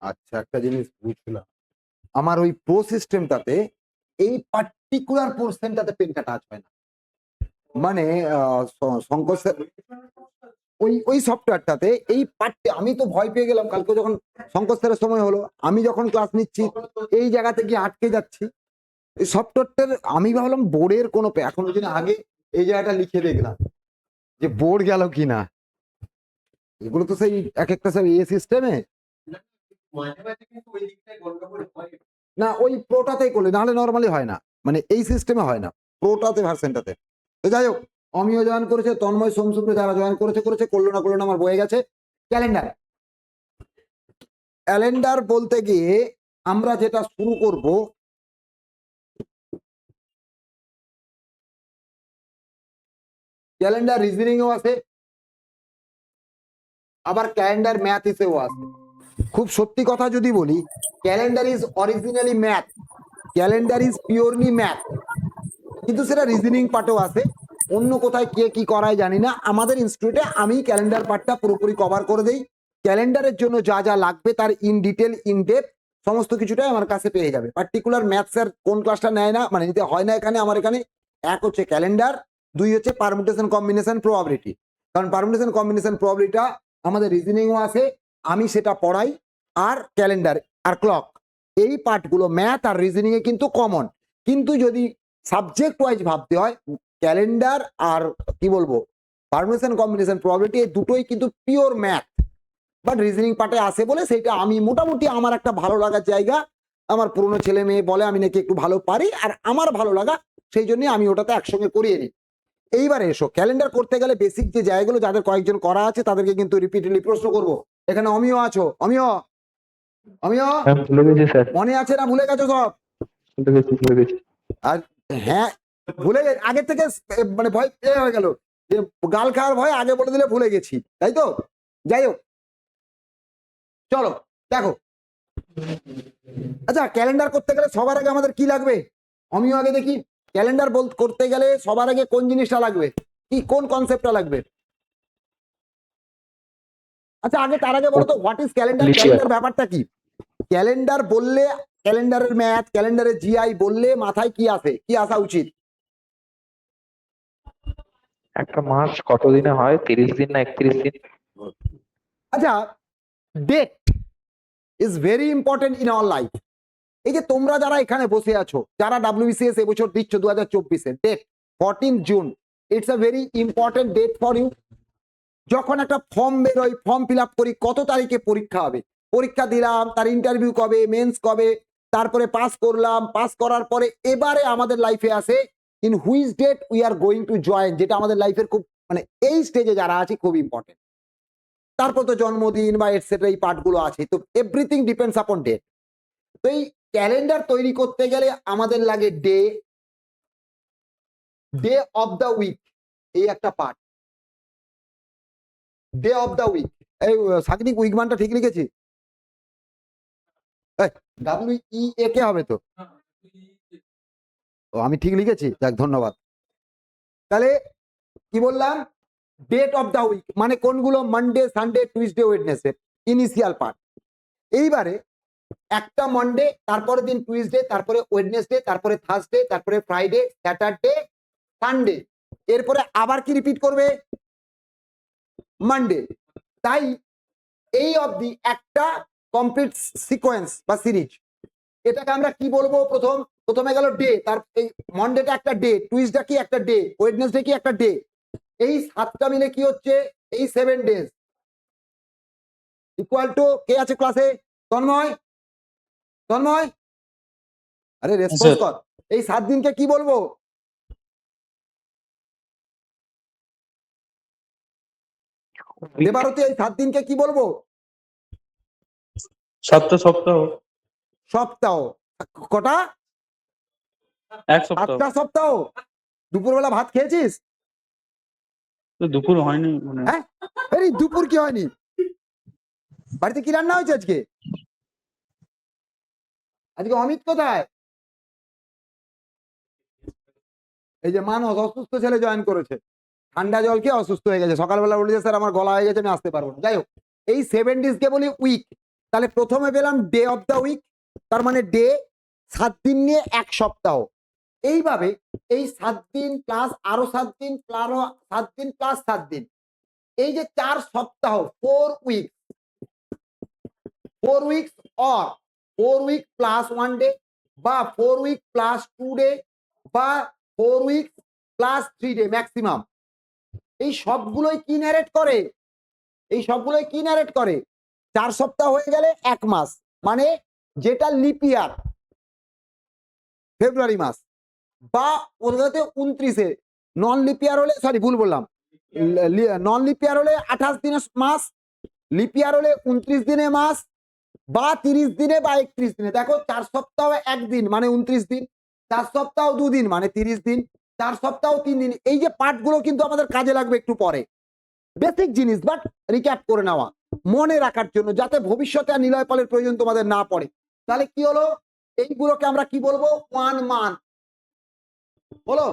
আচ্ছা, একটা জিনিস বুঝলাম, আমার ওই প্রো সিস্টেমটাতে এই পার্টিকুলার পোর্শনটাতে পেনটা টাচ হয় না। মানে শঙ্কর স্যার ওই ওই সফটওয়্যারটাতে এই পার্টে আমি তো ভয় পেয়ে গেলাম কালকে যখন শঙ্কর স্যারের সময় হলো, আমি যখন ক্লাস নিচ্ছি এই জায়গাতে গিয়ে আটকে যাচ্ছি। এই সফটওয়্যারটার আমি ভাবলাম বোর্ডের কোনো এখন দিন আগে এই জায়গাটা লিখে দেখলাম যে বোর্ড গেল কিনা। এগুলো তো সেই এক একটা সব এ সিস্টেমে না, ওই প্রোটাতেই করলে নাহলে নর্মালি হয় না, মানে এই সিস্টেমে হয় না, প্রোটাতে ভার্সনটাতে। তো যাই হোক, অমিও জয়েন করেছে, তন্ময় সোমসুপ্রে যারা জয়েন করেছে করলো না আমার বয়ে গেছে। ক্যালেন্ডার ক্যালেন্ডার বলতে গিয়ে আমরা যেটা শুরু করব, ক্যালেন্ডার রিজনিংও আছে, আবার ক্যালেন্ডার ম্যাথ হিসেবেও আছে। খুব সত্যি কথা যদি বলি, calendar is originally math, calendar is purely math, কিন্তু সেটা রিজনিং পার্টও আছে। অন্য কোথায় কে কি করায় জানি না, আমাদের ইনস্টিটিউটে আমি ক্যালেন্ডার পার্টটা পুরোপুরি কভার করে দেই। ক্যালেন্ডারের জন্য যা যা লাগবে তার ইন ডিটেল ইন ডেপথ সমস্ত কিছুটাই আমার কাছে পেয়ে যাবে। পার্টিকুলার ম্যাথসের কোন ক্লাসটা নেয় না, মানে নিতে হয় না এখানে আমার এখানে, এক হচ্ছে ক্যালেন্ডার, দুই হচ্ছে পারমুটেশন কম্বিনেশন প্রবাবিলিটি। কারণ পারমুটেশন কম্বিনেশন প্রবাবিলিটিটা আমাদের রিজনিংও আছে, আমি সেটা পড়াই। আর ক্যালেন্ডার আর ক্লক, এই পার্টগুলো ম্যাথ আর রিজনিং এ কিন্তু কমন। কিন্তু যদি সাবজেক্ট ওয়াইজ ভাবতে হয়, ক্যালেন্ডার আর কি বলবো পারমুটেশন কম্বিনেশন প্রবাবিলিটি এই দুটোই কিন্তু পিওর ম্যাথ, বাট রিজনিং পার্টে আসে বলে সেটা আমি মোটামুটি আমার একটা ভালো লাগার জায়গা। আমার পুরনো ছেলে মেয়ে বলে আমি নাকি একটু ভালো পারি, আর আমার ভালো লাগা, সেই জন্য আমি ওটাতে একসঙ্গে করিয়ে নিই। এইবারে এসো, ক্যালেন্ডার করতে গেলে বেসিক যে জায়গাগুলো যাদের কয়েকজন করা আছে তাদেরকে কিন্তু রিপিটেডলি প্রশ্ন করব। এখানে অমিয় আছো, অমিয় অমিয় মনে আছে না ভুলে গেছো সব? আর হ্যাঁ, ভুলে আগে থেকে মানে ভয় হয়ে গেল যে গাল খাওয়ার ভয় আগে বলে দিলে ভুলে গেছি, তাই তো? যাই হোক, চলো দেখো। আচ্ছা, ক্যালেন্ডার করতে গেলে সবার আগে আমাদের কি লাগবে? আমিও আগে দেখি, ক্যালেন্ডার করতে গেলে সবার আগে কোন জিনিসটা লাগবে, কি কোন কনসেপ্টটা লাগবে? আচ্ছা, আগে তার আগে বলো তো হোয়াট ইজ ক্যালেন্ডার, ক্যালেন্ডার ব্যাপারটা কি? ক্যালেন্ডার বললে, ক্যালেন্ডারের ম্যাথ, ক্যালেন্ডারের জিআই বললে মাথায় কি আসে, কি আসা উচিত? একটা মাস কত দিনে হয়? 30 দিন না 31 দিন? আচ্ছা, date is very important in our life. এই যে তোমরা যারা এখানে বসে আছো, যারা ডাব্লিউবিসিএস এবছর দিচ্ছ 2024-এ, date 14 June, it's a very important date for you. যখন একটা ফর্ম বেরোয়, ফর্ম ফিল আপ করি, কত তারিখে পরীক্ষা হবে, পরীক্ষা দিলাম, তার ইন্টারভিউ কবে, মেন্স কবে, তারপরে পাস করলাম, পাস করার পরে এবারে আমাদের লাইফে আসে in which date we are going to join, যেটা আমাদের লাইফের খুব মানে এই স্টেজে যারা আছে খুব ইম্পর্টেন্ট। তারপর তো জন্মদিন বা এটসেট্রা এই পার্টগুলো আছে, তো এভরিথিং ডিপেন্ডস আপন ডেট। তো এই ক্যালেন্ডার তৈরি করতে গেলে আমাদের লাগে day, day of the week, এই একটা part, day of the week. এই সাকিনিক উইক মানটা ঠিক লিখেছি? WEA কে হবে তো? ও, আমি ঠিক লিখেছি, যাক ধন্যবাদ। তাহলে কি বললাম, ডেট অফ দ্য উইক মানে কোনগুলো, Monday, Sunday, Tuesday, Wednesday, initial part. এইবারে একটা মানডে, তারপরে দিন টুইসডে, তারপরে ওয়েডনেসডে, তারপরে থার্সডে, তারপরে ফ্রাইডে, স্যাটারডে, সানডে, এরপরে আবার কি রিপিট করবে, মানডে। তাই এই অবধি একটা কমপ্লিট সিকোয়েন্স বা সিরিজ। এটাকে আমরা কি বলবো? প্রথমে গেল ডে, তার মন্ডেটা একটা ডে, টুইসডে কি একটা ডে, ওয়েডনেসডে কি একটা ডে, এই 7টা মিলে কি হচ্ছে, এই 7 ডেজ ইকুয়াল টু, কে আছে ক্লাসে? তন্ময়, তন্ময়, আরে রেসপন্স কর। এই 7 দিনকে কি বলবো? দেবারতী, এই 7 দিনকে কি বলবো? সপ্তাহ। সপ্তাহ। কটা? এক সপ্তাহ। 7টা সপ্তাহ। দুপুরবেলা ভাত খেয়েছিস? দুপুর হয়নি মানে। হ্যাঁ, এই দুপুর কি হয়নি? বাড়িতে কি রান্না হয়েছে আজকে? আজকে অমিত কোথায়? এই যে মানস অসুস্থ ছেলে জয়েন করেছে, ঠান্ডা জল খেয়ে অসুস্থ হয়ে গেছে, সকালবেলা বলেছে স্যার আমার গলা হয়ে গেছে আমি আসতে পারবো না। যাই হোক, এই 7 ডেজকে বলি উইক। তাহলে প্রথমে পেলাম ডে অফ দ্য উইক, তার মানে ডে 7 দিন নিয়ে 1 সপ্তাহ। এইভাবে এই 7 দিন প্লাস আরো 7 দিন প্লাস 7 দিন প্লাস 7 দিন, এই যে 4 সপ্তাহ, 4 week, 4 weeks or 4 week plus 1 day, বা 4 উইক প্লাস 2 ডে, বা 4 উইক প্লাস 3 ডে ম্যাক্সিমাম। এই সবগুলোই কি ন্যারেট করে, এই সবগুলোই কি ন্যারেট করে, 4 সপ্তাহ হয়ে গেলে 1 মাস, মানে যেটা লিপ ইয়ার ফেব্রুয়ারি মাস, বা ওটাতে 29-এ নন লিপ ইয়ার হলে, সরি ভুল বললাম, নন লিপ ইয়ার হলে 28 দিনের মাস, লিপ ইয়ার হলে 29 দিনে মাস, বা 30 দিনে বা 31 দিনে। দেখো 4 সপ্তাহ 1 দিন মানে 29 দিন, 4 সপ্তাহ 2 দিন মানে 30 দিন, 4 সপ্তাহ 3 দিন। এই যে পার্টগুলো কিন্তু আমাদের কাজে লাগবে একটু পরে, বেসিক জিনিস, বাট রিক্যাপ করে নেওয়া মনে রাখার জন্য, যাতে ভবিষ্যতে আর নিলয় পালের প্রয়োজন তোমাদের না পড়ে। তাহলে কি হলো, এইগুলোকে আমরা কি বলবো, 1 মান্থ বলো।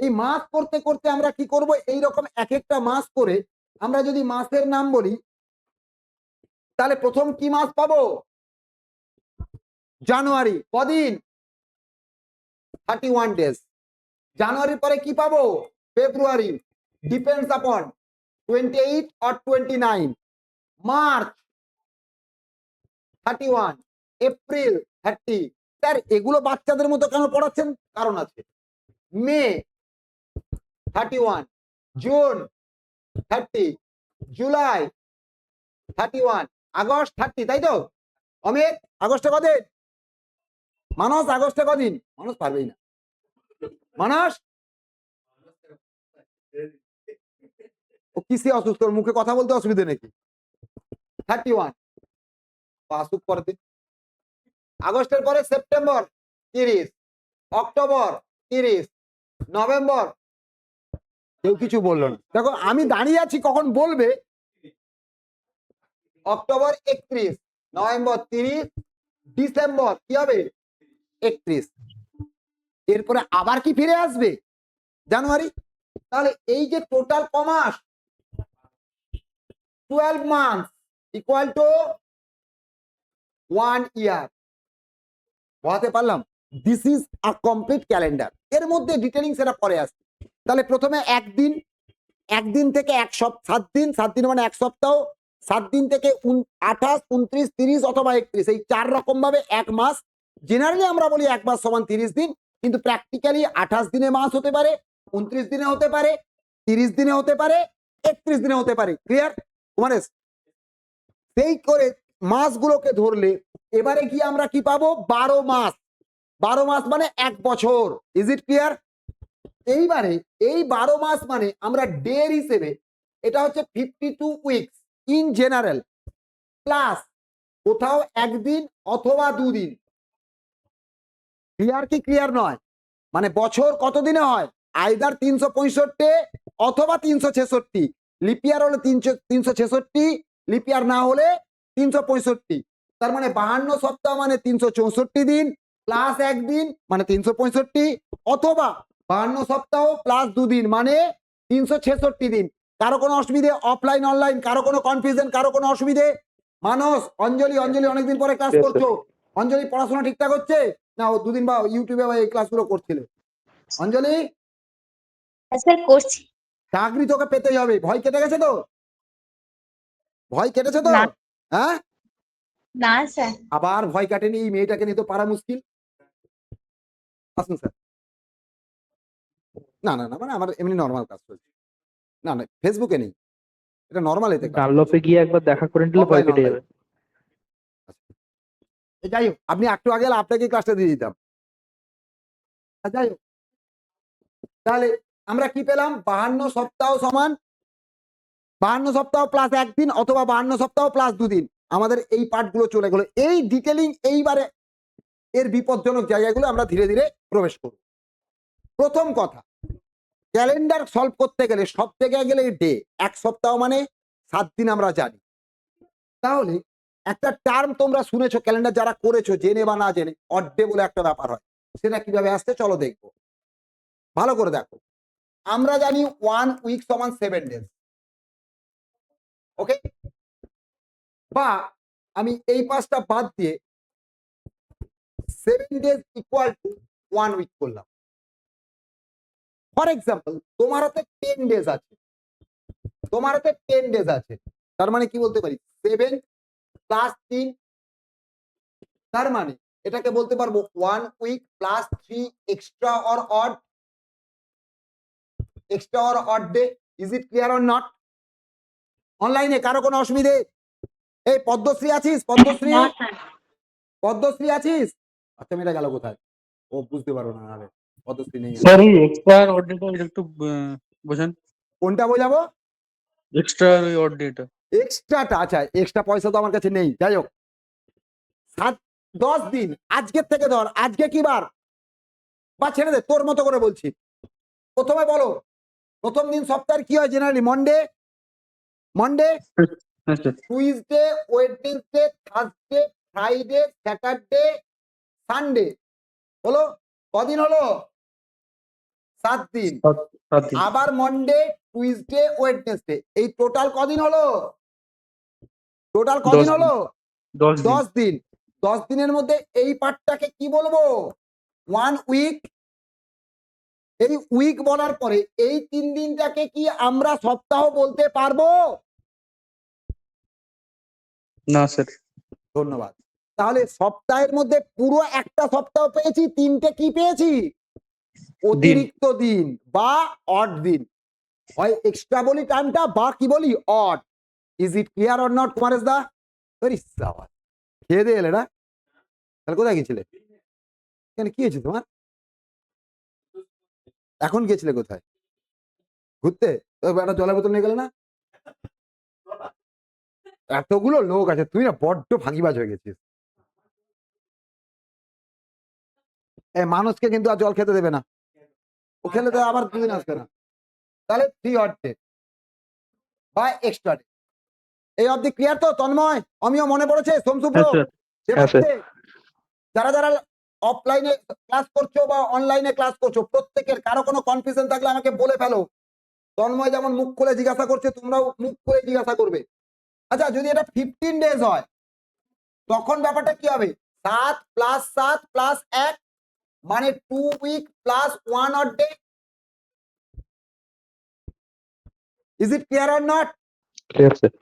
এই মাস করতে করতে আমরা কি করব, এইরকম এক একটা মাস করে আমরা যদি মাসের নাম বলি, তাহলে প্রথম কি মাস পাবো, জানুয়ারি, কদিন, 31 ডেজ। জানুয়ারির পরে কি পাবো, ফেব্রুয়ারি, depends upon 28 or 29, March 31, April 30। Sir এগুলো বাচ্চাদের মতো কেন পড়াচ্ছেন, কারণ আছে। মে 31, জুন 30, জুলাই 31, আগস্ট 30, তাই তো অমিত? আগস্টে কদিন, মানস আগস্টে কদিন, মানুষ পারবেই না, মানস ও কিসে অসুস্থ, ওর মুখে কথা বলতে অসুবিধা নাকি? 31 পাসুক পরের দিন। আগস্টের পরে সেপ্টেম্বর 30, অক্টোবর 30, নভেম্বর, কেউ কিছু বললো না। দেখো আমি দাঁড়িয়ে আছি, কখন বলবে। অক্টোবর 31, নভেম্বর 30, ডিসেম্বর কি হবে 31, এরপরে আবার কি ফিরে আসবে জানুয়ারি। তাহলে এই যে টোটাল কমাস 12 মান্থস ইকুয়াল টু 1 ইয়ার। বোঝাতে পারলাম? This is a complete calendar. এর মধ্যে ডিটেলিংস এটা পরে আসছে। তাহলে প্রথমে একদিন, একদিন থেকে 1 সপ্তাহ, 7 দিন, 7 দিন মানে 1 সপ্তাহ, 7 দিন থেকে 28, 29, 30 অথবা 31, এই 4 রকম ভাবে 1 মাস। জেনারেলি আমরা বলি 1 মাস সমান 30 দিন, কিন্তু প্র্যাকটিক্যালি 28 দিনে মাস হতে পারে, 29 দিনে হতে পারে, 30 দিনে হতে পারে, 31 দিনে হতে পারে। ক্লিয়ার কুমারেশ? সেই করে মাসগুলোকে ধরলে এবারে গিয়ে আমরা কি পাবো, 12 মাস। 12 মাস মানে 1 বছর। Is it clear? এইবারে এই 12 মাস মানে আমরা ডের হিসেবে, এটা হচ্ছে 52 উইকস ইন জেনারেল, প্লাস কোথাও 1 দিন অথবা 2 দিন। ক্লিয়ার কি ক্লিয়ার নয়? মানে বছর কত দিনে হয়, আইদার 365 অথবা 366। লিপিয়ার হলে 366, লিপিয়ার না হলে 365। তার মানে 52 সপ্তাহ মানে 364 দিন, প্লাস 1 দিন মানে 365, অথবা 52 সপ্তাহ প্লাস 2 দিন মানে 366 দিন। কারো কোনো অসুবিধে, অফলাইন অনলাইন কারো কোনো কনফিউশন, কারো কোনো অসুবিধে? মানস, অঞ্জলি, অঞ্জলি অনেকদিন পরে ক্লাস Yes, sir. করছো, অঞ্জলি পড়াশোনা ঠিকঠাক হচ্ছে না? ও 2 দিন বা ইউটিউবে বা এই ক্লাসগুলো করছিল। অঞ্জলি স্যার করছি। চাকরি তোকে পেতেই হবে, ভয় কেটে গেছে তো? ভয় কেটেছে তো? না। হ্যাঁ, না স্যার। আবার ভয় কাটেনি, এই মেয়েটাকে নিয়ে তো পারা মুশকিল। আসুন স্যার। না না না, মানে আমার এমনি নর্মাল কাজ চলছে। না না, ফেসবুকে নেই, এটা নর্মাল এতে কাজ। ডানলপে গিয়ে একবার দেখা করে নিলে ভয় Offline, কেটে online। যাবে। যাই হোক, আপনি একটু আগে গেলে আপনাকে ক্লাসটা দিয়ে দিতাম। যাই হোক, তাহলে আমরা কি পেলাম, 52 সপ্তাহ সমান 52 সপ্তাহ প্লাস 1 দিন, অথবা 52 সপ্তাহ প্লাস 2 দিন। আমাদের এই পার্টগুলো চলে গেল। এই ডিটেলিং এইবারে এর বিপজ্জনক জায়গাগুলো আমরা ধীরে ধীরে প্রবেশ করব। প্রথম কথা, ক্যালেন্ডার সলভ করতে গেলে সব জায়গায় গেলে ডে, 1 সপ্তাহ মানে 7 দিন আমরা জানি। তাহলে একটা টার্ম তোমরা শুনেছো, ক্যালেন্ডার যারা করেছো জেনে বা না জেনে, অড ডে বলে একটা ব্যাপার হয়। সেটা কিভাবে আসছে চলো দেখবো। ভালো করে দেখো, আমরা জানি 1 উইক সমান 7 ডেজ, ওকে? বা আমি এই পাঁচটা বাদ দিয়ে 7 ডেজ ইকুয়াল টু 1 উইক করলাম। ফর এক্সাম্পল, তোমার হাতে 10 ডেজ আছে, তোমার হাতে 10 ডেজ আছে, তার মানে কি বলতে পারি 7 প্লাস 3, তার মানে এটাকে বলতে পারবো 1 week plus 3 extra or odd, extra or odd day. Is it clear or not? অনলাইনে কারো কোনো অসুবিধে? এই পদ্মশ্রী আছিস? পদ্মশ্রী, না স্যার। পদ্মশ্রী আছিস? আচ্ছা, মেয়েটা গেল কোথায়? ও বুঝতে পারো না, আরে পদ্মশ্রী নেই। স্যার ওই এক্সট্রা অড ডেটা একটু বোঝেন। কোনটা বোঝাবো? এক্সট্রা ওই অড ডেটা। এক্সট্রাটা, আচ্ছা এক্সট্রা পয়সা তো আমার কাছে নেই, যাই হোক 10 দিন আজকের থেকে ধর, আজকে কি বার? বা ছেড়ে দে, তোর মতো করে বলছি। প্রথমে বলো, প্রথম দিন সপ্তাহের কি হয় জেনারেলি? মন্ডে, মন্ডে, হ্যাঁ sir. Tuesday, Wednesday, Thursday, Friday, Saturday, Sunday. হলো কদিন হলো? 7 দিন। 7 দিন। আবার মন্ডে, টুইসডে, ওয়েডনেসডে, এই টোটাল কদিন হলো? টোটাল 10 কদিন দিন। হলো? 10 দিন। 10 দিন। 10 দিনের মধ্যে এই পার্টটাকে কি বলবো? 1 উইক। এই উইক বলার পরে এই 3 দিনটাকে কি আমরা সপ্তাহ বলতে পারবো? না স্যার। ধন্যবাদ। তাহলে সপ্তাহের মধ্যে পুরো একটা সপ্তাহ পেয়েছি, 3টে কি পেয়েছি? অতিরিক্ত দিন বা অড দিন। হয় এক্সট্রা বলি টাইমটা, বা কি বলি odd. Is it clear or not Kumaresh দা? ভেরি সাবাস, খেয়ে দিয়ে এলে না? তাহলে কোথায় গেছিলে? কেন, কি হয়েছে তোমার? এখন গেছিলে কোথায়? ঘুরতে? তো একটা জলের বোতল নিয়ে গেলে না? এতগুলো লোক আছে, তুই না বড্ড ফাঁকিবাজ হয়ে গেছিস। মানুষকে কিন্তু আর জল খেতে দেবে না, ও খেলে তো আবার 2 দিন আসবে না। তাহলে 3 অড ডে বা এক্সট্রা ডে। এই অবধি ক্লিয়ার তো? তন্ময়, আমিও মনে পড়েছে, সোমশুভ্র, হ্যাঁ স্যার। হ্যাঁ স্যার। যারা যারা অফলাইনে ক্লাস করছো বা অনলাইনে ক্লাস করছো, প্রত্যেকের কারো কোনো কনফিউশন থাকলে আমাকে বলে ফেলো। তন্ময় যেমন মুখ খুলে জিজ্ঞাসা করছে, তোমরাও মুখ খুলে জিজ্ঞাসা করবে। আচ্ছা, যদি এটা 15 ডেজ হয় তখন ব্যাপারটা কি হবে? 7 প্লাস 7 প্লাস 1 মানে 2 week plus 1 odd day. Is it clear or not? Clear sir.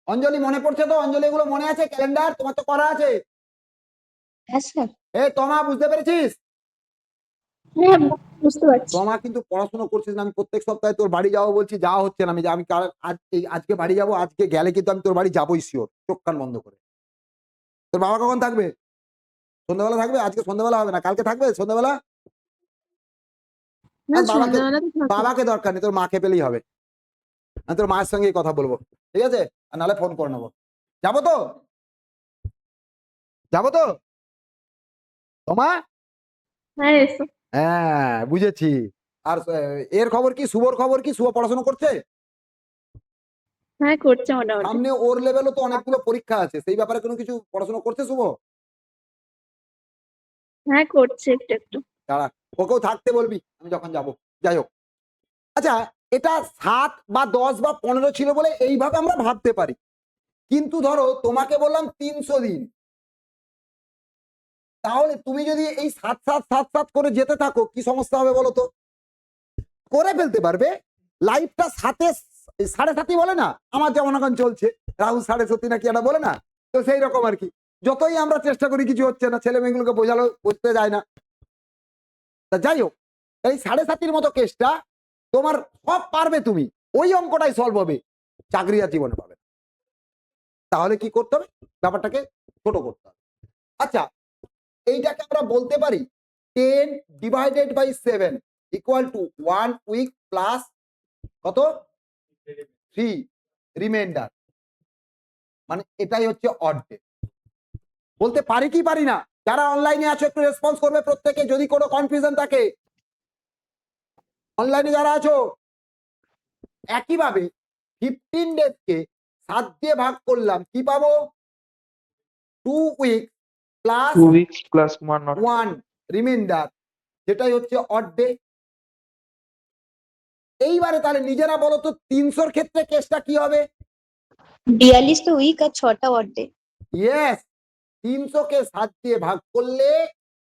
Anjali মনে পড়ছে তো? অঞ্জলি এগুলো মনে আছে? ক্যালেন্ডার তোমার তো করা আছে। হ্যাঁ স্যার। এই তোমা, বুঝতে পেরেছিস? হ্যাঁ বুঝতে পারছি। তোমা কিন্তু পড়াশোনা করছিস না, আমি প্রত্যেক সপ্তাহে তোর বাড়ি যাবো বলছি, যাওয়া হচ্ছে না। আমি আজকে বাড়ি যাবো, আজকে গেলে কিন্তু আমি তোর বাড়ি যাবোই শিওর, চোখ কান বন্ধ করে। তোর বাবা কখন থাকবে? সন্ধ্যাবেলা থাকবে? আজকে সন্ধ্যাবেলা হবে না, কালকে থাকবে সন্ধ্যাবেলা? না আর বাবাকে, সন্ধ্যাবেলা তো থাকে। বাবাকে দরকার নেই, তোর মাকে পেলেই হবে। আমি তোর মায়ের সঙ্গেই কথা বলবো, ঠিক আছে? আর নাহলে ফোন করে নেবো। যাবো তো? যাবো তো তোমা? হ্যাঁ এসো। হ্যাঁ, বুঝেছি। আর এর খবর কি? শুভর খবর কি? শুভ পড়াশোনা করছে? হ্যাঁ করছে মোটামুটি। সামনে ওর লেভেলও তো অনেকগুলো পরীক্ষা আছে, সেই ব্যাপারে কোনো কিছু পড়াশোনা করছে শুভ? হ্যাঁ করছে একটু একটু। দাঁড়া, ওকেও থাকতে বলবি আমি যখন যাব। যাই হোক, আচ্ছা, এটা 7 বা 10 বা 15 ছিল বলে এইভাবে আমরা ভাবতে পারি, কিন্তু ধরো তোমাকে বললাম 300 দিন, তাহলে তুমি যদি এই 7 7 7 7 করে যেতে থাকো, কি সমস্যা হবে বলো তো? করে ফেলতে পারবে। লাইফটা 7.5 বলে না, আমার যেমন এখন চলছে, রাহুল 7.5 নাকি একটা বলে না, তো সেই রকম আর কি। যতই আমরা চেষ্টা করি কিছু হচ্ছে না, ছেলে মেয়েগুলোকে বোঝালো, বুঝতে যায় না। তা যাই হোক, এই 7.5 মতো কেসটা তোমার সব পারবে তুমি, ওই অঙ্কটাই সলভ হবে, চাকরি আর জীবনে পাবে না। তাহলে কি করতে হবে? ব্যাপারটাকে ছোট করতে হবে। আচ্ছা, এইটাকে আমরা বলতে পারি 10 divided by 7 equal to 1 week plus কত? 3 রিমাইন্ডার। মানে এটাই হচ্ছে অড ডে। বলতে পারি কি পারি না? যারা অনলাইনে আছো একটু রেসপন্স করবে প্রত্যেকে, যদি কোনো কনফিউশন থাকে। অনলাইনে যারা আছো, একইভাবে 15 ডেজকে 7 দিয়ে ভাগ করলাম, কি পাবো? 2 week plus 2 weeks plus 1 not 1 remainder, যেটাই হচ্ছে অড ডে। এইবারে তাহলে নিজেরা বলো তো 300 ক্ষেত্রে কেসটা কি হবে? 42 তো উইক আর 6টা অড ডে। ইয়েস, 300 কে 7 দিয়ে ভাগ করলে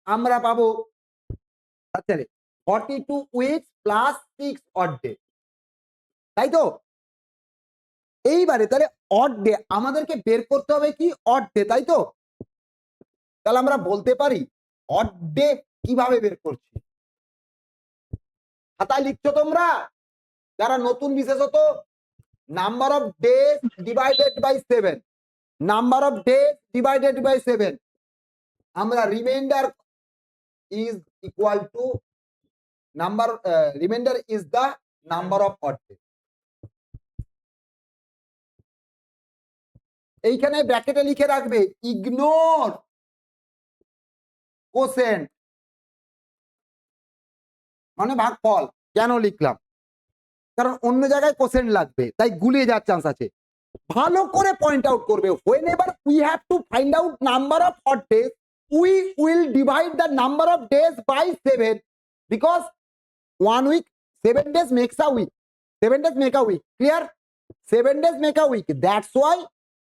আমরা পাবো আচ্ছা 42 উইকস প্লাস 6 অড ডে, তাই তো? এইবারে তাহলে অড ডে আমাদেরকে বের করতে হবে কি? অড ডে, তাই তো? তাহলে আমরা বলতে পারি অড ডে কিভাবে বের করছি। খাতায় লিখছো তোমরা যারা নতুন, বিশেষত number of days divided by 7, number of days divided by 7, আমরা remainder is equal to number, remainder is the number of odd day. এইখানে ব্র্যাকেটে লিখে রাখবে ইগনোর কোসেন্ট, মানে ভাগফল। কেন লিখলাম? কারণ অন্য জায়গায় কোসেন্ট লাগবে, তাই গুলিয়ে যাওয়ার চান্স আছে। ভালো করে পয়েন্ট আউট করবে, whenever we have to find out number of odd days, we will divide the number of days by 7, because 1 week 7 days makes a week, 7 days make a week, clear? 7 days make a week, that's why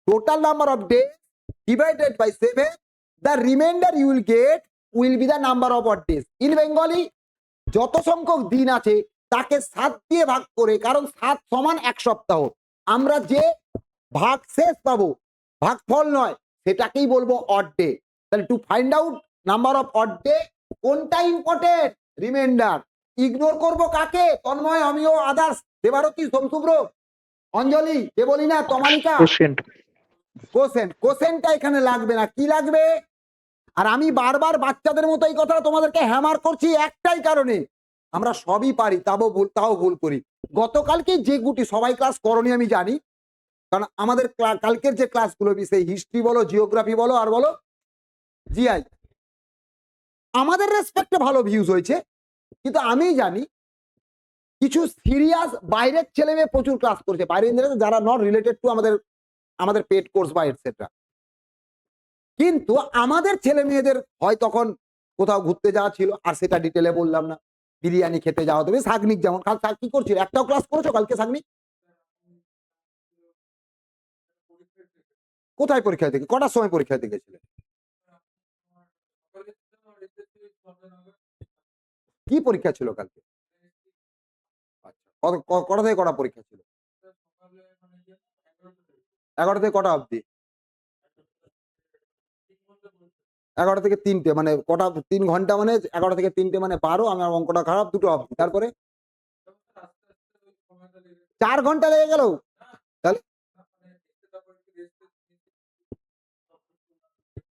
total number of days divided by 7, the remainder you will get will be the number of odd days. In Bengali যত সংখ্যক দিন আছে তাকে 7 দিয়ে ভাগ করে, কারণ 7 সমান 1 সপ্তাহ, আমরা যে ভাগ শেষ পাবো, ভাগফল নয়, সেটাকেই বলবো অড ডে। তাহলে to find out number of odd day কোনটা ইম্পর্টেন্ট? রিমাইন্ডার। ইগনোর করব কাকে? তন্ময়, আমিও, আদার্স, দেবারতী, সোমশুভ্র, অঞ্জলি, কে বলি না, তমালিকা। কোশেন্ট। কোসেন্ট, কোসেন্টটা এখানে লাগবে না, কি লাগবে? আর আমি বারবার বাচ্চাদের মতো এই কথা তোমাদেরকে হ্যামার করছি একটাই কারণে, আমরা সবই পারি তাও ভুল করি। গতকালকে যে গুটি সবাই ক্লাস করনি আমি জানি, কারণ আমাদের কালকের যে ক্লাসগুলো সেই হিস্ট্রি বলো, জিওগ্রাফি বলো, আর বলো জিআই, আমাদের রেসপেক্টে ভালো ভিউজ হয়েছে। কিন্তু আমি জানি কিছু সিরিয়াস বাইরের ছেলে মেয়ে প্রচুর ক্লাস করেছে, বাইরের যারা নট রিলেটেড টু আমাদের পেড কোর্স বা এটসেট্রা। কিন্তু আমাদের ছেলে মেয়েদের হয় তখন কোথাও ঘুরতে যাওয়া ছিল, আর সেটা ডিটেলে বললাম না, বিরিয়ানি খেতে যাওয়া দেবে, সাগনিক যেমন কি করছিল, একটাও ক্লাস করেছো কালকে সাগনিক? কোথায় পরীক্ষা থেকে, কটার সময় পরীক্ষা থেকে গেছিলে? কি পরীক্ষা ছিল কালকে? আচ্ছা, কটা থেকে কটা পরীক্ষা ছিল? 11 থেকে কটা অবধি? 11 থেকে 3টে, মানে কটা? 3 ঘন্টা, মানে 11 থেকে 3টে মানে 12, আমার অঙ্কটা খারাপ, 2টো অবধি। তারপরে 4 ঘন্টা লেগে গেল। তাহলে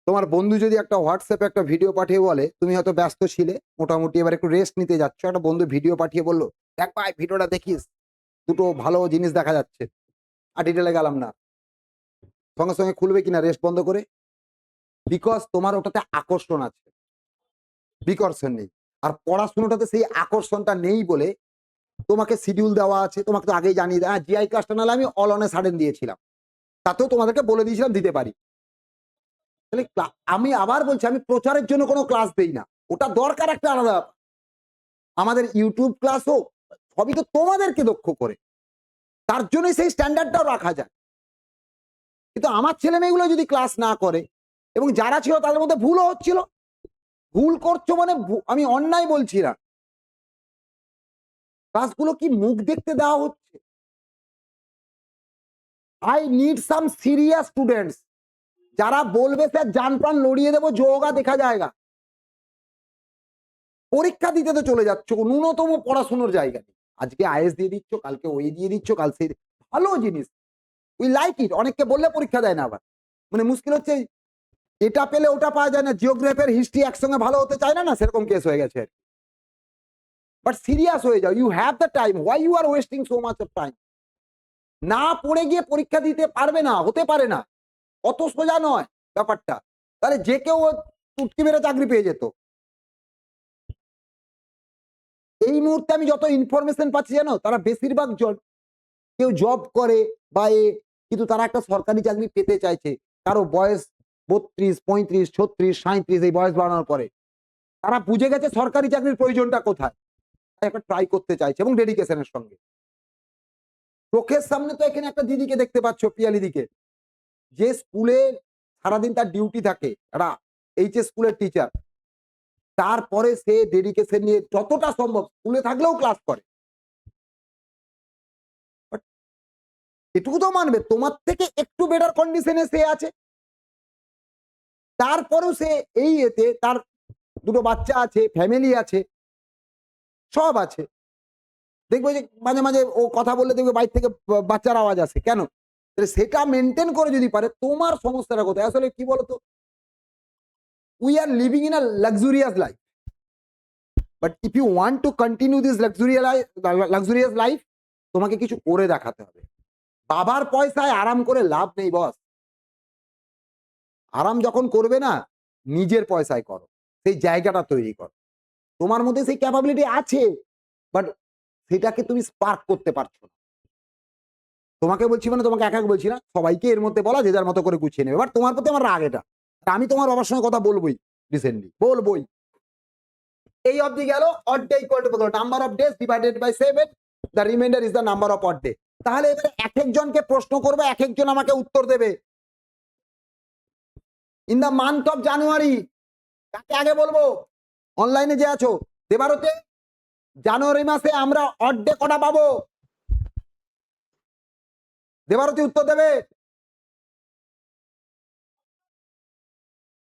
তোমার বন্ধু যদি একটা হোয়াটসঅ্যাপে একটা ভিডিও পাঠিয়ে বলে, তুমি হয়তো ব্যস্ত ছিলে, মোটামুটি এবার একটু রেস্ট নিতে যাচ্ছ, একটা বন্ধু ভিডিও পাঠিয়ে বললো, দেখ ভাই ভিডিওটা দেখিস, দুটো ভালো জিনিস দেখা যাচ্ছে, আর ডিটেলে গেলাম না, সঙ্গে সঙ্গে খুলবে কিনা রেস্ট বন্ধ করে? বিকজ তোমার ওটাতে আকর্ষণ আছে, বিকর্ষণ নেই। আর পড়াশোনাটাতে সেই আকর্ষণটা নেই বলে তোমাকে শিডিউল দেওয়া আছে, তোমাকে তো আগেই জানিয়ে দেয়। জিআই ক্লাসটা নাহলে আমি অল অনে সাডেন দিয়েছিলাম, তাতেও তোমাদেরকে বলে দিয়েছিলাম দিতে পারি। তাহলে আমি আবার বলছি, আমি প্রচারের জন্য কোনো ক্লাস দেই না, ওটা দরকার একটা আলাদা। আমাদের ইউটিউব ক্লাস হোক, সবই তো তোমাদেরকে দক্ষ করে, তার জন্যই সেই স্ট্যান্ডার্ডটাও রাখা যায়। কিন্তু আমার ছেলে মেয়েগুলো যদি ক্লাস না করে, এবং যারা ছিল তাদের মধ্যে ভুলও হচ্ছিল, ভুল করছো মানে আমি অন্যায় বলছি না, ক্লাসগুলো কি মুখ দেখতে দেওয়া হচ্ছে? I need some serious students, যারা বলবে স্যার জান প্রাণ লড়িয়ে দেবো, যোগা দেখা যায়গা। পরীক্ষা দিতে তো চলে যাচ্ছ, ন্যূনতম পড়াশোনার জায়গা নেই। আজকে আইএস দিয়ে দিচ্ছ, কালকে ওই দিয়ে দিচ্ছ, কাল সেই, ভালো জিনিস, উই লাইক ইট। অনেককে বললে পরীক্ষা দেয় না, আবার মানে মুশকিল হচ্ছে এটা পেলে ওটা পাওয়া যায় না, জিওগ্রাফির হিস্ট্রি একসঙ্গে ভালো হতে চায় না, সেরকম কেস হয়ে গেছে। বাট সিরিয়াস হয়ে যাও, you have the time, why you are wasting so much of time? না পড়ে গিয়ে পরীক্ষা দিতে পারবে না, হতে পারে না, অত সোজা নয় ব্যাপারটা। তাহলে যে কেউ চুটকি মেরে চাকরি পেয়ে যেত। এই মুহূর্তে আমি যত ইনফরমেশন পাচ্ছি জানো, তারা বেশিরভাগ জন কেউ জব করে বা কিন্তু তারা একটা সরকারি চাকরি পেতে চাইছে। কারো বয়স 32, 35, 36, 37, এই বয়স বাড়ানোর পরে তারা বুঝে গেছে সরকারি চাকরির প্রয়োজনটা কোথায়। একটা ট্রাই করতে চাইছে এবং ডেডিকেশনের সঙ্গে। চোখের সামনে তো এখানে একটা দিদিকে দেখতে পাচ্ছ, পিয়ালি দিকে, যে স্কুলে সারাদিন তার ডিউটি থাকে, একটা এইচএস স্কুলের টিচার, তারপরে সে ডেডিকেশন নিয়ে যতটা সম্ভব স্কুলে থাকলেও ক্লাস করে। But এটুকু তো মানবে তোমার থেকে একটু বেটার কন্ডিশনে সে আছে, তারপরেও সে এই এতে তার দুটো বাচ্চা আছে, ফ্যামিলি আছে, সব আছে। দেখবে যে মাঝে মাঝে ও কথা বললে দেখবে বাইরে থেকে বাচ্চার আওয়াজ আসে, কেন? তাহলে সেটা মেনটেন করে যদি পারে, তোমার সমস্যাটা কোথায়? আসলে কি বলতো, we are living in a luxurious life, but if you want to continue this luxurious life, তোমাকে কিছু করে দেখাতে হবে। বাবার পয়সায় আরাম করে লাভ নেই বস। আরাম যখন করবে না, নিজের পয়সায় করো, সেই জায়গাটা তৈরি করো। তোমার মধ্যে সেই ক্যাপাবিলিটি আছে, বাট সেটাকে তুমি স্পার্ক করতে পারছো না। তোমাকে বলছি মানে তোমাকে একা বলছি না, সবাইকে এর মধ্যে বলা, যে যার মতো করে গুছিয়ে নেবে। বাট তোমার প্রতি আমার রাগ এটা, আমি তোমার বাবার সঙ্গে কথা বলবোই, রিসেন্টলি বলবোই। এই অবধি গেল, odd day equal to number of days divided by 7, the remainder is the number of odd day. তাহলে এবারে এক একজনকে প্রশ্ন করবে, এক একজন আমাকে উত্তর দেবে। In the month of January, কাকে আগে বলবো? অনলাইনে যে আছো, দেবারতে, জানুয়ারি মাসে আমরা অড ডে কটা পাবো? দেবারতী উত্তর দেবে।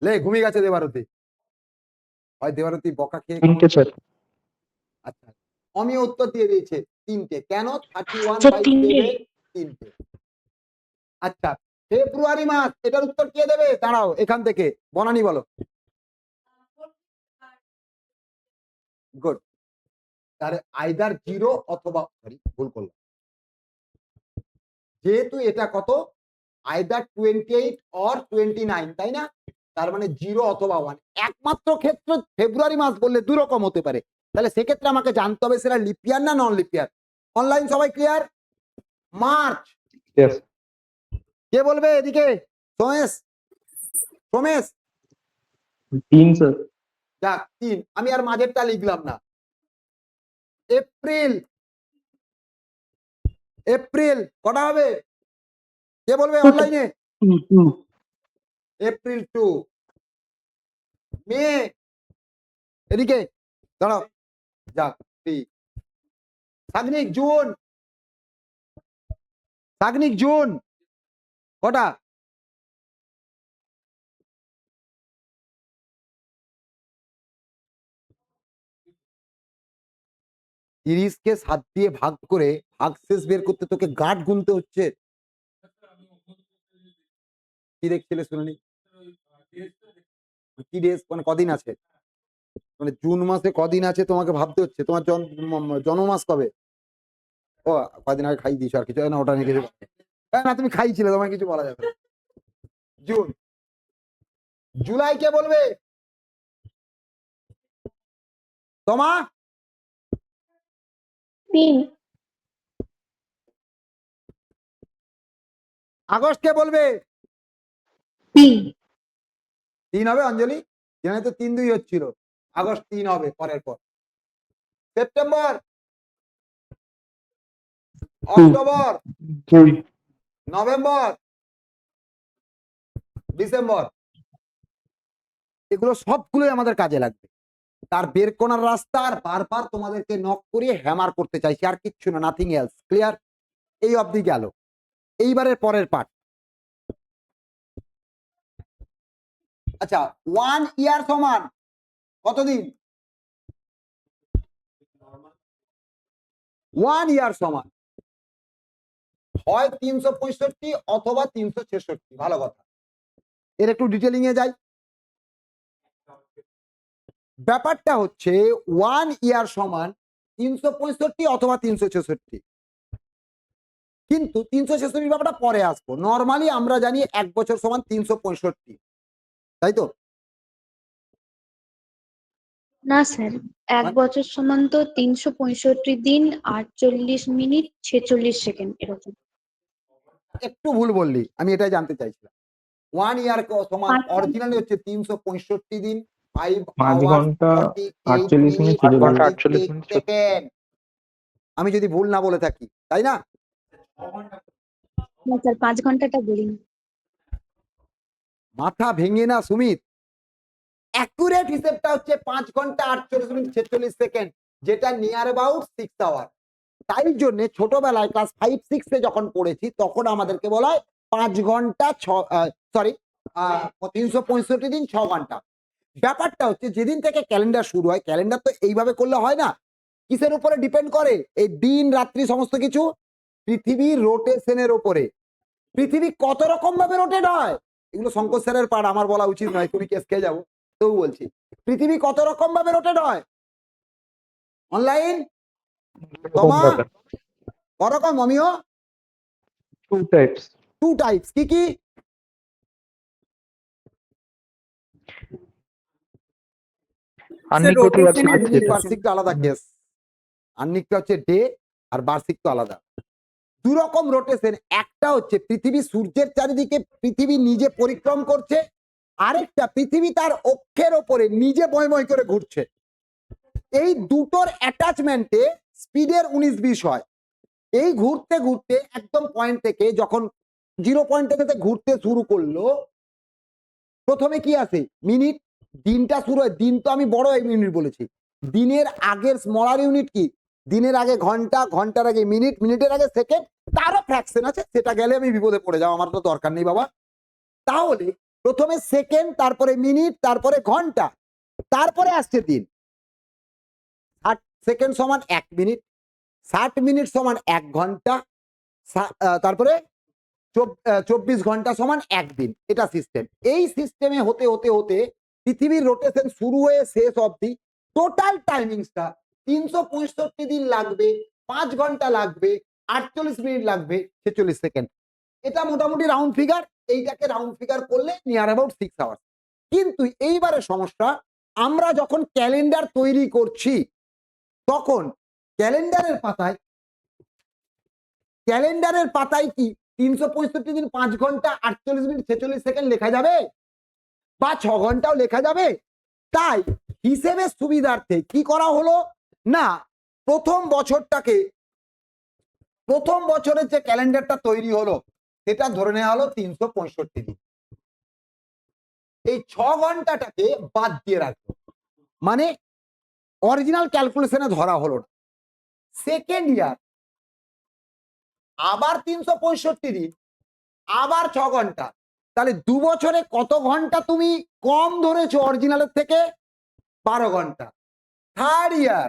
লে ঘুমিয়ে গেছে দেবারতী, হয় দেবারতী বকা খেয়ে। 3টে স্যার। আচ্ছা, অমিয় উত্তর দিয়ে দিয়েছে 3টে। কেন? 31 আচ্ছা, বাই 3টে। 7, 3টে। আচ্ছা, ফেব্রুয়ারি মাস, এটার উত্তর কে দেবে? দাঁড়াও, এখান থেকে বনানি বলো। গুড। তাহলে আইদার 0 অথবা, সরি ভুল করলাম, যেহেতু এটা কত, আইদার 28 অর 29, তাই না? তার মানে 0 অথবা 1। একমাত্র ক্ষেত্র ফেব্রুয়ারি মাস বললে দু রকম হতে পারে। তাহলে সেক্ষেত্রে আমাকে জানতে হবে সেটা লিপিয়ার না নন লিপিয়ার। অনলাইন সবাই ক্লিয়ার? March, yes. কে বলবে এদিকে? সোমেশ, সোমেশ, 3 স্যার। যাক 3, আমি আর মাঝেরটা লিখলাম না। এপ্রিল, এপ্রিল কটা হবে? কে বলবে অনলাইনে? 2 এপ্রিল 2। মে, এদিকে দাঁড়াও, যাক 3। সাগনিক জুন, সাগনিক জুন কটা? তিরিশকে 7 দিয়ে ভাগ করে ভাগশেষ বের করতে তোকে গাঁট গুনতে হচ্ছে। কি দেখছিলে শুনুনি? কি ডেজ মানে কদিন আছে, মানে জুন মাসে কদিন আছে তোমাকে ভাবতে হচ্ছে। তোমার জন্মমাস কবে? ও কদিন আগে খাই দিয়েছো, আর কিছু না, ওটা নিয়ে কিছু না, তুমি খাইছিলে, তোমার কিছু বলা যাবে না। জুন, জুলাই কে বলবে? তোমা, 3, আগস্ট কে বলবে? 3, 3 হবে অঞ্জলি, জানে তো 3-2 হচ্ছিল, আগস্ট 3 হবে পরের পর। সেপ্টেম্বর, অক্টোবর, 2 নভেম্বর, ডিসেম্বর, এগুলো সবগুলোই আমাদের কাজে লাগবে। তার বের করার রাস্তা আর বারবার তোমাদেরকে নক করিয়ে হ্যামার করতে চাইছি, আর কিচ্ছু না, নাথিং এলস। ক্লিয়ার? এই অবধি গেল। এইবারের পরের পার্ট। আচ্ছা, 1 ইয়ার সমান কতদিন? 1 ইয়ার সমান হয় 365 অথবা 366। ভালো কথা, এর একটু ডিটেলিং এ যাই। ব্যাপারটা হচ্ছে 1 ইয়ার সমান 365 অথবা 366, কিন্তু 366 ব্যাপারটা পরে আসবো। নর্মালি আমরা জানি 1 বছর সমান 365, তাই তো? না স্যার, 1 বছর সমান তো 365 দিন 48 মিনিট 46 সেকেন্ড এরকম। একটু ভুল বললি, আমি এটাই জানতে চাইছিলাম। 1 ইয়ার সমান আচ্ছা। অরিজিনালি হচ্ছে 365 দিন 5 5 hours ঘন্টা 48 48 মিনিট minutes 8 ঘন্টা 46 48 মিনিট সেকেন্ড। আমি যদি ভুল না বলে থাকি, তাই না? না স্যার 5 ঘন্টাটা বলিনি। মাথা ভেঙে না সুমিত, অ্যাকুরেট হিসেবটা হচ্ছে 5 ঘন্টা 48 মিনিট 46 সেকেন্ড, যেটা নিয়ার অ্যাবাউট 6 আওয়ার। তাই জন্য ছোটবেলায় ক্লাস 5-6 এ যখন পড়েছি তখন আমাদেরকে বলা হয় 5 ঘন্টা 365 দিন 6 ঘন্টা। ব্যাপারটা হচ্ছে যেদিন থেকে ক্যালেন্ডার শুরু হয়, ক্যালেন্ডার তো এইভাবে করলে হয় না। কিসের উপরে ডিপেন্ড করে? এই দিন রাত্রি সমস্ত কিছু পৃথিবীর রোটেশনের উপরে। পৃথিবী কত রকম ভাবে রোটেট হয়, এগুলো শঙ্কর স্যারের পাঠ, আমার বলা উচিত নয়, তুমি কেস খেয়ে যাবো, তবু বলছি। পৃথিবী কত রকম ভাবে রোটেট হয়? অনলাইন তোমা করকম অমিও 2 টাইপস। 2 টাইপস, কি কি? আর্নিক গতি বার্ষিক গতি আর্নিক যেটা। বার্ষিকটা আলাদা কেস, আর্নিকটা হচ্ছে ডে আর বার্ষিক তো আলাদা। দু রকম রোটেশন, একটা হচ্ছে পৃথিবী সূর্যের চারিদিকে পৃথিবী নিজে পরিক্রম করছে, আরেকটা পৃথিবী তার অক্ষের ওপরে নিজে বয় করে ঘুরছে। এই দুটোর অ্যাটাচমেন্টে স্পিডের 19-20 হয়। এই ঘুরতে ঘুরতে একদম পয়েন্ট থেকে যখন 0 পয়েন্ট থেকে ঘুরতে শুরু করলো, প্রথমে কি আসে? মিনিট। দিনটা শুরু হয়, দিন তো আমি বড় ইউনিট বলেছি, দিনের আগের স্মলার ইউনিট কি? দিনের আগে ঘন্টা, ঘন্টার আগে মিনিট, মিনিটের আগে সেকেন্ড, তারও ফ্র্যাকশন আছে, সেটা গেলে আমি বিপদে পড়ে যাবো, আমার তো দরকার নেই বাবা। তাহলে প্রথমে সেকেন্ড, তারপরে মিনিট, তারপরে ঘন্টা, তারপরে আসছে দিন। 60 সেকেন্ড সমান 1 মিনিট, 60 মিনিট সমান 1 ঘন্টা, তারপরে 24 ঘন্টা সমান 1 দিন। এটা সিস্টেম। এই সিস্টেমে হতে হতে হতে পৃথিবীর রোটেশন শুরু হয়ে শেষ অবধি টোটাল টাইমিংসটা 365 দিন লাগবে, 5 ঘন্টা লাগবে, 48 মিনিট লাগবে, 46 সেকেন্ড। এটা মোটামুটি রাউন্ড ফিগার। এইটাকে রাউন্ড ফিগার করলে নিয়ার অ্যাবাউট 6 আওয়ার্স। কিন্তু এইবারে সমস্যা, আমরা যখন ক্যালেন্ডার তৈরি করছি তখন ক্যালেন্ডারের পাতায় কি 365 দিন 5 ঘন্টা 48 মিনিট 46 সেকেন্ড লেখা যাবে? বা 6 ঘন্টাও লেখা যাবে? তাই হিসেবের সুবিধার্থে কি করা হলো না, প্রথম বছরের যে ক্যালেন্ডারটা তৈরি হলো সেটা ধরে নেওয়া হলো 365 দিন। এই 6 ঘন্টাটাকে বাদ দিয়ে রাখলো, মানে অরিজিনাল ক্যালকুলেশনে ধরা হলো না। সেকেন্ড ইয়ার আবার 365 দিন, আবার 6 ঘন্টা, তাহলে 2 বছরে কত ঘন্টা তুমি কম ধরেছো অরিজিনালের থেকে? 12 ঘন্টা। থার্ড ইয়ার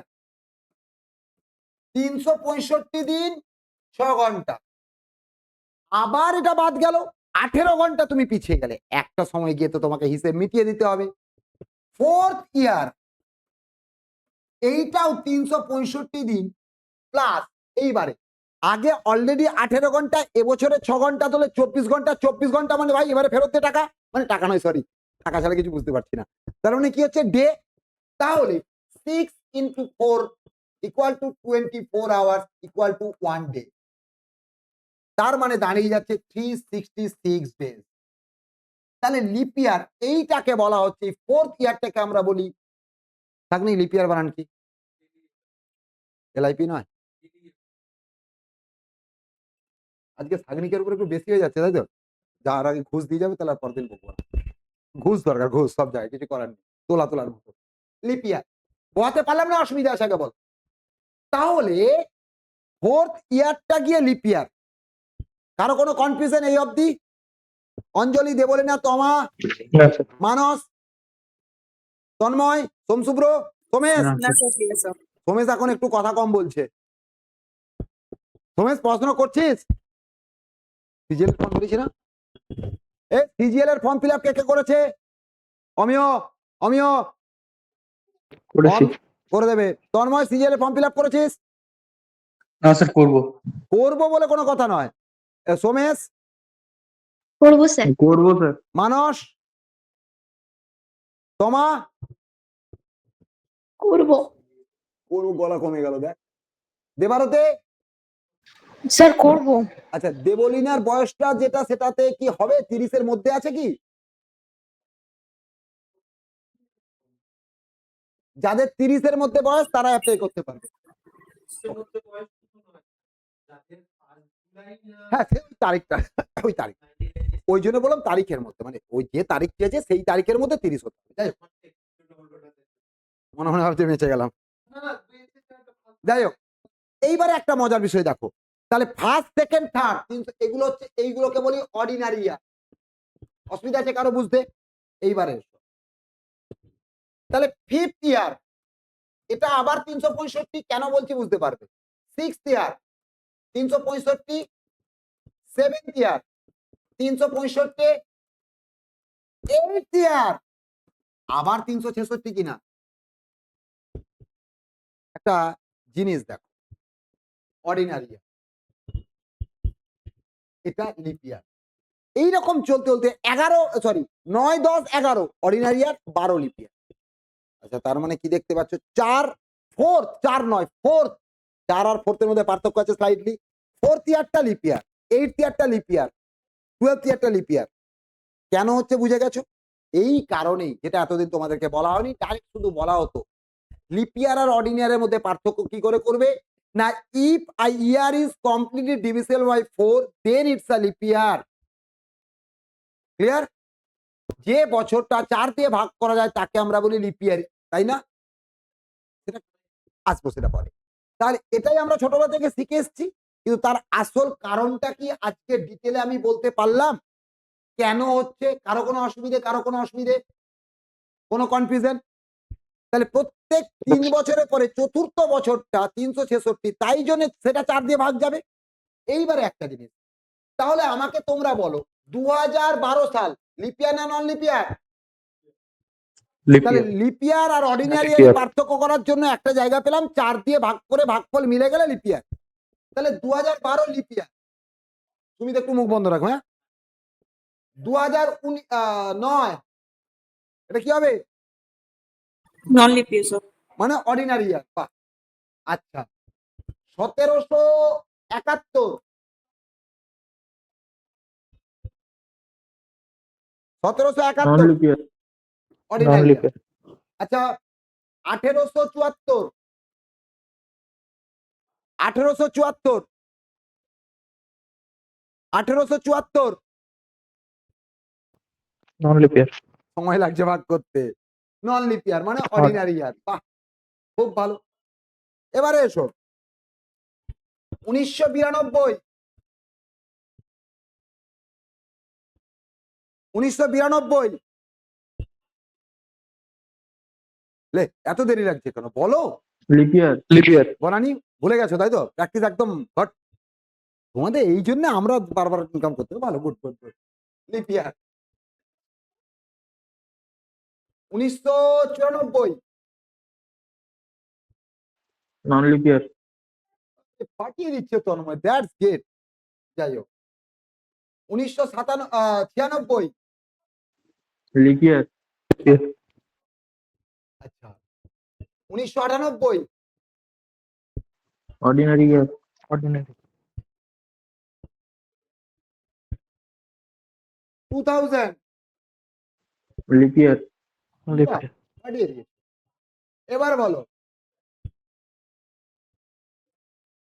365 দিন 6 ঘন্টা, আবার এটা বাদ গেল, 18 ঘন্টা তুমি পিছিয়ে গেলে। একটা সময় গিয়ে তো তোমাকে হিসেব মিটিয়ে দিতে হবে। ফোর্থ ইয়ার এইটাও 365 দিন প্লাস, এইবারে আগে অলরেডি 18 ঘন্টা, এবছরে 6 ঘন্টা, তাহলে 24 ঘন্টা। 24 ঘন্টা মানে ভাই এবারে ফেরত দে টাকা, মানে টাকা নয়, সরি, টাকা ছাড়া কিছু বুঝতে পারছি না। তার মানে কি হচ্ছে? ডে। তাহলে 6 into 4 equal to 24 hours equal to 1 day। তার মানে দাঁড়িয়ে যাচ্ছে 366 ডেজ। তাহলে লিপ ইয়ার এইটাকে বলা হচ্ছে, ফোর্থ ইয়ারটাকে আমরা বলি, থাকনি লিপ ইয়ার বানান কি? এলআইপি নয়? আজকে সাগনিকের উপর একটু বেশি হয়ে যাচ্ছে, তাই তো? যার আগে ঘুষ দিয়ে যাবে তাহলে পরদিন বকবো না। ঘুষ দরকার, ঘুষ সব জায়গায়, কিছু করার নেই, তোলার মতো। লিপিয়ার বোঝাতে পারলাম না? অসুবিধা আছে আগে বল। তাহলে ফোর্থ ইয়ারটা গিয়ে লিপিয়ার। কারো কোনো কনফিউশন এই অবধি? অঞ্জলি, দেবলীনা, তমা, না স্যার। মানস, তন্ময়, সোমশুভ্র, সোমেশ। সোমেশ এখন একটু কথা কম বলছে। সোমেশ পড়াশোনা করছিস? সিজিএল ফর্ম করেছি না? সিজিএল এর ফর্ম ফিল আপ কে কে করেছে? অমিয় করেছি। করে দেবে। তন্ময়, সিজিএল এর ফর্ম ফিল আপ করেছিস? না স্যার, করবো বলে কোনো কথা নয়। সোমেশ? করবো স্যার। করবো স্যার। মানস, তমা? করবো। গলা কমে গেল দেখ। দেবারতে? স্যার করবো। আচ্ছা, দেবলীনার বয়সটা যেটা, সেটাতে কি হবে? 30-এর মধ্যে আছে কি? যাদের 30-এর মধ্যে বয়স তারা অ্যাপ্লাই করতে পারবে। হ্যাঁ, সে ওই তারিখটা, ওই তারিখ, ওই জন্য বললাম তারিখের মধ্যে, মানে ওই যে তারিখ চেয়েছে সেই তারিখের মধ্যে 30 হতে হবে। যাই হোক, মনে মনে ভাবছে বেঁচে গেলাম। যাই হোক, এইবারে একটা মজার বিষয় দেখো, তাহলে ফার্স্ট সেকেন্ড থার্ড এগুলো হচ্ছে, এইগুলোকে বলি অর্ডিনারি ইয়ার। অসুবিধা আছে কারো বুঝতে? এইবারে তাহলে ফিফথ ইয়ার, এটা আবার 365 কেন বলছি বুঝতে পারবে। Sixth year 365, seventh year 365, eighth year আবার 366 কিনা। একটা জিনিস দেখো, অর্ডিনারি ইয়ার, এটা লিপ ইয়ার, এইরকম চলতে চলতে 9, 10, 11 অর্ডিনারি ইয়ার, 12 লিপ ইয়ার। আচ্ছা, তার মানে কি দেখতে পাচ্ছ, 4 নয়, ফোর্থ, 4 আর 4 এর মধ্যে পার্থক্য আছে স্লাইডলি। ফোর্থ ইয়ারটা লিপ ইয়ার, এইটথ ইয়ারটা লিপ ইয়ার, 12th ইয়ারটা লিপ ইয়ার। কেন হচ্ছে বুঝে গেছো? এই কারণেই, যেটা এতদিন তোমাদেরকে বলা হয়নি, ডাইরেক্ট শুধু বলা হতো, লিপ ইয়ার আর অর্ডিনারির মধ্যে পার্থক্য কি করে করবে না, if a year is completely divisible by 4 then it's a leap year. Clear? যে বছরটা 4 দিয়ে ভাগ করা যায় তাকে আমরা বলি লিপ ইয়ার, তাই না? সেটা আসবো, সেটা পরে। তাহলে এটাই আমরা ছোটবেলা থেকে শিখে এসেছি, কিন্তু তার আসল কারণটা কি আজকে ডিটেলে আমি বলতে পারলাম? কেন হচ্ছে? কারো কোনো অসুবিধে, কোনো কনফিউশন? তাহলে প্রত্যেক 3 বছরের পরে চতুর্থ বছরটা 366, তাই জন্য সেটা 4 দিয়ে ভাগ যাবে। এইবারে একটা জিনিস, তাহলে আমাকে তোমরা বলো, 2012 সাল লিপ ইয়ার না নন লিপ ইয়ার? তাহলে লিপ ইয়ার আর অর্ডিনারি পার্থক্য করার জন্য একটা জায়গা পেলাম, 4 দিয়ে ভাগ করে ভাগফল মিলে গেলে লিপ ইয়ার। তাহলে 2012 লিপ ইয়ার। তুমি তো একটু মুখ বন্ধ রাখো। হ্যাঁ, 2009 এটা কি হবে? নন লিপ ইয়ার স্যার। মানে অর্ডিনারি ইয়ার। বাহ, আচ্ছা। 1771 অর্ডিনারি ইয়ার। আচ্ছা, 1874 নন লিপ ইয়ার। সময় লাগছে ভাগ করতে। নন লিপ ইয়ার মানে অর্ডিনারি ইয়ার। বাহ, খুব ভালো। এবারে এসো 1992। 1992 লে, এত দেরি লাগছে কেন বলো? লিপ ইয়ার। বনানি ভুলে গেছো তাই তো? প্র্যাকটিস একদম ঘট তোমাদের, এই জন্য আমরা বারবার ইনকাম করতে। ভালো, গুড গুড গুড। লিপ ইয়ার 1994। নন লিপ ইয়ার। পাঠিয়ে দিচ্ছে তন্ময়, দ্যাটস গ্রেট। যাই হোক, 1996। লিপ ইয়ার। আচ্ছা, 1998। অর্ডিনারি ইয়ার। 2000। লিপ ইয়ার। পাঠিয়ে দিয়েছে। এবার বলো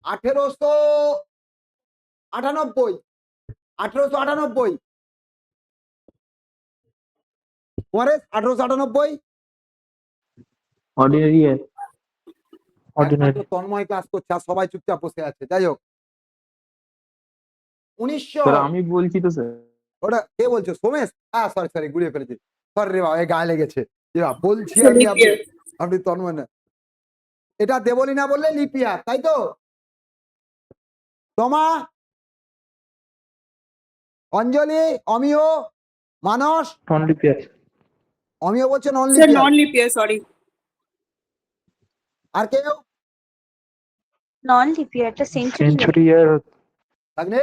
1898। 1898 পরে 1898 অর্ডিনারি ইয়ার। একমাত্র তন্ময় ক্লাস করছে আর সবাই চুপচাপ বসে আছে। যাই হোক, 1900। আমি বলছি তো স্যার। ওটা কে বলছো? সোমেশ? সরি, গুলিয়ে ফেলেছি। সরি রে বাবা, গায়ে লেগেছে। বলছি আমি, আপনি তন্ময় না। এটা দেবলি না বললে লিপ ইয়ার, তাই তো? তোমা, অঞ্জলি, অমিয়, মানস। নন লিপ ইয়ার। অমিয় বলছে non leap sir year. Non leap year, sorry. আর কেউ? নন লিপ ইয়ারটা সেঞ্চুরি সেঞ্চুরি ইয়ার। থাকলে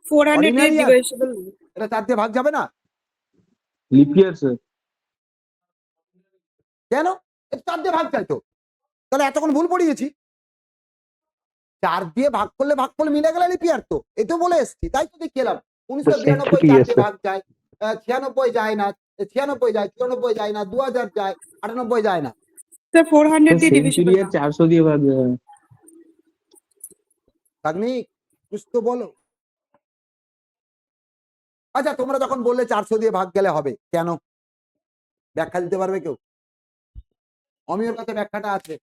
400 Ordinary year? ডিভাইসেবল। এটা 4 দিয়ে ভাগ যাবে না লিপ ইয়ার স্যার। কেন? এটা 4 দিয়ে ভাগ চাই তো, তাহলে এতক্ষণ ভুল পড়িয়েছি। 4 দিয়ে ভাগ করলে ভাগফল মিলে গেলে লিপ ইয়ার তো, এতো বলে এসছি, তাই তো দেখলাম। 1992 Century 4 আছে। দিয়ে ভাগ যায়, 96 যায় না, 96 যায়, 94 যায় না, 2000 যায়, 98 যায় না। স্যার 400 দিয়ে সেঞ্চুরি ডিভিশন আর 400 দিয়ে ভাগ তাগনি কুছ তো বলো। আচ্ছা তোমরা যখন বললে 400 দিয়ে ভাগ গেলে হবে, কেন ব্যাখ্যা দিতে পারবে কেউ? অমিয়র কাছে ব্যাখ্যাটা আছে,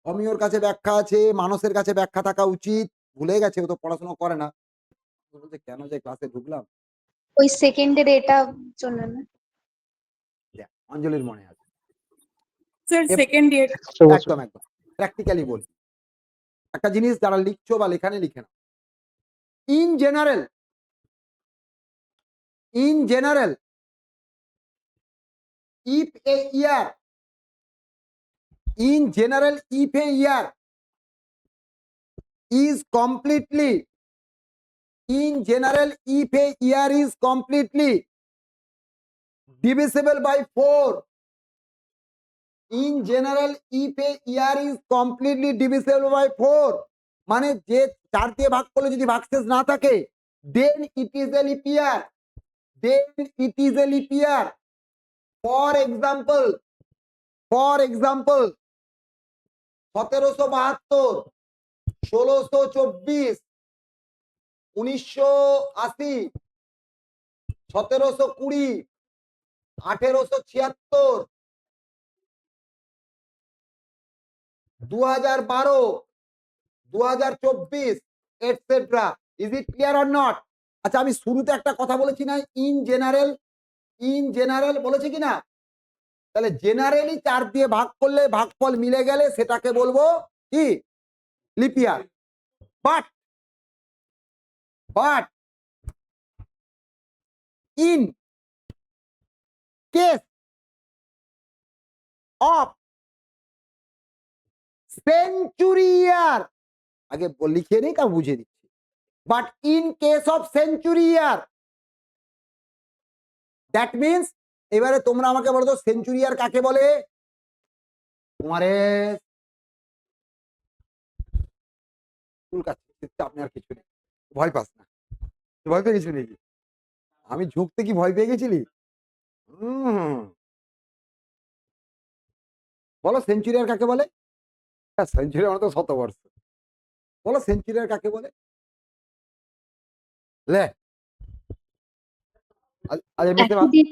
অমিয়র কাছে ব্যাখ্যা আছে, মানসের কাছে ব্যাখ্যা থাকা উচিত। ভুলে গেছে, ও তো পড়াশোনা করে না। বলছে কেন যে ক্লাসে ঢুকলাম। ওই সেকেন্ডের এটা জন্য না। দেখ, অঞ্জলির মনে আছে। Sir second year. একদম একদম প্র্যাকটিক্যালি বলি, একটা জিনিস যারা লিখছো বা লেখানে লিখে না, in general if a year in general if a year is completely divisible by 4, in general if a year is completely divisible by 4 মানে যে 4 দিয়ে ভাগ করলে যদি ভাগশেষ না থাকে, then it is a leap year, for example 1772, 1624, 1980, 1720, 1876, 2012, 2024 etcetera. Is it clear or not? আচ্ছা আমি শুরুতে একটা কথা বলেছি না, ইন জেনারেল বলেছি কিনা? তাহলে জেনারেলি 4 দিয়ে ভাগ করলে ভাগফল মিলে গেলে সেটাকে বলবো কি leap year. But in case of century year, আগে লিখে নেই তা বুঝে দিচ্ছি, but in case of century year that means, এবারে তোমরা আমাকে বলো তো সেঞ্চুরি ইয়ার কাকে বলে? তোমারে আপনি আর কিছু নেই, ভয় পাস না, ভয় পেয়ে গেছিলি নাকি? আমি ঝুঁকতে কি ভয় পেয়ে গেছিলি? বলো সেঞ্চুরিয়ার কাকে বলে? সেঞ্চুরি মানে তো শতবর্ষ। বলো সেঞ্চুরিয়ার কাকে বলে? লে একই দিন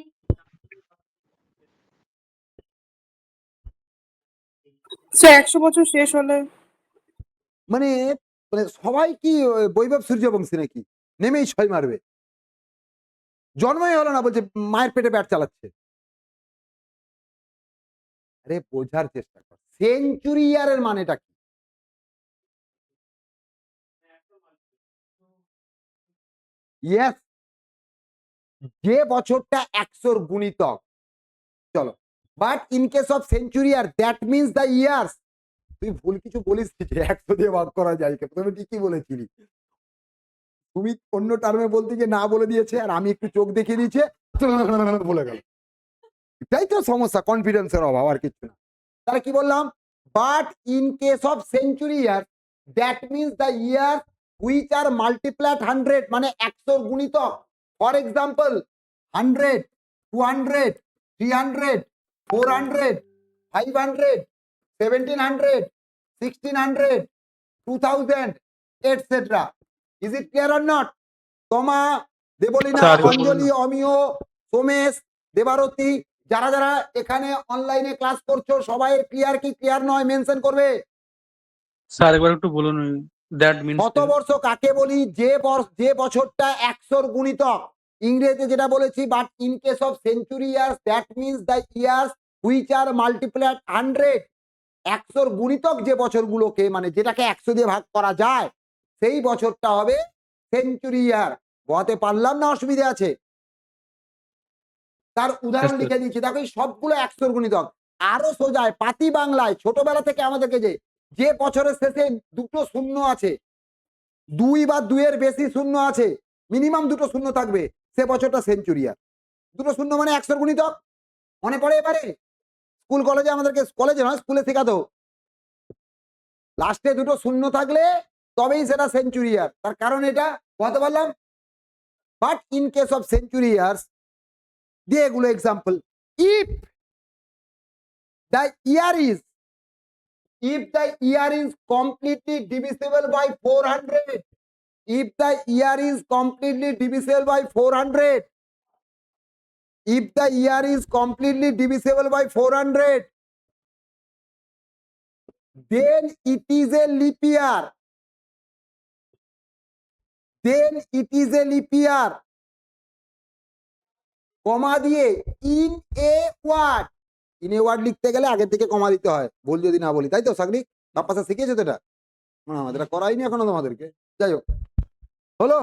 স্যার 100 বছর শেষ হলে মানে মানে সবাই কি বৈভব সূর্যবংশী নাকি নেমেই 6 মারবে? জন্মই হলো না বলছে মায়ের পেটে ব্যাট চালাচ্ছে। আরে বোঝার চেষ্টা কর সেঞ্চুরি ইয়ারের মানেটা কি। ইয়েস, যে বছরটা 100 গুণিতক, চলো, but in case of century year that means the years. তুই ভুল কিছু বলিস যে 100 দিয়ে ভাগ করা যায়, তুমি ঠিকই বলেছিলি। তুমি অন্য টার্মে বলতে গিয়ে না বলে দিয়েছে, আর আমি একটু চোখ দেখিয়ে দিয়েছে বলে গেল। এটাই তো সমস্যা, কনফিডেন্সের অভাব, আর কিছু না। তাহলে কি বললাম? But in case of century year that means the year which are multiplied 100 মানে 100 গুণিতক। For example 100, 200, 300, 400, 500, 1700, 1600, 2000 etcetera. Is it clear or not? তোমা, দেবলীনা, অঞ্জলি, অমিয়, সোমেশ, দেবারতী, যারা যারা এখানে অনলাইনে ক্লাস করছো সবাই ক্লিয়ার কি ক্লিয়ার নয় মেনশন করবে। স্যার একবার একটু বলুন দ্যাট মিন্স শতবর্ষ কাকে বলি? যে বছরটা 100 গুণিতক। ইংরেজিতে যেটা বলেছি, but in case of century years that means the years which are multiplied 100। 100 গুণিতক যে বছরগুলোকে মানে যেটাকে 100 দিয়ে ভাগ করা যায় সেই বছরটা হবে সেঞ্চুরি ইয়ার। বলতে পারলাম না? অসুবিধা আছে? তার উদাহরণ লিখে দিচ্ছি, দেখো এই সবগুলো 100 গুণিতক। আরো সোজায় পাতি বাংলায় ছোটবেলা থেকে আমাদেরকে যে বছরের শেষে দুটো শূন্য আছে, 2 বা 2 এর বেশি শূন্য আছে, মিনিমাম দুটো শূন্য থাকবে, সে বছরটা সেঞ্চুরি ইয়ার। দুটো শূন্য মানে 100 গুণিতক। মনে পড়ে এবারে? স্কুল কলেজে আমাদেরকে, কলেজে নয় স্কুলে শেখাতো, লাস্টে দুটো শূন্য থাকলে তবেই সেটা সেঞ্চুরি ইয়ার। তার কারণ এটা বলতে পারলাম। But in case of century years, দিয়ে এগুলো example, if the year is if the year is completely divisible by 400, if the year is completely divisible by 400, if the year is completely divisible by 400, then it is a leap year. Then it is a leap year. Comma দিয়ে in a word, in a word লিখতে গেলে আগে থেকে কমা দিতে হয়, ভুল যদি না বলি, তাই তো সাগরিক? বাপ্পাসা শিখিয়েছো তো এটা? না আমাদের করাইনি এখনো তোমাদেরকে। যাই হোক, হলো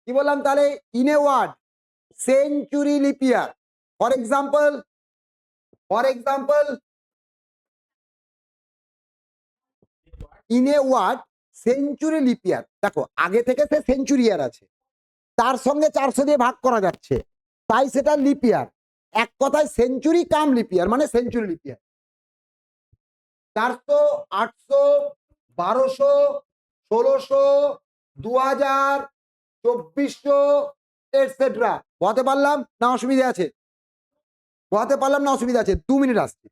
কি বললাম তাহলে? In a word century leap year. For example in a word century leap year, দেখো আগে থেকে সে সেঞ্চুরি ইয়ার আছে, তার সঙ্গে 400 দিয়ে ভাগ করা যাচ্ছে, তাই সেটা লিপ ইয়ার। এক কথায় সেঞ্চুরি কাম লিপ ইয়ার, মানে সেঞ্চুরি লিপ ইয়ার। 400, 800, 1200, 1600, 2000, 2400 এটসেট্রা। বলতে পারলাম না অসুবিধা আছে? বলতে পারলাম না অসুবিধা আছে? 2 মিনিট আসছে।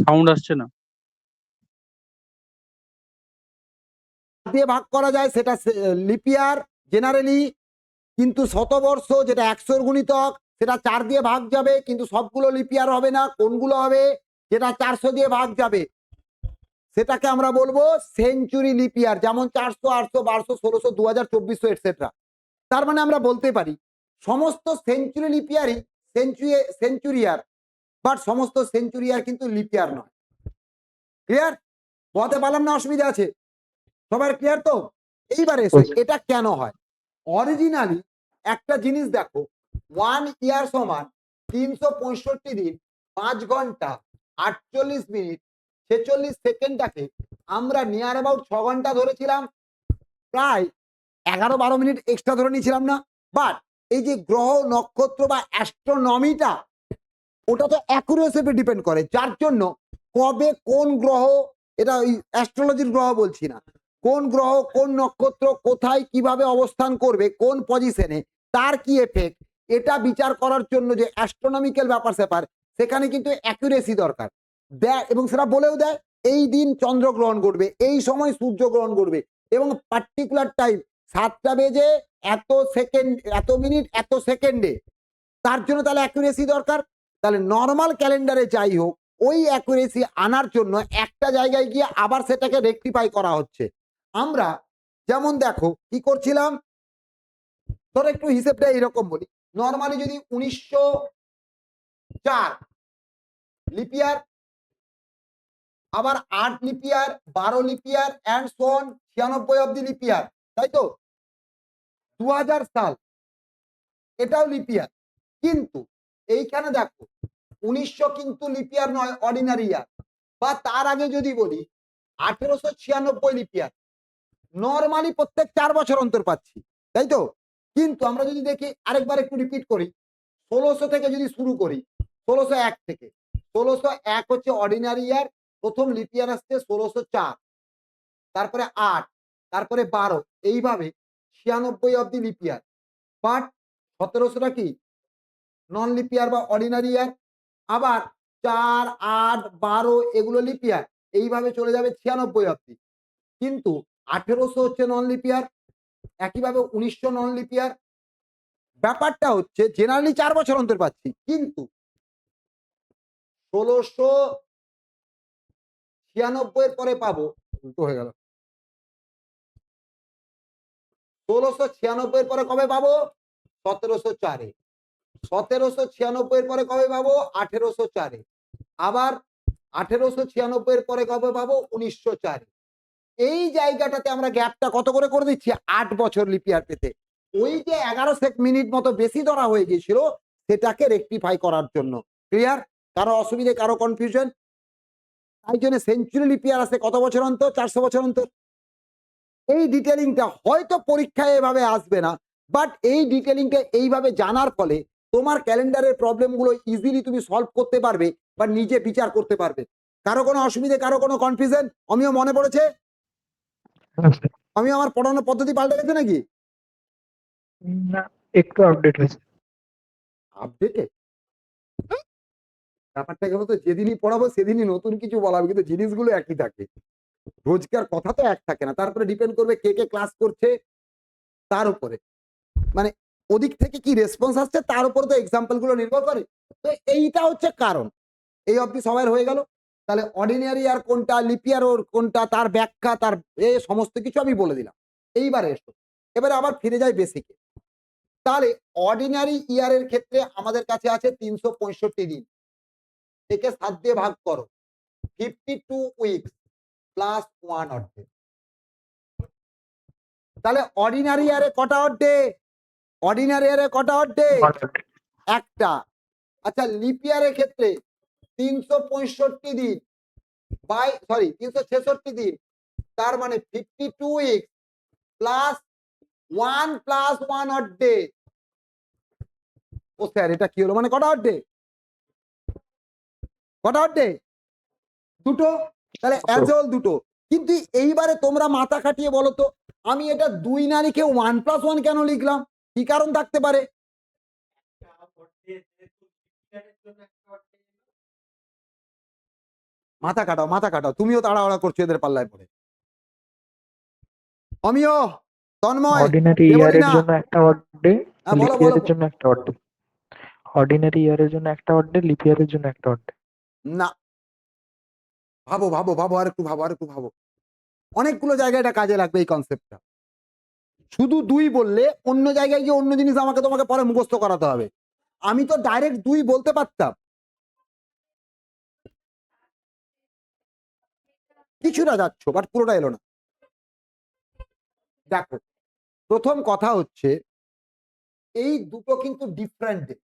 সাউন্ড আসছে না। দিয়ে ভাগ করা যায় সেটা লিপ ইয়ার জেনারেলি, কিন্তু শতবর্ষ যেটা 100 গুণিতক সেটা 4 দিয়ে ভাগ যাবে, কিন্তু সবগুলো লিপ ইয়ার হবে না। কোনগুলো হবে? যেটা 400 দিয়ে ভাগ যাবে সেটাকে আমরা বলবো সেঞ্চুরি লিপ ইয়ার, যেমন 400, 800, 1200, 1600, 2000, 2400 এটসেট্রা। তার মানে আমরা বলতে পারি সমস্ত সেঞ্চুরি লিপ ইয়ারই সেঞ্চুরি ইয়ার, বাট সমস্ত সেঞ্চুরি ইয়ার কিন্তু লিপ ইয়ার নয়। ক্লিয়ার? বলতে পারলাম না অসুবিধা আছে? সবার ক্লিয়ার তো? এইবারে এসো, এটা কেন হয়? অরিজিনালি একটা জিনিস দেখো, 1 ইয়ার সমান 365 দিন 5 ঘন্টা 48 মিনিট 46 সেকেন্ডটাকে আমরা নিয়ার অ্যাবাউট 6 ঘন্টা ধরেছিলাম, প্রায় 11-12 মিনিট এক্সট্রা ধরে নিয়েছিলাম না? বাট এই যে গ্রহ নক্ষত্র বা অ্যাস্ট্রোনমিটা, ওটা তো অ্যাকুরেসি উপর ডিপেন্ড করে, যার জন্য কবে কোন গ্রহ, এটা ওই অ্যাস্ট্রোলজির গ্রহ বলছি না, কোন গ্রহ কোন নক্ষত্র কোথায় কিভাবে অবস্থান করবে, কোন পজিশনে, তার কি এফেক্ট, এটা বিচার করার জন্য যে অ্যাস্ট্রোনমিক্যাল ব্যাপার স্যাপার, সেখানে কিন্তু অ্যাকুরেসি দরকার দেয়। এবং সেটা বলেও দেয় এই দিন চন্দ্রগ্রহণ ঘটবে, এই সময় সূর্যগ্রহণ ঘটবে, এবং পার্টিকুলার টাইম 7টা বেজে এত সেকেন্ড, এত মিনিট, এত সেকেন্ডে। তার জন্য তাহলে অ্যাকুরেসি দরকার। তাহলে নর্মাল ক্যালেন্ডারে যাই হোক, ওই অ্যাকুরেসি আনার জন্য একটা জায়গায় গিয়ে আবার সেটাকে রেকটিফাই করা হচ্ছে। আমরা যেমন দেখো কি করছিলাম, ধরো একটু হিসেবটা এরকম বলি, নর্মালি যদি 1904 লিপিয়ার, আবার 8 লিপিয়ার, 12 লিপিয়ার অ্যান্ড সোন 96 অব্দি লিপিয়ার, তাই তো? 2000 সাল এটাও লিপিয়ার। কিন্তু এইখানে দেখো 1900 কিন্তু লিপিয়ার নয়, অর্ডিনারি ইয়ার। বা তার আগে যদি বলি 1896 লিপিয়ার, নর্মালি প্রত্যেক 4 বছর অন্তর পাচ্ছি, তাই তো? কিন্তু আমরা যদি দেখি, আরেকবার একটু রিপিট করি, 1600 থেকে যদি শুরু করি, 1601 থেকে, 1601 হচ্ছে অর্ডিনারি ইয়ার, প্রথম লিপিয়ার আসছে 1604, তারপরে 8, তারপরে 12, এইভাবে 96 অব্দি লিপিয়ার। বাট 1700টা কি নন লিপিয়ার বা অর্ডিনারি ইয়ার, আবার 4, 8, 12 এগুলো লিপিয়ার, এইভাবে চলে যাবে 96 অব্দি। কিন্তু 1800 হচ্ছে নন লিপিয়ার, একইভাবে 1900 নন লিপিয়ার। ব্যাপারটা হচ্ছে জেনারেলি 4 বছর অন্তর পাচ্ছি, কিন্তু 1696 এর পরে পাবো, উল্টো হয়ে গেল, 1696 এর পরে কবে পাবো? 1704 এ। 1796 এর পরে কবে পাবো? 1804 এ। আবার 1896 এর পরে কবে পাবো? 1904 এ। এই জায়গাটাতে আমরা গ্যাপটা কত করে দিচ্ছি? 8 বছর লিপিয়ার পেতে। ওই যে 11 মিনিট মতো বেশি ধরা হয়ে গিয়েছিল সেটাকে রেকটিফাই করার জন্য। ক্লিয়ার? কারো অসুবিধে, কারো কনফিউশন? তাই জন্য সেঞ্চুরি লিপিয়ার আসে কত বছর অন্তর? 400 বছর অন্তর। এই ডিটেলিংটা হয়তো পরীক্ষায় এভাবে আসবে না, বাট এই ডিটেলিংটা এইভাবে জানার ফলে তোমার ক্যালেন্ডারের প্রবলেমগুলো ইজিলি তুমি সলভ করতে পারবে বা নিজে বিচার করতে পারবে। কারো কোনো অসুবিধে, কারো কোনো কনফিউশন? আমিও মনে পড়েছে? হ্যাঁ স্যার। আমি আমার পড়ানোর পদ্ধতি পাল্টে গেছে নাকি? না, একটু আপডেট হয়েছে। আপডেটে ব্যাপারটা কেবল তো যেদিনই পড়াবো সেদিনই নতুন কিছু বলা হবে, কিন্তু জিনিসগুলো একই থাকে। রোজকার কথা তো এক থাকে না। তারপরে ডিপেন্ড করবে কে কে ক্লাস করছে তার উপরে, মানে ওদিক থেকে কি রেসপন্স আসছে তার উপরে তো এক্সাম্পল গুলো নির্ভর করে। তো এইটা হচ্ছে কারণ। এই অবধি সবাই হয়ে গেল। তাহলে অর্ডিনারি আর কোনটা, লিপিয়ার ওর কোনটা, তার ব্যাখ্যা, তার সমস্ত কিছু আমি বলে দিলাম। এইবারে এসো, এবারে আবার ফিরে যাই বেসিকে। তাহলে অর্ডিনারি ইয়ারের ক্ষেত্রে আমাদের কাছে আছে 365 দিন। একে 7 দিয়ে ভাগ করো, 52 উইকস প্লাস 1 অড ডে। তাহলে অর্ডিনারি ইয়ারে কটা অড ডে? অর্ডিনারি ইয়ারে কটা অড ডে? একটা। আচ্ছা, লিপ ইয়ারের ক্ষেত্রে 365 দিন বাই 366 দিন, তার মানে 52 weeks plus 1 plus 1 odd day. ও স্যার এটা কি হলো, মানে কটা অড ডে? কটা অড ডে? দুটো। তাহলে অ্যাজ হোল দুটো। কিন্তু এইবারে তোমরা মাথা খাটিয়ে বলো তো, আমি এটা 2 না লিখে 1 প্লাস 1 কেন লিখলাম? কি কারণ থাকতে পারে? মাথা কাটাও, মাথা কাটাও। তুমিও তাড়াহুড়া করছো এদের পাল্লায় পড়ে। অমিয়, তন্ময়, অর্ডিনারি ইয়ারের দেবলীনা, জন্য একটা অড ডে, হ্যাঁ লিপ বলো বলো। ইয়ারের জন্য একটা অড ডে। অর্ডিনারি ইয়ারের জন্য একটা অড ডে, লিপ ইয়ারের জন্য একটা অড ডে। না, ভাবো ভাবো ভাবো, আর একটু ভাবো, আর একটু ভাবো। অনেকগুলো জায়গায় এটা কাজে লাগবে এই কনসেপ্টটা। শুধু 2 বললে অন্য জায়গায় গিয়ে অন্য জিনিস আমাকে তোমাকে পরে মুখস্থ করাতে হবে। আমি তো ডাইরেক্ট 2 বলতে পারতাম। কিছুটা যাচ্ছ, বাট পুরোটা এলো না। দেখো, প্রথম কথা হচ্ছে এই দুটো কিন্তু ডিফারেন্ট ডে।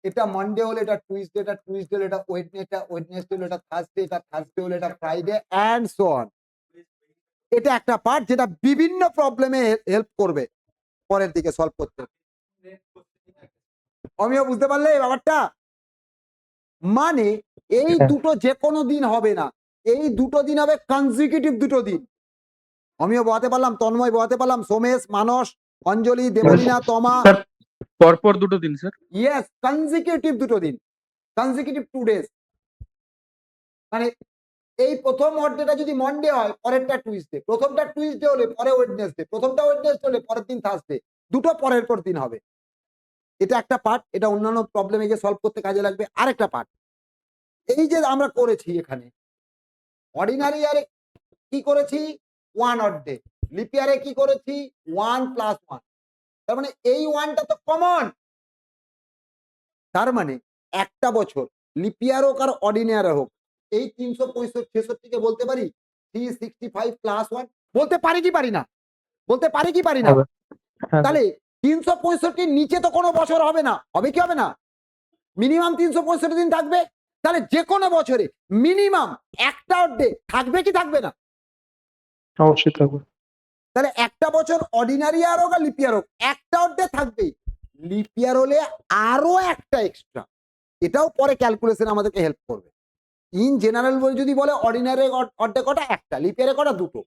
এটা মানডে হলে এটা টুইসডে, এটা টুইসডে হলে এটা ওয়েডনেসডে, এটা ওয়েডনেসডে হলে এটা থার্সডে, এটা থার্সডে হলে এটা ফ্রাইডে এন্ড সো অন। এটা একটা পার্ট যেটা বিভিন্ন প্রবলেমে হেল্প করবে পরের দিকে সলভ করতে। আমিও বুঝতে পারলে এই ব্যাপারটা? মানে এই দুটো যে কোনো দিন হবে না, এই দুটো দিন হবে কনজিকিউটিভ দুটো দিন। আমিও বোঝাতে পারলাম, তন্ময় বোঝাতে পারলাম, সোমেশ, মানস, অঞ্জলি, দেবলীনা, তমা। স্যার পরপর দুটো দিন স্যার। ইয়েস, কনজিকিউটিভ দুটো দিন, কনজিকিউটিভ 2 ডেজ। মানে এই প্রথম অর্ডেটা যদি মন্ডে হয় পরেরটা টুইসডে, প্রথমটা টুইসডে হলে পরে ওয়েডনেসডে, প্রথমটা ওয়েডনেসডে হলে পরের দিন থার্সডে, দুটো পরের পর দিন হবে। এটা একটা পার্ট, এটা অন্যান্য প্রবলেমে গিয়ে সলভ করতে কাজে লাগবে। আরেকটা পার্ট, এই যে আমরা করেছি এখানে অর্ডিনারি ইয়ারে কি করেছি? 1 অড ডে। লিপ ইয়ারে কি করেছি? 1 প্লাস 1। তার মানে এই 1টা তো কমন। তার মানে একটা বছর লিপ ইয়ার হোক আর অর্ডিনারি হোক, এই 365 কে বলতে পারি 365 প্লাস 1। বলতে পারি কি পারি না? বলতে পারি কি পারি না? হবে। হ্যাঁ, তাহলে 365 নিচে তো কোনো বছর হবে না। হবে কি হবে না? মিনিমাম 365 দিন থাকবে। তাহলে যে কোনো বছরে মিনিমাম একটা ডে থাকবে কি থাকবে না? অবশ্যই থাকবে। তাহলে একটা বছর অর্ডিনারি ইয়ার হোক আর লিপ ইয়ার হোক, একটা ডে থাকবেই। লিপ ইয়ার হলে আরো একটা এক্সট্রা। এটাও পরে ক্যালকুলেশন আমাদেরকে হেল্প করবে। ইন জেনারেল যদি বলে অর্ডিনারি অড্ডে কটা? একটা। লিপ ইয়ারে কটা? দুটো।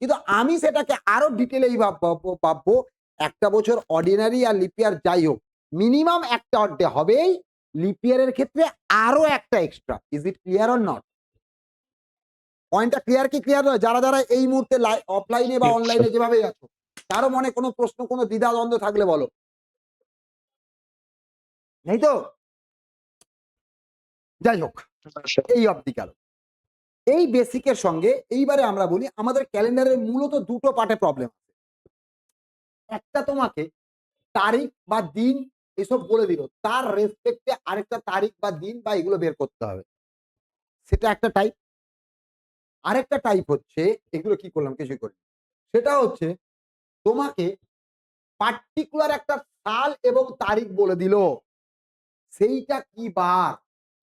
কিন্তু আমি সেটাকে আরো ডিটেলেই ভাববো একটা বছর অর্ডিনারি আর লিপ ইয়ার যাই হোক মিনিমাম একটা অড্ডে হবেই। লিপ ইয়ারের ক্ষেত্রে আরো একটা extra. Is it clear or not? পয়েন্টটা ক্লিয়ার কি ক্লিয়ার নয়? যারা যারা এই মুহূর্তে অফলাইনে বা অনলাইনে যেভাবে আছো, কারো মনে কোনো প্রশ্ন, কোনো দ্বিধা দ্বন্দ্ব থাকলে বলো। নেই তো? যাই হোক, এই অবধি গেল এই বেসিকের সঙ্গে। এইবারে আমরা বলি আমাদের ক্যালেন্ডারের মূলত দুটো পার্টে প্রবলেম আছে। একটা তোমাকে তারিখ বা দিন এসব বলে দিল, তার রেসপেক্টে আরেকটা তারিখ বা দিন বা এগুলো বের করতে হবে, সেটা একটা টাইপ। আরেকটা টাইপ হচ্ছে, এগুলো কি করলাম কিছুই করি, সেটা হচ্ছে তোমাকে পার্টিকুলার একটা সাল এবং তারিখ বলে দিল, সেইটা কি বার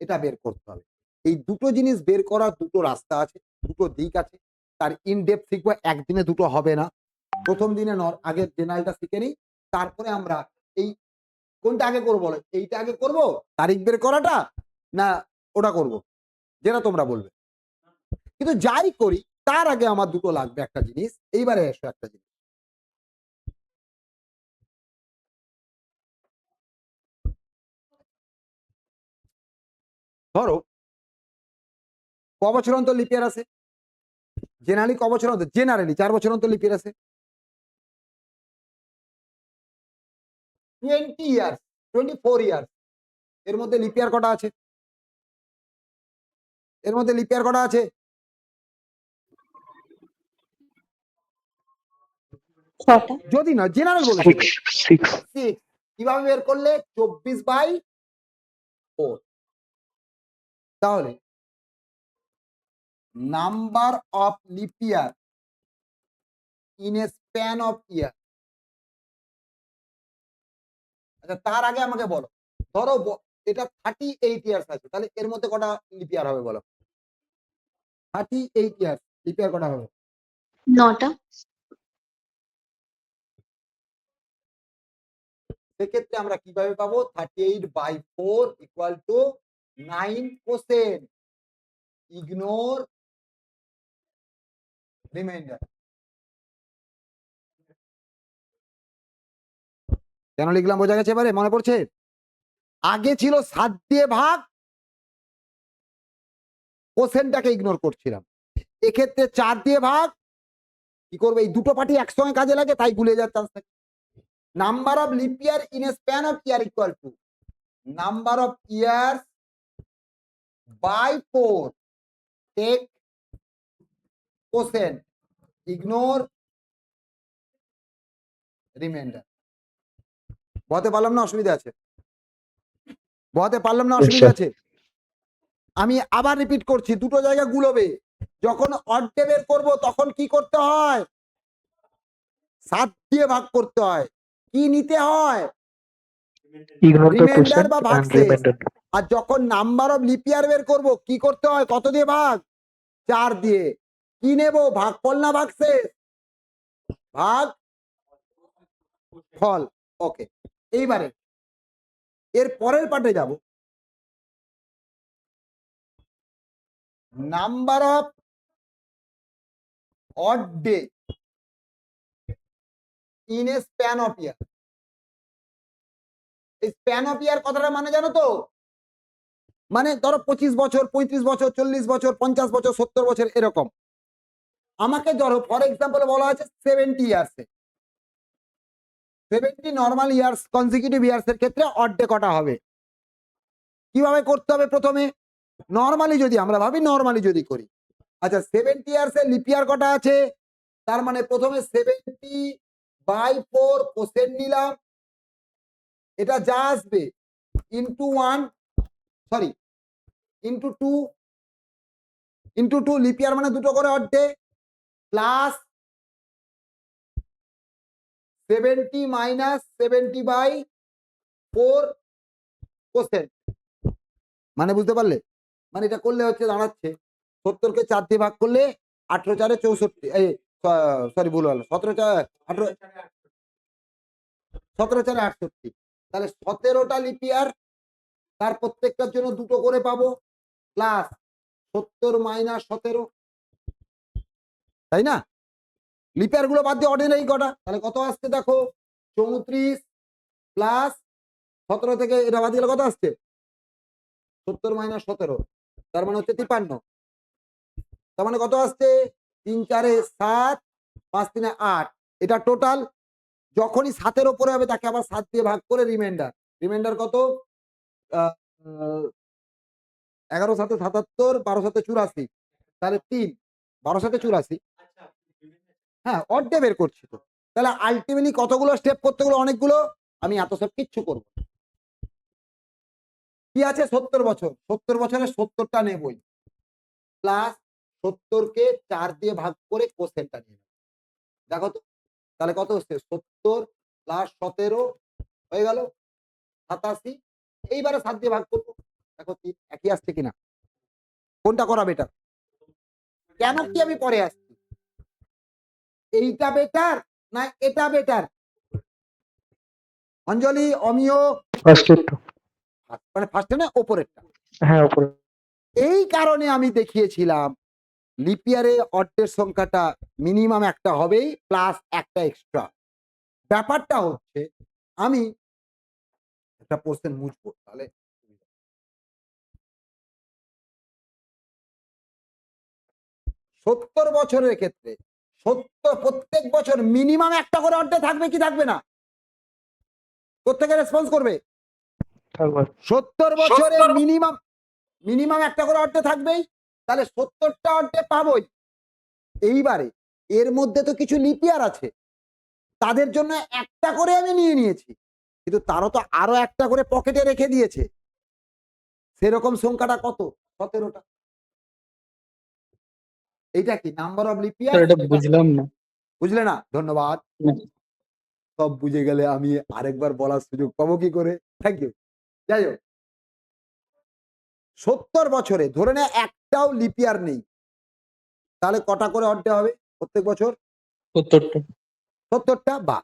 এটা বের করতে হবে। এই দুটো জিনিস বের করার দুটো রাস্তা আছে, দুটো দিক আছে। তার ইনডেপথ শিখবো, একদিনে দুটো হবে না। প্রথম দিনে আগে জেনারেলটা শিখে নিই, তারপরে আমরা এই কোনটা আগে করবো বলো, এইটা আগে করব তারিখ বের করাটা, না ওটা করব, যেটা তোমরা বলবে। কিন্তু যাই করি তার আগে আমার দুটো লাগবে একটা জিনিস। এইবারে এসো একটা জিনিস, ধরো ক বছর অন্তর লিপিয়ার আছে? জেনারেলি ক বছর অন্তর? জেনারেলি 4 বছর অন্তর লিপিয়ার আছে। 20 ইয়ার্স, 24 ইয়ার্স। এর মধ্যে লিপিয়ার কটা আছে? এর মধ্যে লিপিয়ার কটা আছে? 6টা। যদি না জেনারেল বলেছে 6 6। কিভাবে বের করলে? 24/4। তাহলে number of leap year in a span of year. আচ্ছা তার আগে আমাকে বলো, ধরো এটা 38 ইয়ার্স আছে, তাহলে এর মধ্যে কটা লিপিয়ার হবে বলো? 38 ইয়ার্স লিপিয়ার কটা হবে? 9টা। সেক্ষেত্রে আমরা কিভাবে পাবো? 38/4 ইকুয়াল টু 9%। Ignore reminder. কেন লিখলাম বোঝা গেছে? এবারে মনে পড়ছে? আগে ছিল 7 দিয়ে ভাগ, কোসেনটাকে ইগনোর করছিলাম। এক্ষেত্রে 4 দিয়ে ভাগ, কি করবে? এই দুটো পার্টি একসঙ্গে কাজে লাগে, তাই ভুলে যাওয়ার চান্স থাকে। Number of leap year in a span of year equal to number of years by 4, take quotient, ignore reminder. বলতে পারলাম না? অসুবিধা আছে? বলতে পারলাম না? অসুবিধা আছে? আমি আবার রিপিট করছি, দুটো জায়গা গুলোবে। যখন অর্ধে বের করব তখন কি করতে হয়? 7 দিয়ে ভাগ করতে হয়। কি নিতে হয়? ignore the রিমাইন্ডার quotient বা and ভাগশেষ। remainder. আর যখন নাম্বার অফ লিপিয়ার বের করব কি করতে হয়? কত দিয়ে ভাগ? 4 দিয়ে। কি নেব? ভাগফল না ভাগশেষ? ভাগ ফল। ওকে, এইবারে এর পরের পার্টে যাব। Number of odd day in a span of year. এই স্প্যান অফ ইয়ার কথাটা মানে জানো তো? মানে ধরো 25 বছর, 35 বছর, 40 বছর, 50 বছর, 70 বছর, এরকম। আমাকে ধরো ফর এক্সাম্পল বলা আছে 70 years. 70 normal years, consecutive years এর ক্ষেত্রে অড ডে কটা হবে? কিভাবে করতে হবে? প্রথমে নর্মালি যদি আমরা ভাবি, নর্মালি যদি করি, আচ্ছা 70 ইয়ার্স এর লিপ ইয়ার কটা আছে? তার মানে প্রথমে 70/4 কোসেন্ট নিলাম, এটা যা আসবে ইনটু 1, সরি ইনটু 2 লিপ ইয়ার মানে দুটো করে অর্ধে, প্লাস 70 মাইনাস 70/4 কোসেন্ট। মানে বুঝতে পারলে? মানে এটা করলে হচ্ছে দাঁড়াচ্ছে 70কে 4 দিয়ে ভাগ করলে 18 4 64, এই সরি ভুল হলো, 17 4 18, 17 4 68। তাহলে 17টা লিপিয়ার, তার প্রত্যেকটার জন্য দুটো করে পাবো, প্লাস 70 মাইনাস 17, তাই না? লিপিয়ার গুলো বাদ দিয়ে অর্ডিনারি কটা, তাহলে কত আসছে দেখো? 34 প্লাস 17 থেকে এটা বাদ দিলে কত আসছে? 70 মাইনাস 17, তার মানে হচ্ছে 53। তার মানে কত আসছে? 3 4 7, 5 3 8। এটা টোটাল। যখনই 7-এর উপরে হবে তাকে আবার 7 দিয়ে ভাগ করে রিমাইন্ডার। রিমাইন্ডার কত? 11 7 77, 12 7 84, তাহলে 3, 12 7 84। হ্যাঁ, অর্ধে বের করছি তো। তাহলে আলটিমেটলি কতগুলো স্টেপ করতে হলো? অনেকগুলো। আমি এত সব কিচ্ছু করবো না। কি আছে? 70 বছর। 70 বছরে 70টা নেবই, প্লাস 70কে 4 দিয়ে ভাগ করে কোসেন্টটা নিয়ে নেব। দেখো তো তাহলে কত হচ্ছে? 70 প্লাস 17 হয়ে গেল 87। এইবারে 7 দিয়ে ভাগ করবো, দেখো 3 একই আসছে কিনা, কোনটা করা বেটার? কেন কি আমি পরে আসছি, এইটা বেটার না এটা বেটার? অঞ্জলি, অমিয়, ফার্স্ট একটু, মানে ফার্স্টে না ওপরেরটা? হ্যাঁ উপরে। এই কারণে আমি দেখিয়েছিলাম লিপিয়ারে অর্ডের সংখ্যাটা মিনিমাম একটা হবেই, প্লাস একটা এক্সট্রা। ব্যাপারটা হচ্ছে আমি একটা কোশ্চেন মুছবো তাহলে। 70 বছরের ক্ষেত্রে 70 প্রত্যেক বছর মিনিমাম একটা করে অর্ডে থাকবে কি থাকবে না? প্রত্যেকে রেসপন্স করবে। তারপর 70 বছরে মিনিমাম মিনিমাম একটা করে অর্ডে থাকবেই, তাহলে 70টা অর্ডে পাবোই। এইবারে এর মধ্যে তো কিছু লিপিয়ার আছে, তাদের জন্য একটা করে আমি নিয়ে নিয়েছি, কিন্তু তারও তো আরো একটা করে পকেটে রেখে দিয়েছে, সেরকম সংখ্যাটা কত? 17টা। এইটা কি নাম্বার অফ লিপিয়ার? স্যার এটা বুঝলাম না। বুঝলে না? ধন্যবাদ। না। সব বুঝে গেলে আমি আরেকবার বলার সুযোগ পাবো কি করে? Thank you. যাই হোক, 70 বছরে ধরে নে একটাও লিপিয়ার নেই, তাহলে কটা করে অর্ডে হবে প্রত্যেক বছর? 70টা। 70টা। বা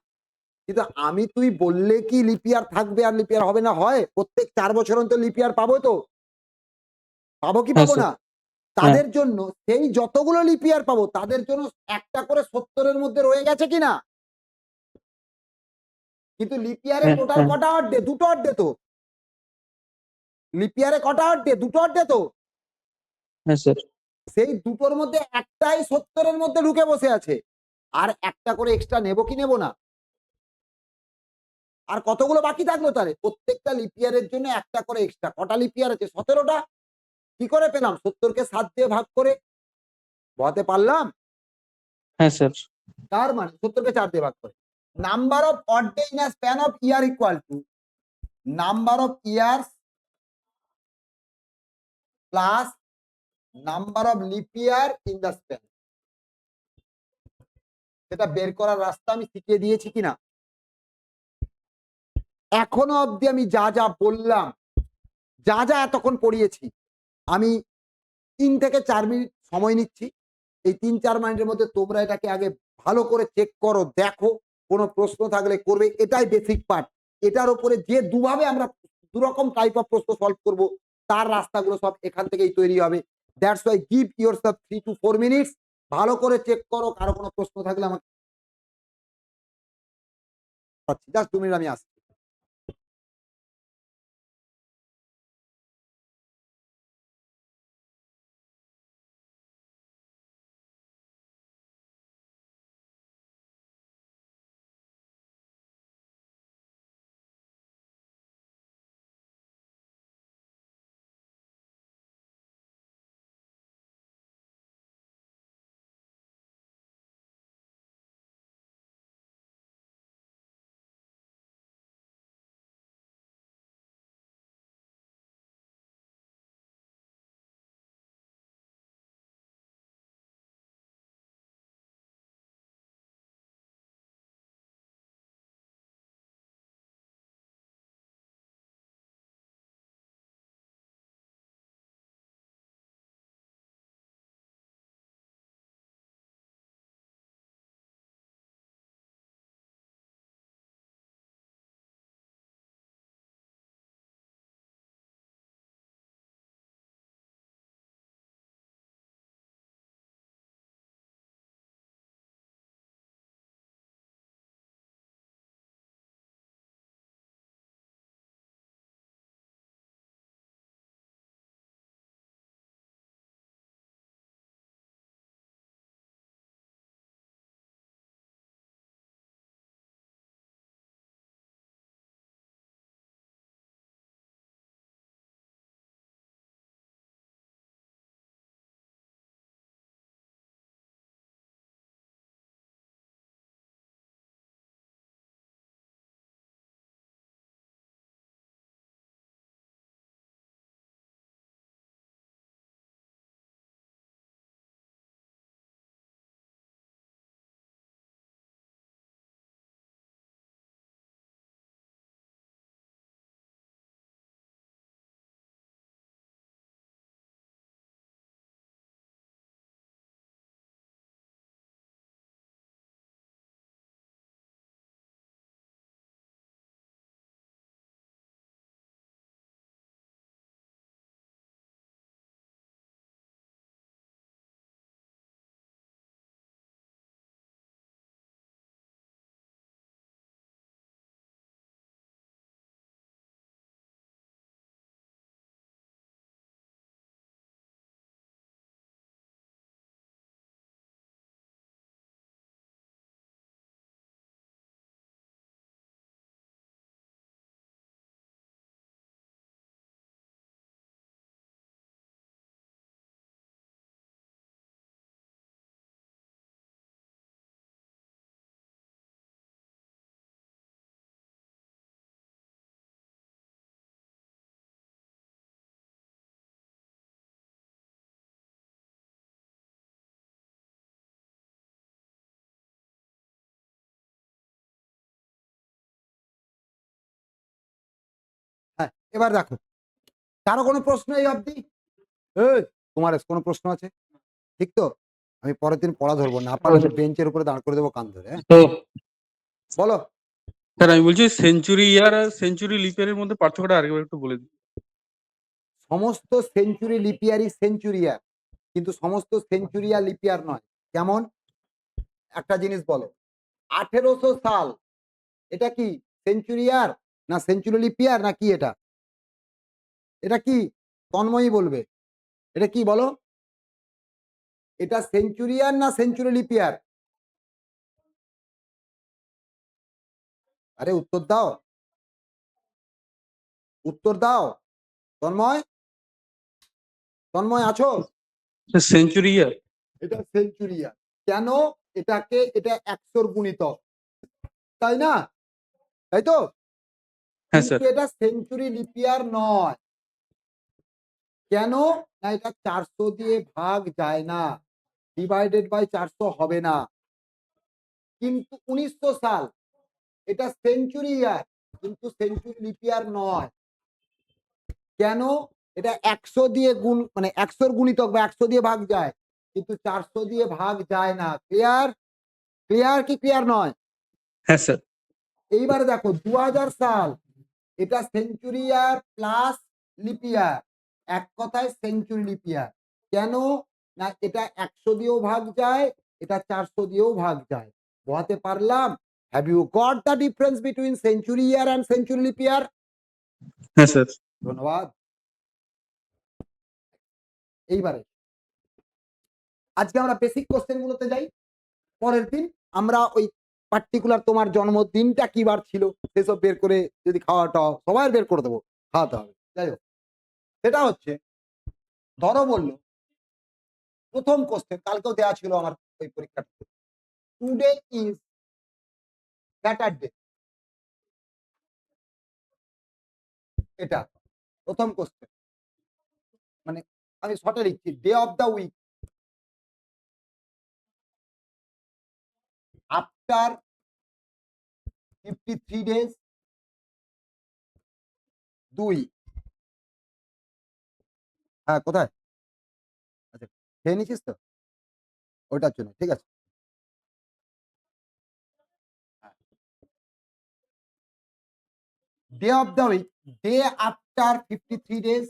কিন্তু আমি তুই বললে কি লিপিয়ার থাকবে আর লিপিয়ার হবে না? হয় প্রত্যেক 4 বছর অন্তর লিপিয়ার পাবো তো, পাবো কি হ্যাঁ পাবো স্যার। না? তাদের জন্য সেই যতগুলো লিপিয়ার পাবো তাদের জন্য একটা করে 70-এর মধ্যে রয়ে গেছে কিনা? কিন্তু লিপিয়ারে হ্যাঁ টোটাল হ্যাঁ কটা অর্ডে? দুটো অর্ডে তো। লিপিয়ারে কটা অর্ডে? দুটো অর্ডে তো। হ্যাঁ স্যার। সেই দুটোর মধ্যে একটাই 70-এর মধ্যে ঢুকে বসে আছে, আর একটা করে এক্সট্রা নেবো কি নেবো না? আর কতগুলো বাকি থাকলো তাহলে? প্রত্যেকটা লিপিয়ারের জন্য একটা করে এক্সট্রা। কটা লিপিয়ার আছে? 17টা। কি করে পেলাম? 70-কে 7 দিয়ে ভাগ করে। বলতে পারলাম? হ্যাঁ স্যার। তার মানে 70-কে 4 দিয়ে ভাগ করে number of odd in a span of year equal to number of years plus number of leap year in the span. সেটা বের করার রাস্তা আমি শিখিয়ে দিয়েছি কিনা? এখনো অবধি আমি যা যা বললাম, যা যা এতক্ষণ পড়িয়েছি, আমি 3 থেকে 4 মিনিট সময় নিচ্ছি। এই 3-4 মিনিটের মধ্যে তোমরা এটাকে আগে ভালো করে চেক করো, দেখো, কোনো প্রশ্ন থাকলে করবে। এটাই বেসিক পার্ট। এটার উপরে যে দুভাবে আমরা দুরকম টাইপ অফ প্রশ্ন সলভ করব, তার রাস্তাগুলো সব এখান থেকেই তৈরি হবে। That's why give yourself 3 to 4 minutes, ভালো করে চেক করো। কারো কোনো প্রশ্ন থাকলে আমাকে জাস্ট 2 মিনিট আমি আসছি। হ্যাঁ, এবার দেখো কারো কোনো প্রশ্ন এই অবধি? এই তোমার কোনো প্রশ্ন আছে? ঠিক তো? আমি পরের দিন পড়া ধরবো না, পারলে আমি বেঞ্চের উপরে দাঁড় করে দেবো কান ধরে। হ্যাঁ, তো বলো। স্যার আমি বলছি সেঞ্চুরি ইয়ার আর সেঞ্চুরি লিপ ইয়ারের মধ্যে পার্থক্যটা আরেকবার একটু বলে দিন। সমস্ত সেঞ্চুরি লিপিয়ারই সেঞ্চুরিয়ার, কিন্তু সমস্ত সেঞ্চুরিয়া লিপিয়ার নয়। কেমন? একটা জিনিস বলো, 1800 সাল এটা কি সেঞ্চুরিয়ার না সেঞ্চুরি লিপিয়ার না কি? এটা এটা কি? তন্ময়ী বলবে এটা কি বলো? এটা সেঞ্চুরিয়ার না সেঞ্চুরি লিপিয়ার? আরে উত্তর দাও, উত্তর দাও। তন্ময়, তন্ময় আছো? সেঞ্চুরি ইয়ার। এটা সেঞ্চুরিয়ার। কেন? এটাকে এটা 100-র গুণিতক, তাই না? তাই তো? হ্যাঁ কিন্তু স্যার। এটা সেঞ্চুরি লিপিয়ার নয়। কেন? না এটা 400 দিয়ে ভাগ যায় না, ডিভাইডেড বাই 400 হবে না। কিন্তু 1900 সাল এটা সেঞ্চুরি ইয়ার, কিন্তু সেঞ্চুরি লিপিয়ার নয়। কেন? এটা 100 দিয়ে গুণ, মানে 100-র গুণিতক বা 100 দিয়ে ভাগ যায়, কিন্তু 400 দিয়ে ভাগ যায় না। ক্লিয়ার? ক্লিয়ার কি ক্লিয়ার নয়? হ্যাঁ স্যার। এইবারে দেখো 2000 সাল এটা সেঞ্চুরি ইয়ার প্লাস লিপিয়ার, এক কথায় সেঞ্চুরি লিপিয়ার। কেন? না এটা 100 দিয়েও ভাগ যায়, এটা 400 দিয়েও ভাগ যায়। বোঝাতে পারলাম? Have you got the difference between century year and century leap year? হ্যাঁ স্যার। ধন্যবাদ। এইবারে আজকে আমরা বেসিক কোশ্চেন গুলোতে যাই। পরের দিন আমরা ওই পার্টিকুলার তোমার জন্মদিনটা কি বার ছিল সেসব বের করে, যদি খাওয়াটা সবাই বের করে দেবো, খাওয়াতে হবে। যাই হোক, সেটা হচ্ছে ধরো বললো প্রথম কোশ্চেন কালকেও দেওয়া ছিল আমার ওই পরীক্ষাটা, টুডে ইজ স্যাটারডে, এটা প্রথম কোশ্চেন। মানে আমি শর্টে লিখছি, day of the week after 53 days, 2। হ্যাঁ কোথায়? আচ্ছা খেয়ে নিছিস তো ওইটার জন্য, ঠিক আছে। Day of the week, day after 53 days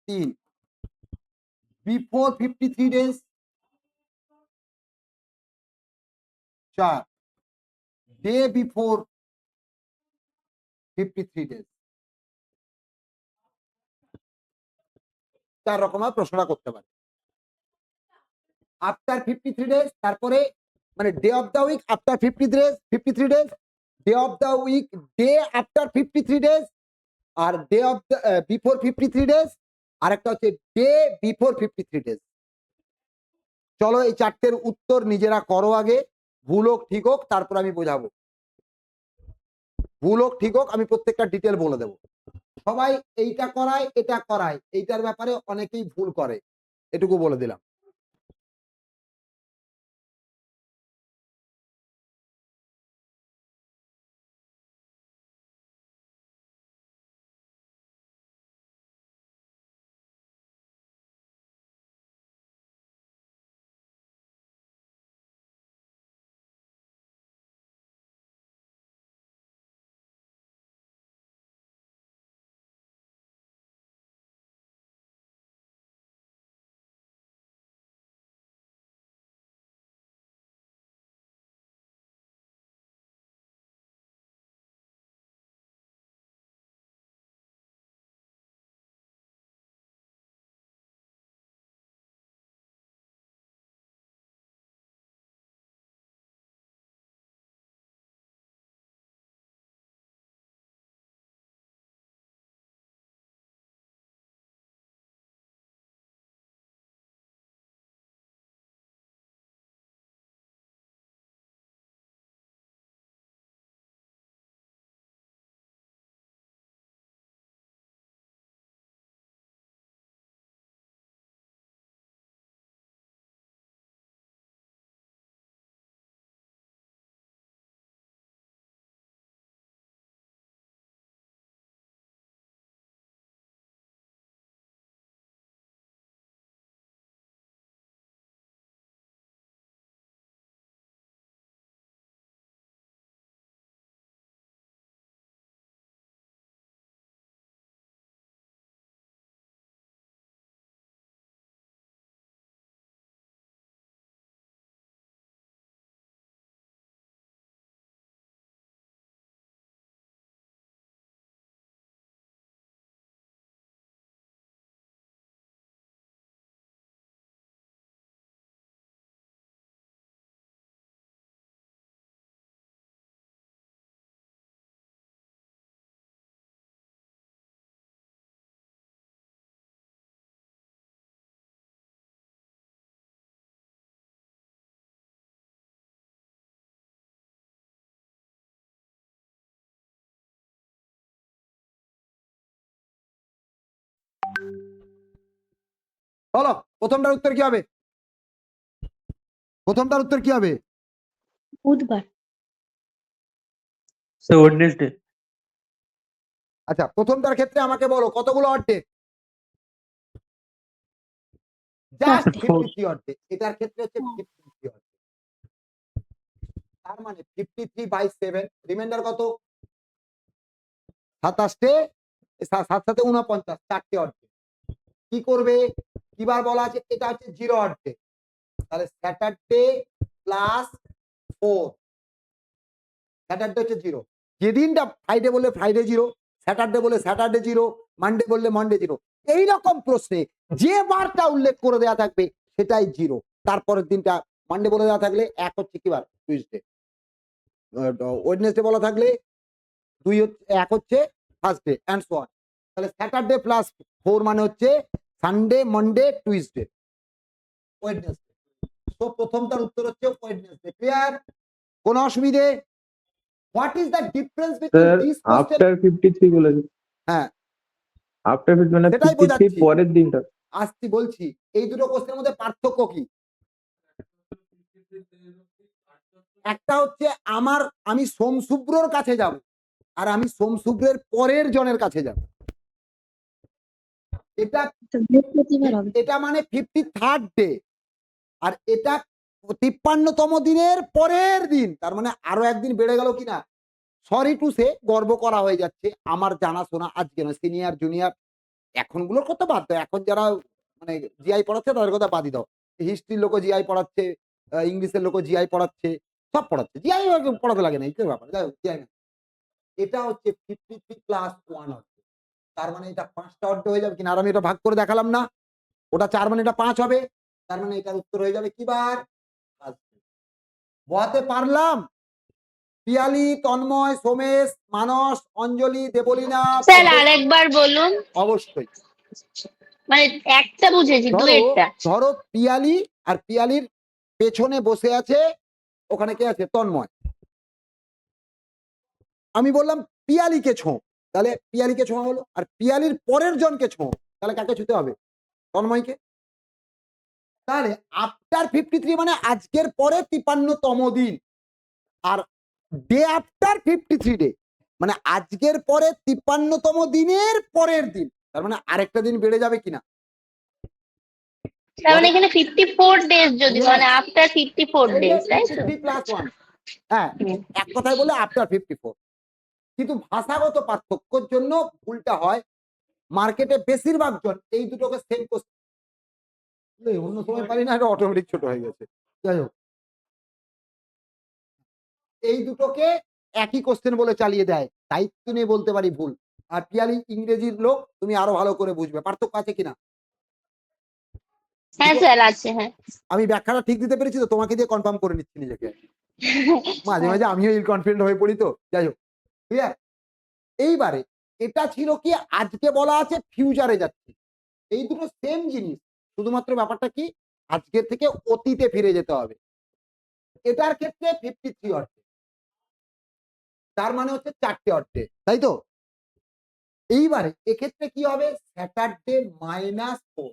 3, before 53 days 4, day before 53 days. 4 রকমের প্রশ্নটা করতে পারে। আফটার 53 ডেজ, তারপরে মানে day of the week after 53 days, day of the week day after 53 days, আর day of the before 53 days, আর একটা হচ্ছে ডে বিফোর 53 ডেজ। চলো এই 4টের উত্তর নিজেরা করো আগে, ভুল হোক ঠিক হোক তারপর আমি বোঝাবো। ভুল হোক ঠিক হোক আমি প্রত্যেকটা ডিটেল বলে দেবো। সবাই এইটা করায় এটা করায়, এইটার ব্যাপারে অনেকেই ভুল করে, এটুকু বলে দিলাম। বলো প্রথমটার উত্তর কি হবে? প্রথমটার উত্তর কি হবে? বুধবার। Sir Wednesday. আচ্ছা, প্রথমটার ক্ষেত্রে আমাকে বলো কতগুলো অড ডে? জাস্ট চারটে। 53 অড ডে। এটার ক্ষেত্রে হচ্ছে 53 অড ডে। তার মানে 53/7 রিমাইন্ডার কত? 27টে, 7 7 49, 4টে অড ডে। কি করবে? কিবার বলা আছে? এটা হচ্ছে 0 অড ডে। তাহলে স্যাটারডে প্লাস 4, স্যাটারডে হচ্ছে 0। যেদিনটা ফ্রাইডে বললে ফ্রাইডে 0, স্যাটারডে বলে স্যাটারডে 0, মানডে বললে মানডে 0। এইরকম প্রশ্নে যে বারটা উল্লেখ করে দেওয়া থাকবে সেটাই 0। তারপরের দিনটা মানডে বলে দেওয়া থাকলে 1 হচ্ছে কি বার? টুইসডে। ওয়েডনেসডে বলা থাকলে 2 হচ্ছে 1 হচ্ছে থার্সডে এন্ড সো অন। তাহলে স্যাটারডে প্লাস 4 মানে হচ্ছে সানডে, মানডে, টুইসডে, ওয়েডনেসডে। তো প্রথমটার উত্তর হচ্ছে ওয়েডনেসডে। ক্লিয়ার? কোন অসুবিধে? What is the difference between sir this question? After 53 বলেছে। হ্যাঁ, আফটার মানে সেটাই 53 বোঝাচ্ছি। পরের দিনটা। আসছি বলছি, এই দুটো কোশ্চেনের মধ্যে পার্থক্য কি? একটা হচ্ছে আমি সোমশুভ্রর কাছে যাব, আর আমি সোমশুভ্রের পরের জনের কাছে যাব। এটা তো বৃহস্পতিবার হবে। এটা মানে 53rd ডে, আর এটা 53তম দিনের পরের দিন। তার মানে আরো একদিন বেড়ে গেল কিনা। সরি টু সে, গর্ব করা হয়ে যাচ্ছে। আমার জানাশোনা আজকে নয়, সিনিয়র জুনিয়র এখনগুলোর কথা বাদ দাও। এখন যারা মানে জিআই পড়াচ্ছে তাদের কথা বাদই দাও। হিস্ট্রির লোকও জিআই পড়াচ্ছে, ইংলিশের লোকও জিআই পড়াচ্ছে, সব পড়াচ্ছে। জিআই পড়াতে লাগে না, এই ব্যাপার। যাই হোক, জিআই না। এটা হচ্ছে 53+1 অর্থ। তার মানে এটা 5টা অর্থ হয়ে যাবে কিনা। আর আমি এটা ভাগ করে দেখালাম না, ওটা 4 মানে এটা 5 হবে। তার মানে এটার উত্তর হয়ে যাবে কি বার? বোঝাতে পারলাম? পিয়ালি, তন্ময়, সোমেশ, মানস, অঞ্জলি, দেবলীনা, স্যার আরেকবার বলুন, অবশ্যই। মানে একটা বুঝেছি, ধরো দুয়েরটা। ধরো পিয়ালি, আর পিয়ালির পেছনে বসে আছে, ওখানে কে আছে? তন্ময়। আমি বললাম পিয়ালিকে ছো, তাহলে পিয়ালিকে ছোঁয়া হলো। আর পিয়ালির পরের জনকে ছো, তাহলে কাকে ছুতে হবে? তন্ময়কে। তাহলে আফটার 53 মানে আজকের পরে 53তম দিন, আর ডে আফটার 53 ডে মানে আজকের পরে 53তম দিনের পরের দিন। তার মানে আরেকটা দিন বেড়ে যাবে কিনা। তার মানে এখানে 54 ডেজ, যদি Yes. মানে আফটার 54 ডেজ, তাই তো? 53+1, হ্যাঁ, হুম। এক কথায় বলে আফটার 54। কিন্তু ভাষাগত পার্থক্যের জন্য ভুলটা হয়। মার্কেটে বেশিরভাগ জন এই দুটোকে সেম কোশ্চেন, অন্য সময় পারি না, এটা অটোমেটিক ছোট হয়ে গেছে। যাই হোক, এই দুটোকে একই কোশ্চেন বলে চালিয়ে দেয়। দায়িত্ব নিয়ে বলতে পারি ভুল। আর পিয়ালি ইংরেজির লোক, তুমি আরো ভালো করে বুঝবে পার্থক্য আছে কিনা। হ্যাঁ স্যার, আছে, হ্যাঁ। আমি ব্যাখ্যাটা ঠিক দিতে পেরেছি তো? তোমাকে দিয়ে কনফার্ম করে নিচ্ছি নিজেকে। মাঝে মাঝে আমিও ইনকনফিডেন্ট হয়ে পড়ি তো। যাই হোক, ক্লিয়ার? এইবারে এটা ছিল কি, আজকে বলা আছে ফিউচারে যাচ্ছি। এই দুটো সেম জিনিস, শুধুমাত্র ব্যাপারটা কি, আজকের থেকে অতীতে ফিরে যেতে হবে। এটার ক্ষেত্রে 53 অর্থে, তার মানে হচ্ছে 4টে অর্থে, তাই তো? এইবারে এক্ষেত্রে কি হবে? স্যাটারডে -4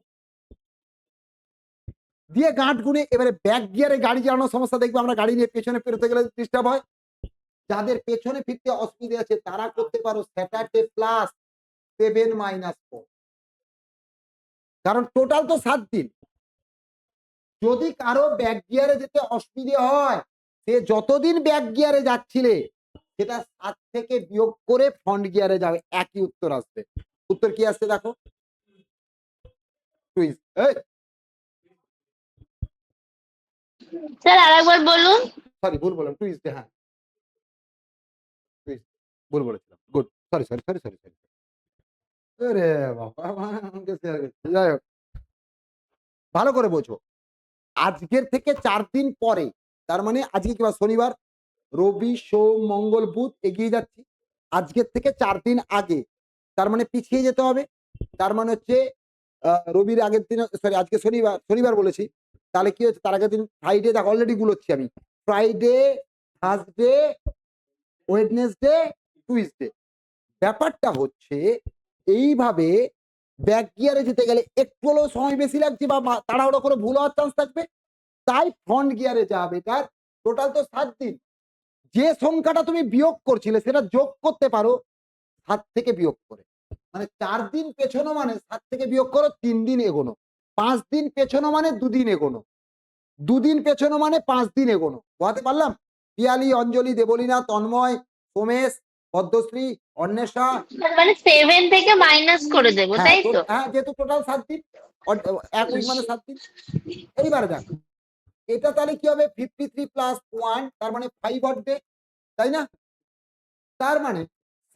দিয়ে গাঁট গুনে। এবারে ব্যাক গিয়ারে গাড়ি চালানোর সমস্যা দেখবো আমরা, গাড়ি নিয়ে পেছনে ফেরতে গেলে ডিস্টার্ব হয়। যাদের পেছনে ফিরতে অসুবিধা আছে তারা করতে পারো স্যাটারডে +7 - 4, কারণ টোটাল তো 7 দিন। যদি কারো ব্যাক গিয়ারে যেতে অসুবিধে হয়, সে যতদিন ব্যাক গিয়ারে যাচ্ছিলে সেটা 7 থেকে বিয়োগ করে ফ্রন্ট গিয়ারে যাবে, একই উত্তর আসবে। উত্তর কি আসছে দেখো? টুইস্ট। স্যার আরেকবার বলুন। সরি, ভুল বললাম, টুইসডে। হ্যাঁ, টুইসডে ভুল বলেছিলাম। Good, sorry sorry sorry sorry sorry. আরে বাবা, আমাকে শেয়ার করছি। যাই হোক, ভালো করে বোঝো। আজকের থেকে 4 দিন পরে, তার মানে আজকে কি বার? শনিবার, রবি, সোম, মঙ্গল, বুধ, এগিয়ে যাচ্ছি। আজকের থেকে 4 দিন আগে, তার মানে পিছিয়ে যেতে হবে। তার মানে হচ্ছে রবির আগের দিন, সরি আজকে শনিবার, শনিবার বলেছি। তাহলে কি হচ্ছে? তার আগের দিন ফ্রাইডে, দেখো অলরেডি গুলোচ্ছি আমি। Friday, Thursday, Wednesday, Tuesday. ব্যাপারটা হচ্ছে এইভাবে ব্যাক গিয়ারে যেতে গেলে একটু হলেও সময় বেশি লাগছে বা তাড়াহুড়ো করে ভুল হওয়ার চান্স থাকবে, তাই ফ্রন্ট গিয়ারে যাবে। তার টোটাল তো 7 দিন, যে সংখ্যাটা তুমি বিয়োগ করছিলে সেটা যোগ করতে পারো 7 থেকে বিয়োগ করে। মানে 4 দিন পেছনো মানে 7 থেকে বিয়োগ করো 3 দিন এগোনো, 5 দিন পেছনো মানে 2 দিন এগোনো, 2 দিন পেছনো মানে 5 দিন এগোনো। বোঝাতে পারলাম? পিয়ালি, অঞ্জলি, দেবলীনা, তন্ময়, সোমেশ, পদ্মশ্রী, অন্বেষা। মানে 7 থেকে মাইনাস করে দেবো, হ্যাঁ তাই তো? হ্যাঁ, যেহেতু টোটাল 7 দিন, এক উইক মানে 7 দিন। এইবারে দেখো এটা তাহলে কি হবে, 53 প্লাস 1 তার মানে 5 অড ডে, তাই না? তার মানে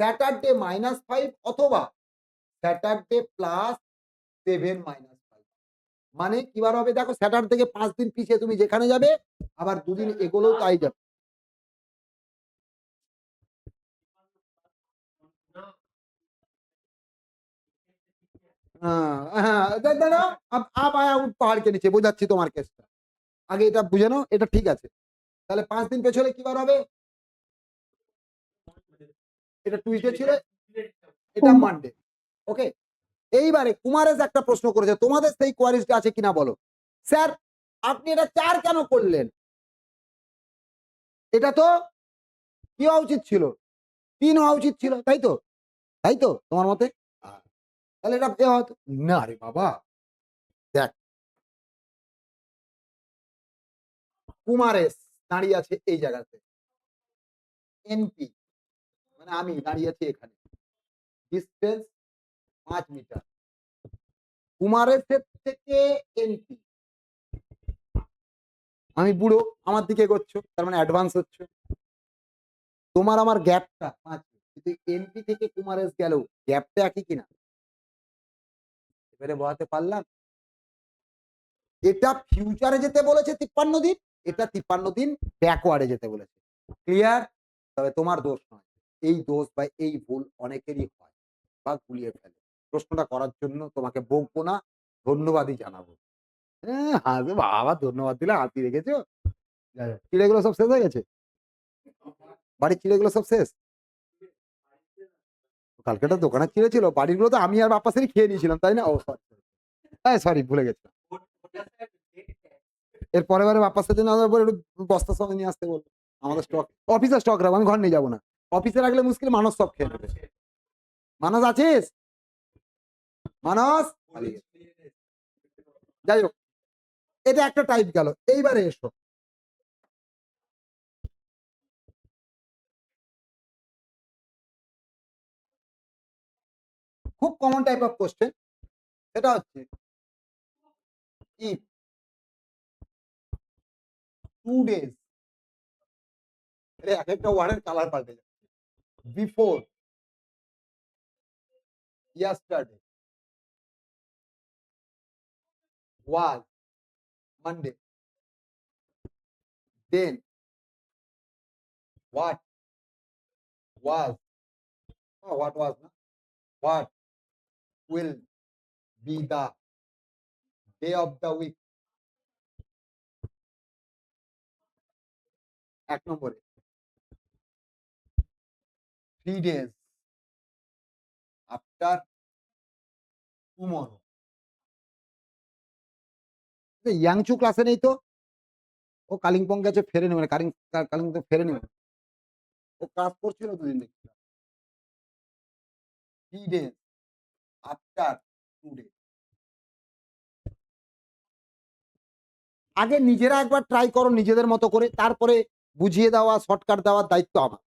স্যাটারডে -5 অথবা স্যাটারডে +7 -5। মানে কিবার হবে দেখো, স্যাটারডে থেকে 5 দিন পিছিয়ে তুমি যেখানে যাবে, আবার 2 দিন এগোলেও তাই যাবে। দাঁড়াও, আপ আয়া উঠ পাহাড় के नीचे, বোঝাচ্ছি তোমার কেসটা। আগে এটা বুঝে নাও, এটা ঠিক আছে। তাহলে 5 দিন পেছনে কিবার হবে, এটা টুইসডে ছিল, এটা মানডে। ওকে, এইবারে কুমারেশ একটা প্রশ্ন করেছে, তোমাদের সেই কোয়ারিজটা আছে কিনা বলো। স্যার আপনি এটা 4 কেন করলেন? এটা তো কি হওয়া উচিত ছিল, 3 হওয়া উচিত ছিল, তাই তো? তাই তো তোমার মতে? তাহলে এটা হতো না রে বাবা। দেখ কুমারেশ দাঁড়িয়ে আছে এই জায়গাতে, এনপি মানে আমি দাঁড়িয়ে আছি এখানে, ডিস্টেন্স 5 মিটার। কুমারেশের থেকে এনপি, আমি বুড়ো, আমার দিকে এগোচ্ছ, তার মানে অ্যাডভান্স হচ্ছে। তোমার আমার গ্যাপটা 5 মিনিট, কিন্তু এনপি থেকে কুমারেশ গেল গ্যাপটা একই কিনা, এবারে বোঝাতে পারলাম? এটা ফিউচারে যেতে বলেছে 53 দিন, এটা 53 দিন ব্যাকওয়ার্ডে যেতে বলেছে। ক্লিয়ার? তবে তোমার দোষ নয়, এই দোষ বা এই ভুল অনেকেরই হয় বা গুলিয়ে ফেলে। প্রশ্নটা করার জন্য তোমাকে বকবো না, ধন্যবাদই জানাবো। হাসবে বাবা, ধন্যবাদ দিলে হাসি রেখেছো। চিড়েগুলো সব শেষ হয়ে গেছে, বাড়ির চিড়েগুলো সব শেষ। কালকে একটা দোকানের চিড়ে ছিল, বাড়িগুলো তো আমি আর বাপ্পাসেরই খেয়ে নিয়েছিলাম, তাই না? ও সরি, সরি ভুলে গেছিলাম। এর পরের বারে বাপ্পার সাথে না যাওয়ার পর একটু বস্তার সঙ্গে নিয়ে আসতে বলবো। আমাদের স্টক, অফিসে স্টক রাখবো, আমি ঘর নিয়ে যাবো না। অফিসে রাখলে মুশকিল, মানুষ সব খেয়ে নেবে। মানুষ আছিস? মানুষ যাই হোক, এটা একটা টাইপ গেল। এইবারে এসো, খুব কমন টাইপ অফ কোশ্চেন। সেটা হচ্ছে ইফ 2 days, এক একটা ওয়ার্ডের কালার পাল্টে যায়। Before yesterday was Monday, then what was, what was না, what will be the day of the week। 1 নম্বরে 3 days after tomorrow। ইয়াংচু ক্লাসে নেই তো, ও কালিম্পং গেছে, ফেরে নেবে না, কালিম্পং ফেরে নেবে, ও ক্লাস করছিল 2 দিন দেখছি। 3 days after today। আগে নিজেরা একবার ট্রাই করো নিজেদের মতো করে, তারপরে বুঝিয়ে দেওয়া, শর্টকাট দেওয়ার দায়িত্ব আমার।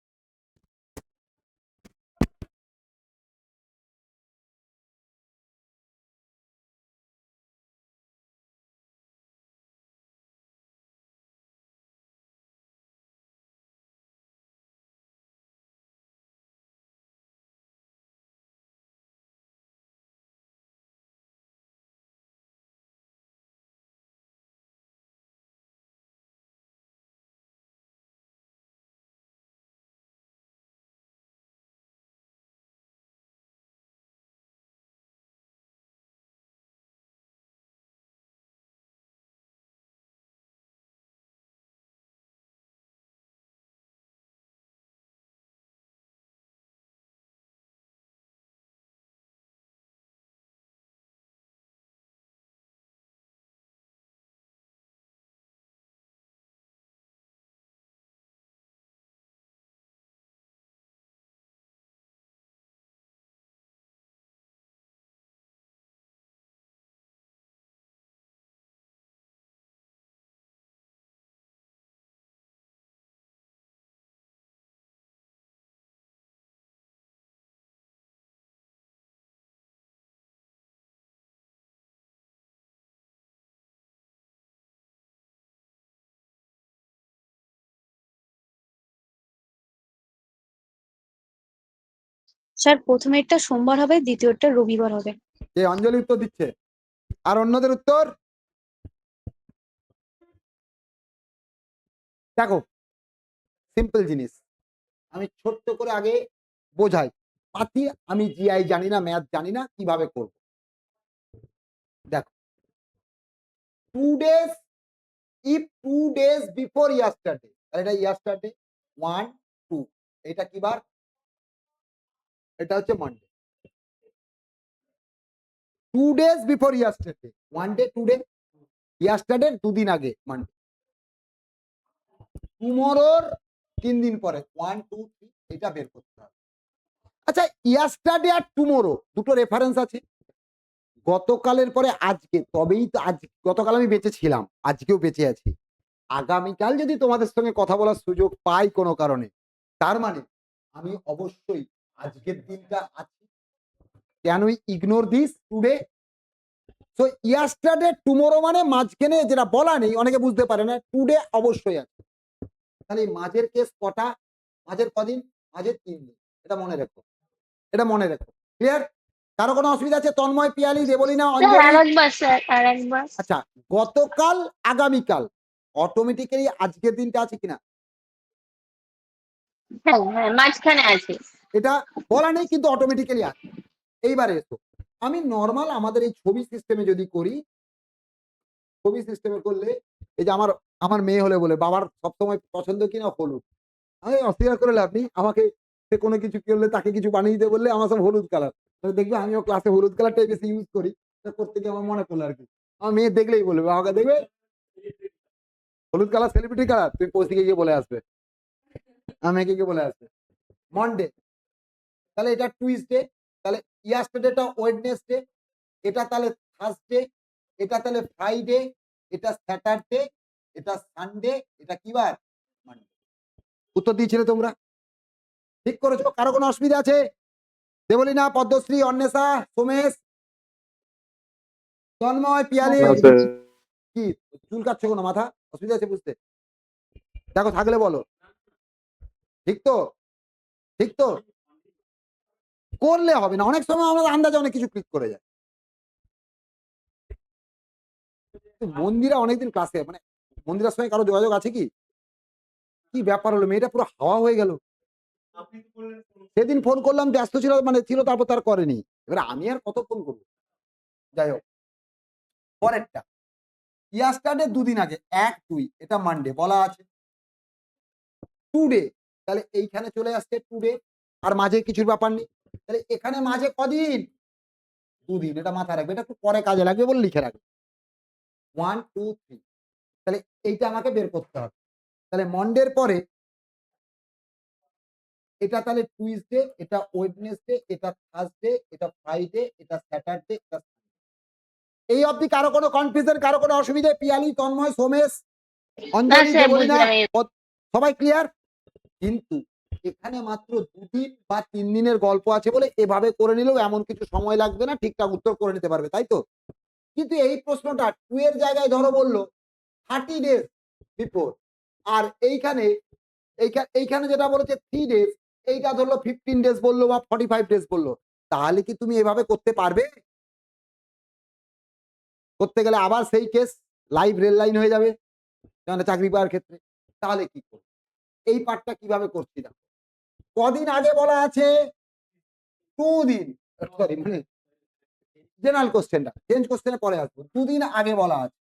স্যার প্রথমেরটা সোমবার হবে, দ্বিতীয়টা রবিবার হবে। যে অঞ্জলি উত্তর দিচ্ছে, আর অন্যদের উত্তর দেখো, সিম্পল জিনিস আমি ছোট্ট করে আগে বোঝাই পাতি, আমি জিআই জানি না, ম্যাথ জানি না, কিভাবে করব। দেখো 2 days, if 2 days before yesterday, তাহলে এটা yesterday 1 2, এটা কি বার? এটা হচ্ছে Monday. 2 days before yesterday, 1 day 2 day, yesterday 2 দিন আগে মানডে, টুমরোর 3 দিন পরে 1 2 3, এটা বের করতে হবে। আচ্ছা ইয়াস্টারডে আর টুমরো দুটো রেফারেন্স আছে, গতকালের পরে আজকে, তবেই তো আজ, গতকাল আমি বেঁচে ছিলাম, আজকেও বেঁচে আছি, আগামীকাল যদি তোমাদের সঙ্গে কথা বলার সুযোগ পাই কোনো কারণে, তার মানে আমি অবশ্যই আজকের দিনটা আছি। Can we ignore this today? So yesterday tomorrow মানে মাঝখানে যেটা বলা নেই, অনেকে বুঝতে পারে না, টুডে অবশ্যই আছে। তাহলে মাঝের কেস কটা? মাঝের কদিন? মাঝের 3 দিন। এটা মনে রেখো, এটা মনে রেখো। ক্লিয়ার? কারো কোনো অসুবিধা আছে? তন্ময়, পিয়ালি, দেবলীনা, স্যার অঞ্জলি? আরেকবার, স্যার আরেকবার। আচ্ছা, গতকাল আগামীকাল অটোমেটিক্যালি আজকের দিনটা আছে কিনা? হ্যাঁ হ্যাঁ, মাঝখানে আছে। এটা বলা নেই কিন্তু অটোমেটিক্যালি আছে। এইবারে এসো, আমি নর্মাল আমাদের এই ছবি সিস্টেমে যদি করি, ছবি সিস্টেমে করলে এই যে আমার আমার মেয়ে হলে বলে বাবার সবসময় পছন্দ কিনা হলুদ, আমি অস্বীকার করে লাভ নেই, আমাকে সে কোনো কিছু করলে, তাকে কিছু বানিয়ে দিতে বললে আমার সব হলুদ কালার, দেখবে আমিও ক্লাসে হলুদ কালারটাই বেশি ইউজ করি, করতে গিয়ে আমার মনে পড়লো আর কি। আমার মেয়ে দেখলেই বলবে, আমাকে দেখবে হলুদ কালার সেলিব্রিটি কালার, তুমি পৌঁছিকে গিয়ে বলে আসবে, আমাকে গিয়ে বলে আসবে মন্ডে, তাহলে এটা টুইসডে, তাহলে ইয়াস্টারডেটা ওয়েডনেসডে, এটা তাহলে থার্সডে, এটা তাহলে ফ্রাইডে, এটা স্যাটারডে, এটা সানডে, এটা কি বার? মানডে। উত্তর দিয়েছিলে তোমরা, ঠিক করেছো? কারো কোনো অসুবিধা আছে? দেবলীনা, পদ্মশ্রী, অন্বেষা, সোমেশ, তন্ময়, পিয়ালি, কি চুল কাটছো কোনো? মাথা অসুবিধা আছে বুঝতে? দেখো থাকলে বলো। ঠিক তো? ঠিক তো? করলে হবে না, অনেক সময় আমাদের আন্দাজে অনেক কিছু ক্লিক করে যায়। মন্দিরা অনেকদিন ক্লাসে, মানে মন্দিরের সঙ্গে কারো যোগাযোগ আছে কি? কি ব্যাপার হলো, মেয়েটা পুরো হাওয়া হয়ে গেল। সেদিন ফোন করলাম, ব্যস্ত ছিল, মানে ছিল, তারপর তার করেনি। এবার আমি আর কত ফোন করবো? যাই হোক, পরেরটা ইয়াস্টারডে 2 দিন আগে 1 2, এটা মানডে বলা আছে। টুডে, তাহলে এইখানে চলে আসছে টুডে, আর মাঝে কিছুর ব্যাপার নেই, তাহলে এখানে মাঝে কদিন? 2 দিন। এটা মাথায় রাখবে, এটা একটু পরে কাজে লাগবে বলে লিখে রাখবে 1 2 3, তাহলে এইটা আমাকে বের করতে হবে। তাহলে মন্ডের পরে এটা তাহলে টুইসডে, এটা ওয়েডনেসডে, এটা থার্সডে, এটা ফ্রাইডে, এটা স্যাটারডে, এটা এই অবধি কারো কোনো কনফিউশন, কারো কোনো অসুবিধা? পিয়ালি, তন্ময়, সোমেশ, না অঞ্জলি, স্যার, দেবলীনা, বুঝলাম। সবাই ক্লিয়ার? কিন্তু এখানে মাত্র 2 দিন বা 3 দিনের গল্প আছে বলে এভাবে করে নিলেও এমন কিছু সময় লাগবে না, ঠিকঠাক উত্তর করে নিতে পারবে, তাই তো? কিন্তু এই প্রশ্নটা 2 এর জায়গায় ধরো বললো 30 ডেজ বিফোর, আর এইখানে এইখানে যেটা বলেছে 3 ডেজ, এইটা ধরলো 15 ডেজ বললো বা 45 ডেজ বললো, তাহলে কি তুমি এভাবে করতে পারবে? করতে গেলে আবার সেই কেস, লাইভ রেল লাইন হয়ে যাবে মানে চাকরি পাওয়ার ক্ষেত্রে। তাহলে কি করবে? এই পার্টটা কিভাবে করছি না, কদিন আগে বলা আছে? 2 দিন, সরি মানে জেনারেল কোশ্চেনটা, চেঞ্জ কোশ্চেনে পরে আসবো। 2 দিন আগে বলা আছে,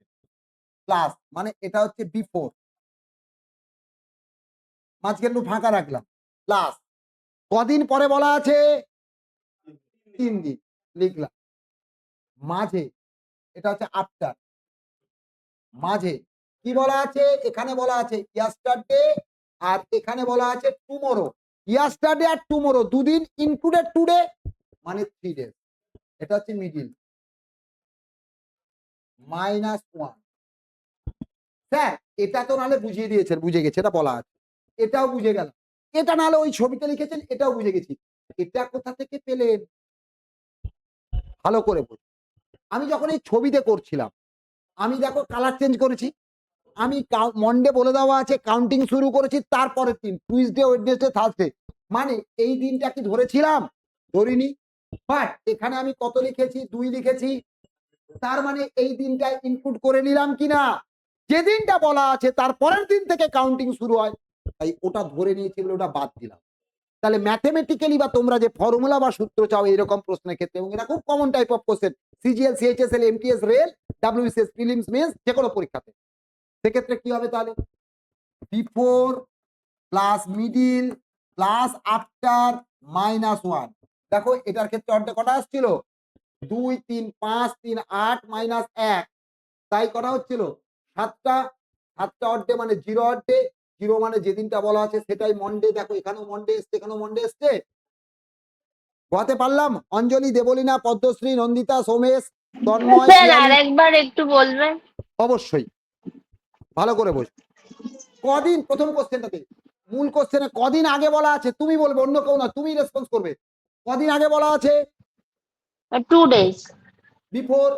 প্লাস মানে এটা হচ্ছে বিফোর, মাঝখানে একটু ফাঁকা রাখলাম, প্লাস কদিন পরে বলা আছে? 3 দিন লিখলাম, মাঝে এটা হচ্ছে আফটার, মাঝে কি বলা আছে? এখানে বলা আছে ইয়াস্টারডে, আর এখানে বলা আছে টুমরো। ইয়াস্টারডে আর টুমরো 2 দিন ইনক্লুডেড টুডে, মানে 3 ডেজ। এটা হচ্ছে মিডিল, -1। স্যার এটা তো নাহলে বুঝিয়ে দিয়েছেন, বুঝে গেছে, এটা বলা আছে, এটাও বুঝে গেল, এটা নাহলে ওই ছবিটা লিখেছেন, এটাও বুঝে গেছি। এটা কোথা থেকে পেলেন? ভালো করে বুঝ। আমি যখন এই ছবিতে করছিলাম, আমি দেখো কালার চেঞ্জ করেছি, আমি মন্ডে বলে দেওয়া আছে, কাউন্টিং শুরু করেছি, তারপরের দিন টুইসডে, ওয়েডনেসডে, থার্সডে, মানে এই দিনটা কি ধরেছিলাম? ধরিনি, বাট এখানে আমি কত লিখেছি, 2 লিখেছি, তার মানে এই দিনটা ইনপুট করে নিলাম কিনা, যে দিনটা বলা আছে তার পরের দিন থেকে কাউন্টিং শুরু হয়, তাই ওটা ধরে নিয়েছি বলে ওটা বাদ দিলাম। তাহলে ম্যাথমেটিক্যালি বা তোমরা যে ফর্মুলা বা সূত্র চাও এরকম প্রশ্নের ক্ষেত্রে, এবং এটা খুব common type of question, CGL, CHSL, MTS, rail, WBCS, prelims, mains, যে কোনো পরীক্ষাতে, সেক্ষেত্রে কি হবে তাহলে, before plus middle plus after -1। দেখো এটার ক্ষেত্রে অর্ধেক কটা আসছিল, 2 3 5 3 8 -1, তাই কটা হচ্ছিল 7টা। 7টা অর্ধে মানে 0 অর্ধে, 0 মানে যেদিনটা বলা আছে সেটাই মন্ডে। দেখো এখানেও মন্ডে এসছে, এখানেও মন্ডে এসছে। বলতে পারলাম? অঞ্জলি, দেবলীনা, পদ্মশ্রী, নন্দিতা, সোমেশ, তন্ময়, স্যার পিয়ালি। আরেকবার একটু বলবেন? অবশ্যই, ভালো করে বোঝো। কদিন, প্রথম কোশ্চেনটাতে মূল কোশ্চেনে কদিন আগে বলা আছে, তুমি বলবে, অন্য কেউ না, তুমি রেসপন্স করবে। কদিন আগে বলা আছে? 2 days। বিফোর।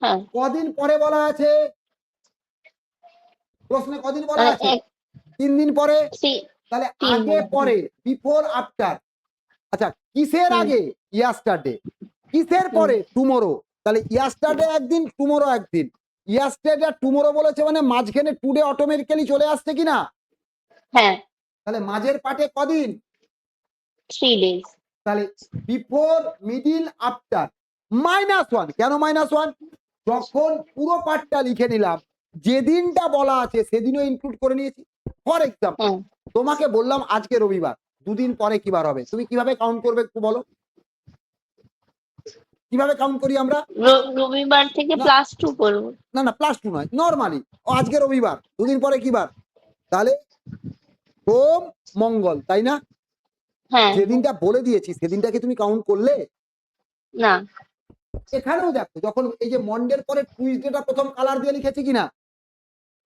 হ্যাঁ, কদিন পরে বলা আছে? প্রশ্নে কদিন বলা মানে আছে? 3 দিন পরে। তাহলে 3 আগে দিন। পরে, বিফোর আফটার। আচ্ছা, কিসের হুম, আগে? ইয়াস্টারডে। কিসের হুম, পরে? টুমোরো। তাহলে ইয়াস্টারডে একদিন, টুমোরো একদিন। ইয়াস্টারডে আর টুমোরো বলেছে মানে মাঝখানে টুডে অটোমেটিক্যালি চলে আসছে কিনা? হ্যাঁ, তাহলে মাঝের পাটে কদিন? 3 days। তাহলে বিফোর, মিডিল, আফটার, -1। কেন -1? যখন পুরো পার্টটা লিখে নিলাম, যেদিনটা বলা আছে সেদিনও ইনক্লুড করে নিয়েছি। ফর এক্সাম্পল, হুম, তোমাকে বললাম আজকে রবিবার, 2 দিন পরে কি বার হবে, তুমি কিভাবে কাউন্ট করবে একটু বলো? কিভাবে কাউন্ট করি আমরা? রবিবার থেকে না +2 করবো। না না, +2 নয়, নরমালি আজকে রবিবার, 2 দিন পরে কি বার, তাহলে সোম, মঙ্গল, তাই না? হ্যাঁ, যেদিনটা বলে দিয়েছি সেদিনটাকে তুমি কাউন্ট করলে? না, এখানেও দেখো, যখন এই যে মন্ডের পরে টুইসডেটা প্রথম কালার দিয়ে লিখেছি কিনা,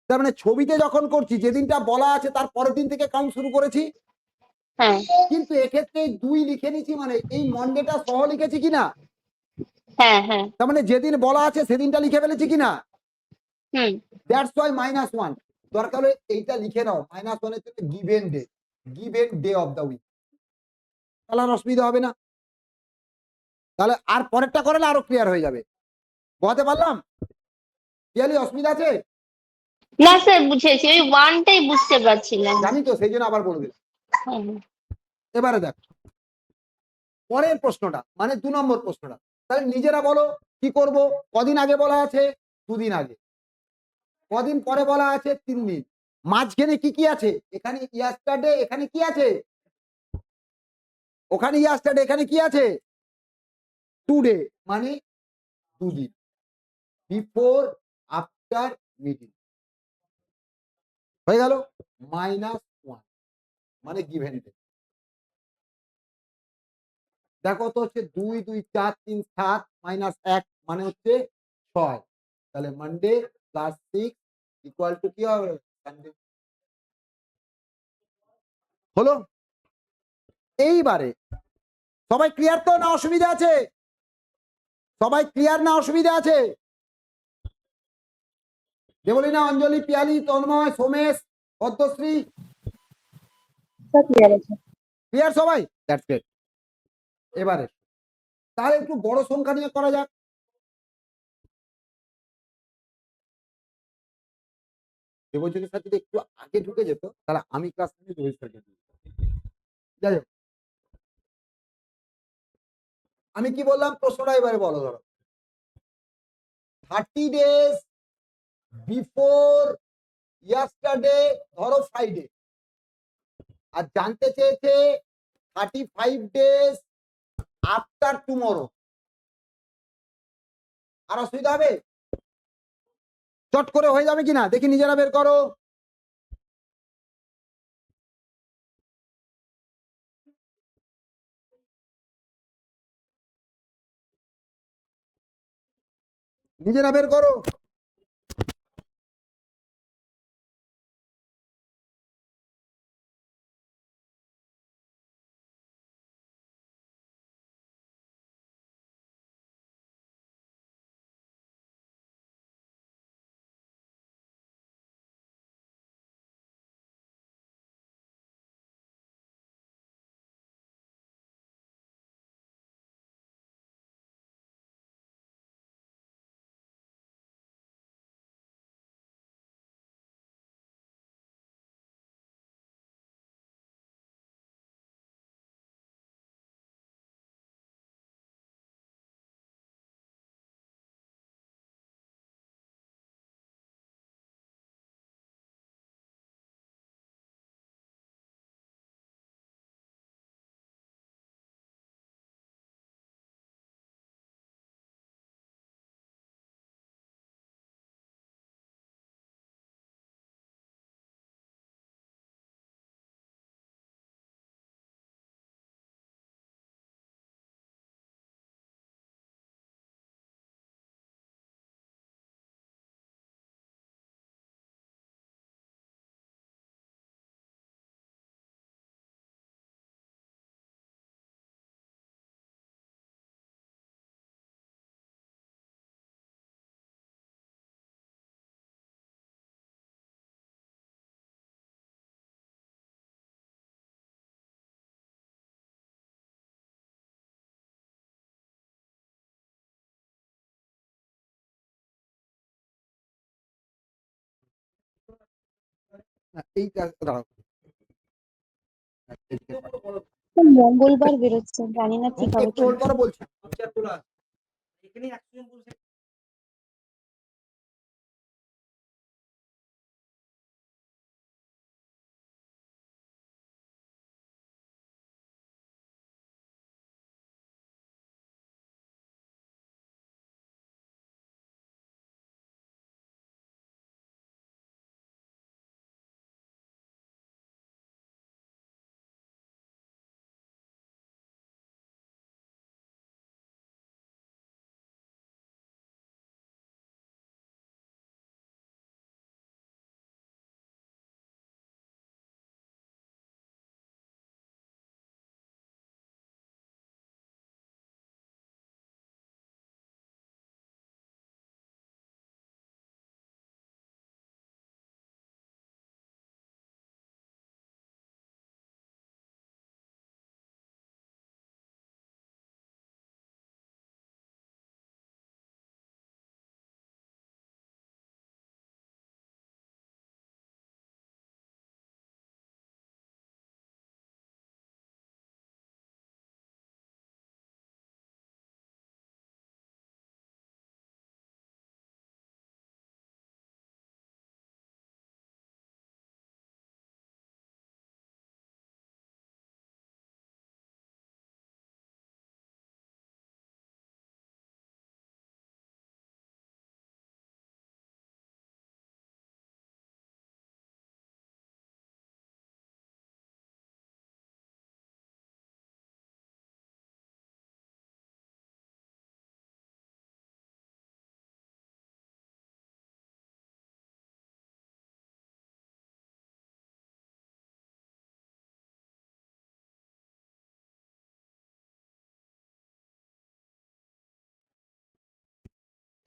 তার মানে ছবিতে যখন করছি যেদিনটা বলা আছে তার পরের দিন থেকে কাউন্ট শুরু করেছি। হ্যাঁ, কিন্তু এক্ষেত্রে 2 লিখে নিয়েছি মানে এই মন্ডেটা সহ লিখেছি কিনা, হ্যাঁ, হ্যাঁ, তার মানে যেদিন বলা আছে সেদিনটা লিখে ফেলেছি কিনা, হুম, দ্যাটস ওয়াই -1। দরকার হলে এইটা লিখে নাও, -1 এর থেকে given day, given day of the week, তাহলে আর অসুবিধা হবে না। তাহলে আর পরেরটা করলে আরো ক্লিয়ার হয়ে যাবে। বোঝাতে পারলাম? পিয়ালি, অসুবিধা আছে? না স্যার বুঝেছি, ওই 1 টাই বুঝতে পারছিলাম। জানি তো, সেই জন্য আবার বলে দিলাম। হ্যাঁ, হ্যাঁ। এবারে দেখ পরের প্রশ্নটা, মানে 2 নম্বর প্রশ্নটা। তাহলে নিজেরা বলো কি করব। কদিন আগে বলা আছে? 2 দিন আগে। কদিন পরে বলা আছে? 3 দিন। মাঝখানে কি কি আছে? এখানে ইয়াস্টারডে, এখানে কি আছে? ওখানে ইয়াস্টারডে, এখানে কি আছে? টুডে, মানে 2 দিন। বিফোর, আফটার, মিডিল, হয়ে গেল -1, মানে গিভেন ডে। দেখো তো হচ্ছে 2 2 4 3 7 -1 মানে হচ্ছে 6। তাহলে মানডে +6 ইকুয়াল টু কি হবে? সানডে। হলো? এইবারে সবাই ক্লিয়ার তো, না অসুবিধা আছে? সবাই ক্লিয়ার না অসুবিধা আছে? দেবলীনা, অঞ্জলি, পিয়ালি, তন্ময়, সোমেশ, পদ্মশ্রী, ক্লিয়ার সবাই? That's great. এবারে তাহলে একটু বড় সংখ্যা নিয়ে করা যাক। দেবজ্যোতির সাথে যদি একটু আগে ঢুকে যেত তাহলে আমি ক্লাস নিয়ে রোহিত স্যারকে দিয়ে দিতাম। যাই হোক, আমি কি বললাম প্রশ্নটা এবারে বলো। ধরো 30 days বিফোর ইয়াস্টারডে, ধরো ফ্রাইডে, আর জানতে চেয়েছে 35 days আফটার টুমরো। আর অসুবিধা হবে? চট করে হয়ে যাবে কিনা দেখি, নিজেরা বের করো। নিজেরা বের করো। না, এইটা দাঁড়াও। তো মঙ্গলবার বেরোচ্ছে, জানি না ঠিক হবে একটু কি হোল্ড করো বলছি।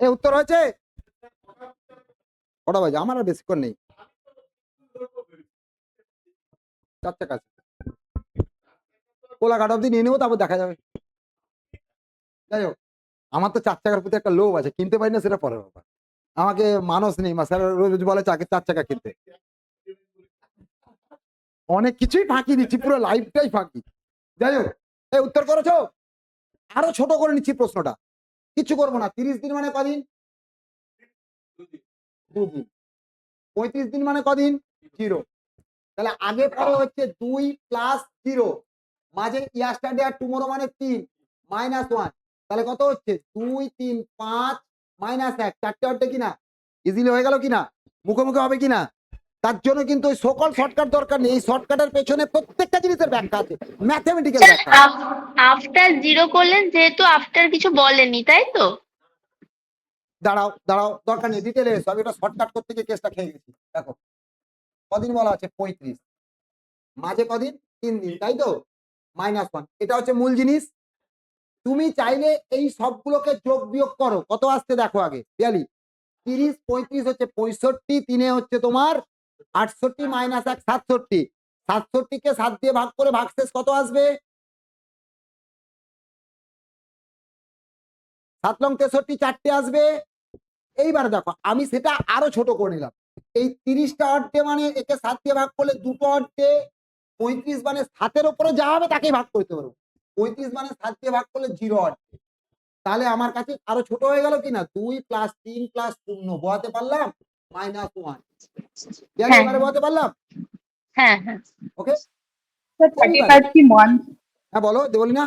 এ উত্তর হয়েছে? কটা বাজে? আমার আর বেশিক্ষণ নেই, 4টা কাজ। কোলাঘাট অব্দি নিয়ে নেবো, তারপর দেখা যাবে। যাই হোক, আমার তো 4 চাকার প্রতি একটা লোভ আছে, কিনতে পারি না, সেটা পরের ব্যাপার। আমাকে মানুষ নেই, স্যার রোজ বলে 4 চাকা কিনতে। অনেক কিছুই ফাঁকি দিচ্ছি, পুরো লাইফটাই ফাঁকি। যাই হোক, এই উত্তর করেছো? আরো ছোট করে নিচ্ছি প্রশ্নটা, কিছু করবো না। 30 দিন মানে কদিন? 2 দিন। 35 দিন মানে কদিন? 0। তাহলে আগে পরে হচ্ছে 2 প্লাস 0, মাঝে ইয়াস্টারডে আর টুমোরো মানে 3 মাইনাস 1। তাহলে কত হচ্ছে? 2 3 5 মাইনাস 1, 4টে অর্ডে কিনা? ইজিলি হয়ে গেল কিনা? মুখোমুখি হবে কিনা? তার জন্য কিন্তু ওই সকল শর্টকাট দরকার নেই। এই শর্টকাটের পেছনে প্রত্যেকটা জিনিসের ব্যাখ্যা আছে, ম্যাথমেটিক্যাল স্যার ব্যাখ্যা আছে। আফটার জিরো করলেন যেহেতু আফটার কিছু বলেনি তাই তো? দাঁড়াও দাঁড়াও, দরকার নেই, ডিটেলে এসো। আমি এটা শর্টকাট করতে গিয়ে কেসটা খেয়ে গেছি। দেখো কদিন বলা আছে? 35, মাঝে কদিন? 3 দিন, তাই তো? মাইনাস 1, এটা হচ্ছে মূল জিনিস। তুমি চাইলে এই সবগুলোকে যোগ বিয়োগ করো, কত আসছে দেখো আগে। 42 30 35 হচ্ছে 65, 3 হচ্ছে তোমার 68 মাইনাস 1 67। 67 কে 7 দিয়ে ভাগ করে ভাগশেষ কত আসবে? 7 লং 63, 4টে আসবে। এইবার দেখো, আমি সেটা আরো ছোট করে নিলাম। এই 30টা অর্ধে মানে একে 7 দিয়ে ভাগ করলে 2টো অর্ধে। 35 মানে 7-এর উপরে যা হবে তাকেই ভাগ করতে পারবো। 35 মানে 7 দিয়ে ভাগ করলে 0 অর্ধে। তাহলে আমার কাছে আরো ছোট হয়ে গেল কিনা? 2 প্লাস 3 প্লাস 0 বোঝাতে পারলাম? মাইনাস 1। হ্যাঁ এবারে বোঝাতে পারলাম? হ্যাঁ হ্যাঁ। ওকে, স্যার 35 কি মান্থ? হ্যাঁ বলো, বলি না?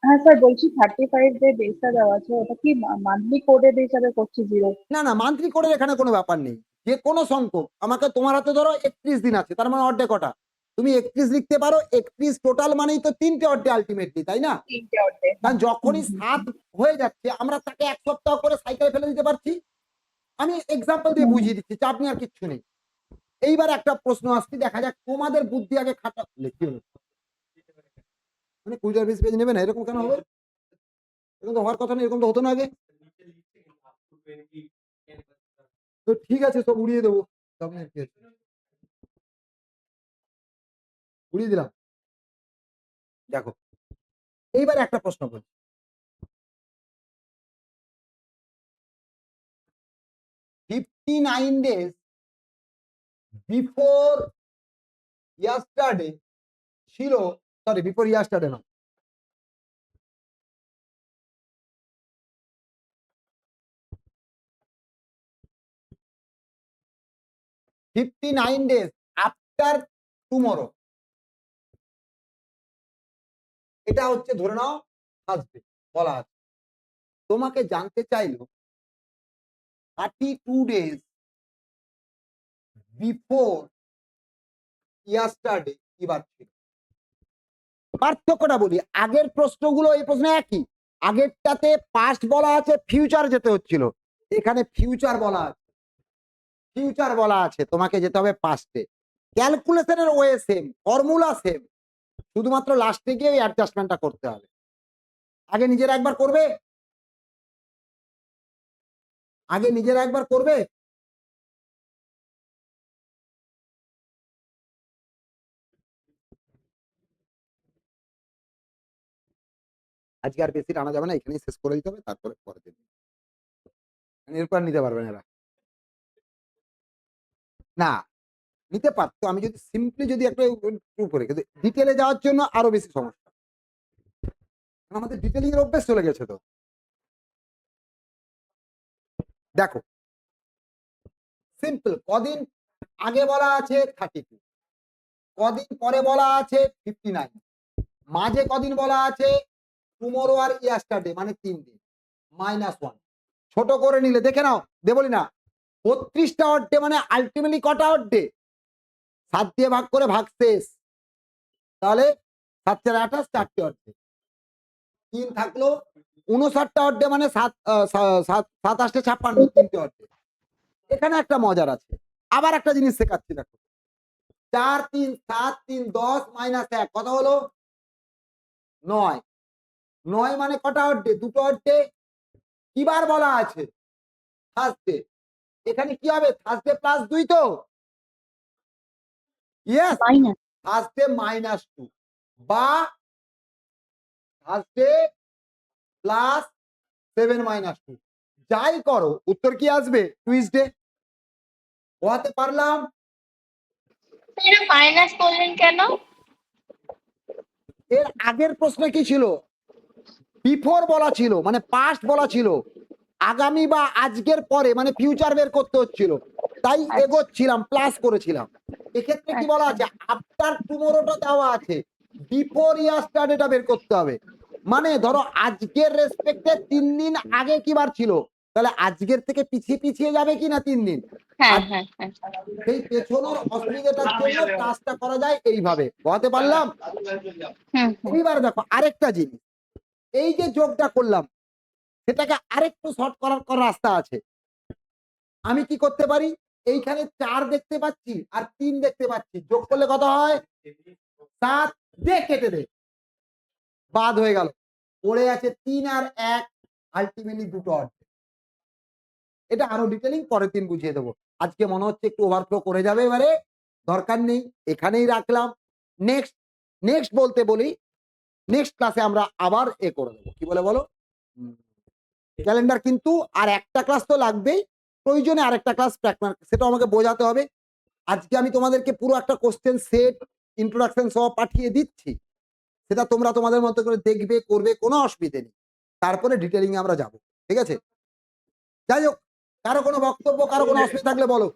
হ্যাঁ স্যার, বলছি 35 যে বেসটা দেওয়া আছে ওটা কি মান্থলি কোডের হিসাবে করছে জিরো? না না, মান্থলি করে এখানে কোনো ব্যাপার নেই। যে কোনো সংখ্যক, আমাকে তোমার হাতে ধরো 31 দিন আছে, তার মানে অর্ধেক কটা? তুমি 31 লিখতে পারো। 31 টোটাল মানেই তো 3টে অর্ধে আলটিমেটলি, তাই না? 3টে অর্ডে। কারণ যখনই 7 হয়ে যাচ্ছে আমরা তাকে 1 সপ্তাহ করে সাইকেলে ফেলে দিতে পারছি। আমি এক্সাম্পল দিয়ে বুঝিয়ে দিচ্ছি, চাপ নেওয়ার কিচ্ছু নেই। এইবার একটা প্রশ্ন আসছে, দেখা যাক তোমাদের বুদ্ধি আগে খাটা। কি হলো? মানে 20 পেজ নেবে না, এরকম কেন হবে? এরকম তো হওয়ার কথা নেই, এরকম তো হতো না আগে। তো ঠিক আছে, সব উড়িয়ে দেবো। উড়িয়ে দিলাম। দেখো, এইবার একটা প্রশ্ন বলি। 59 days বিফোর ইয়াস্টারডে ছিল, সরি বিফোর ইয়াস্টারডে না, $59 আফটার টুমরো, এটা হচ্ছে ধরে নাও আসবে বলা আছে। তোমাকে জানতে চাইলো 32 days বিফোর ইয়াস্টারডে কি বার ছিল। পার্থক্যটা বলি, আগের প্রশ্নগুলো এই প্রশ্ন একই, আগেরটাতে পাস্ট বলা আছে, ফিউচার যেতে হচ্ছিল, এখানে ফিউচার বলা আছে, ফিউচার বলা আছে, তোমাকে যেতে হবে পাস্টে। ক্যালকুলেশনের ওয়ে সেম, ফর্মুলা সেম, শুধুমাত্র লাস্টে গিয়ে ওই অ্যাডজাস্টমেন্টটা করতে হবে। আগে নিজেরা একবার করবে, আগে নিজেরা একবার করবে। আজকে আর বেশি টানা যাবে না, এখানেই শেষ করে দিতে হবে, তারপরে পরের দিন এরপর নিতে পারবেন এরা। না নিতে পারতো, আমি যদি সিম্পলি যদি একটা করে, কিন্তু ডিটেলে যাওয়ার জন্য আরো বেশি সমস্যা, আমাদের ডিটেলিং এর অভ্যেস চলে গেছে। তো দেখো সিম্পল, কদিন আগে বলা আছে 32, কদিন পরে বলা আছে 59, মাঝে কদিন বলা আছে টুমরো আর ইয়াস্টারডে মানে 3 দিন, -1। ছোট করে নিলে দেখে নাও, দেবলি না 32টা অড ডে মানে আলটিমেটলি কটা অড ডে, 7 দিয়ে ভাগ করে ভাগ শেষ, তাহলে 7 4 28, 4টে অড ডে, 3 থাকলো 59টা অড ডে মানে 7 7 8 56, 3টে অড ডে। এখানে একটা মজার আছে, আবার একটা জিনিস শেখাচ্ছি, দেখো 4 3 7 3 10 -1 কত হলো 9, 9 মানে কটা অড ডে, দুটো অড ডে। কি বার বলা আছে থার্সডে, এখানে কি হবে থার্সডে +2 তো, ইয়েস মাইনাস থার্সডে -2 বা থার্সডে +7 -2, যাই করো উত্তর কি আসবে টুইসডে। বোঝাতে পারলাম? এটা মাইনাস করলেন কেন? এর আগের প্রশ্ন কি ছিল, বিফোর বলা ছিল মানে পাস্ট বলা ছিল, আগামী বা আজকের পরে মানে ফিউচার বের করতে হচ্ছিল, তাই এগোচ্ছিলাম, প্লাস করেছিলাম। এক্ষেত্রে কি বলা আছে, আফটার টুমরোটা দেওয়া আছে, বিফোর ইয়াস্টারডেটা বের করতে হবে। মানে ধরো আজকের রেসপেক্টে 3 দিন আগে কি বার ছিল, তাহলে আজকের থেকে পিছিয়ে পিছিয়ে যাবে কি না 3 দিন, হ্যাঁ হ্যাঁ হ্যাঁ। সেই পেছনের অসুবিধাটার জন্য কাজটা করা যায় এইভাবে। বুঝতে পারলাম? হুম। এইবার দেখো আরেকটা জিনিস, এই যে যোগটা করলাম সেটাকে আরেকটু শর্ট করার রাস্তা আছে। আমি কি করতে পারি, এইখানে 4 দেখতে পাচ্ছি আর 3 দেখতে পাচ্ছি, যোগ করলে কত হয় 7, দে কেটে দে, বাদ হয়ে গেল, পড়ে আছে 3 আর 1, আলটিমেটলি দুটো অর্থ। এটা আরো ডিটেলিং পরের দিন বুঝিয়ে দেবো, আজকে মনে হচ্ছে একটু ওভারফ্লো করে যাবে, এবারে দরকার নেই, এখানেই রাখলাম। নেক্সট বলতে বলি, নেক্সট ক্লাসে আমরা আবার করে দেবো, কি বলে বলো, ক্যালেন্ডার কিন্তু আর একটা ক্লাস তো লাগবেই, প্রয়োজনে আরেকটা ক্লাস প্র্যাকটিস, সেটা আমাকে বোঝাতে হবে। আজকে আমি তোমাদেরকে পুরো একটা কোশ্চেন সেট ইন্ট্রোডাকশন সহ পাঠিয়ে দিচ্ছি, সেটা তোমরা তোমাদের মতো করে দেখবে, করবে, কোনো অসুবিধে নেই, তারপরে ডিটেলিং এ আমরা যাব, ঠিক আছে? যাই হোক, কারো কোনো বক্তব্য, কারো কোনো অসুবিধা থাকলে বলো।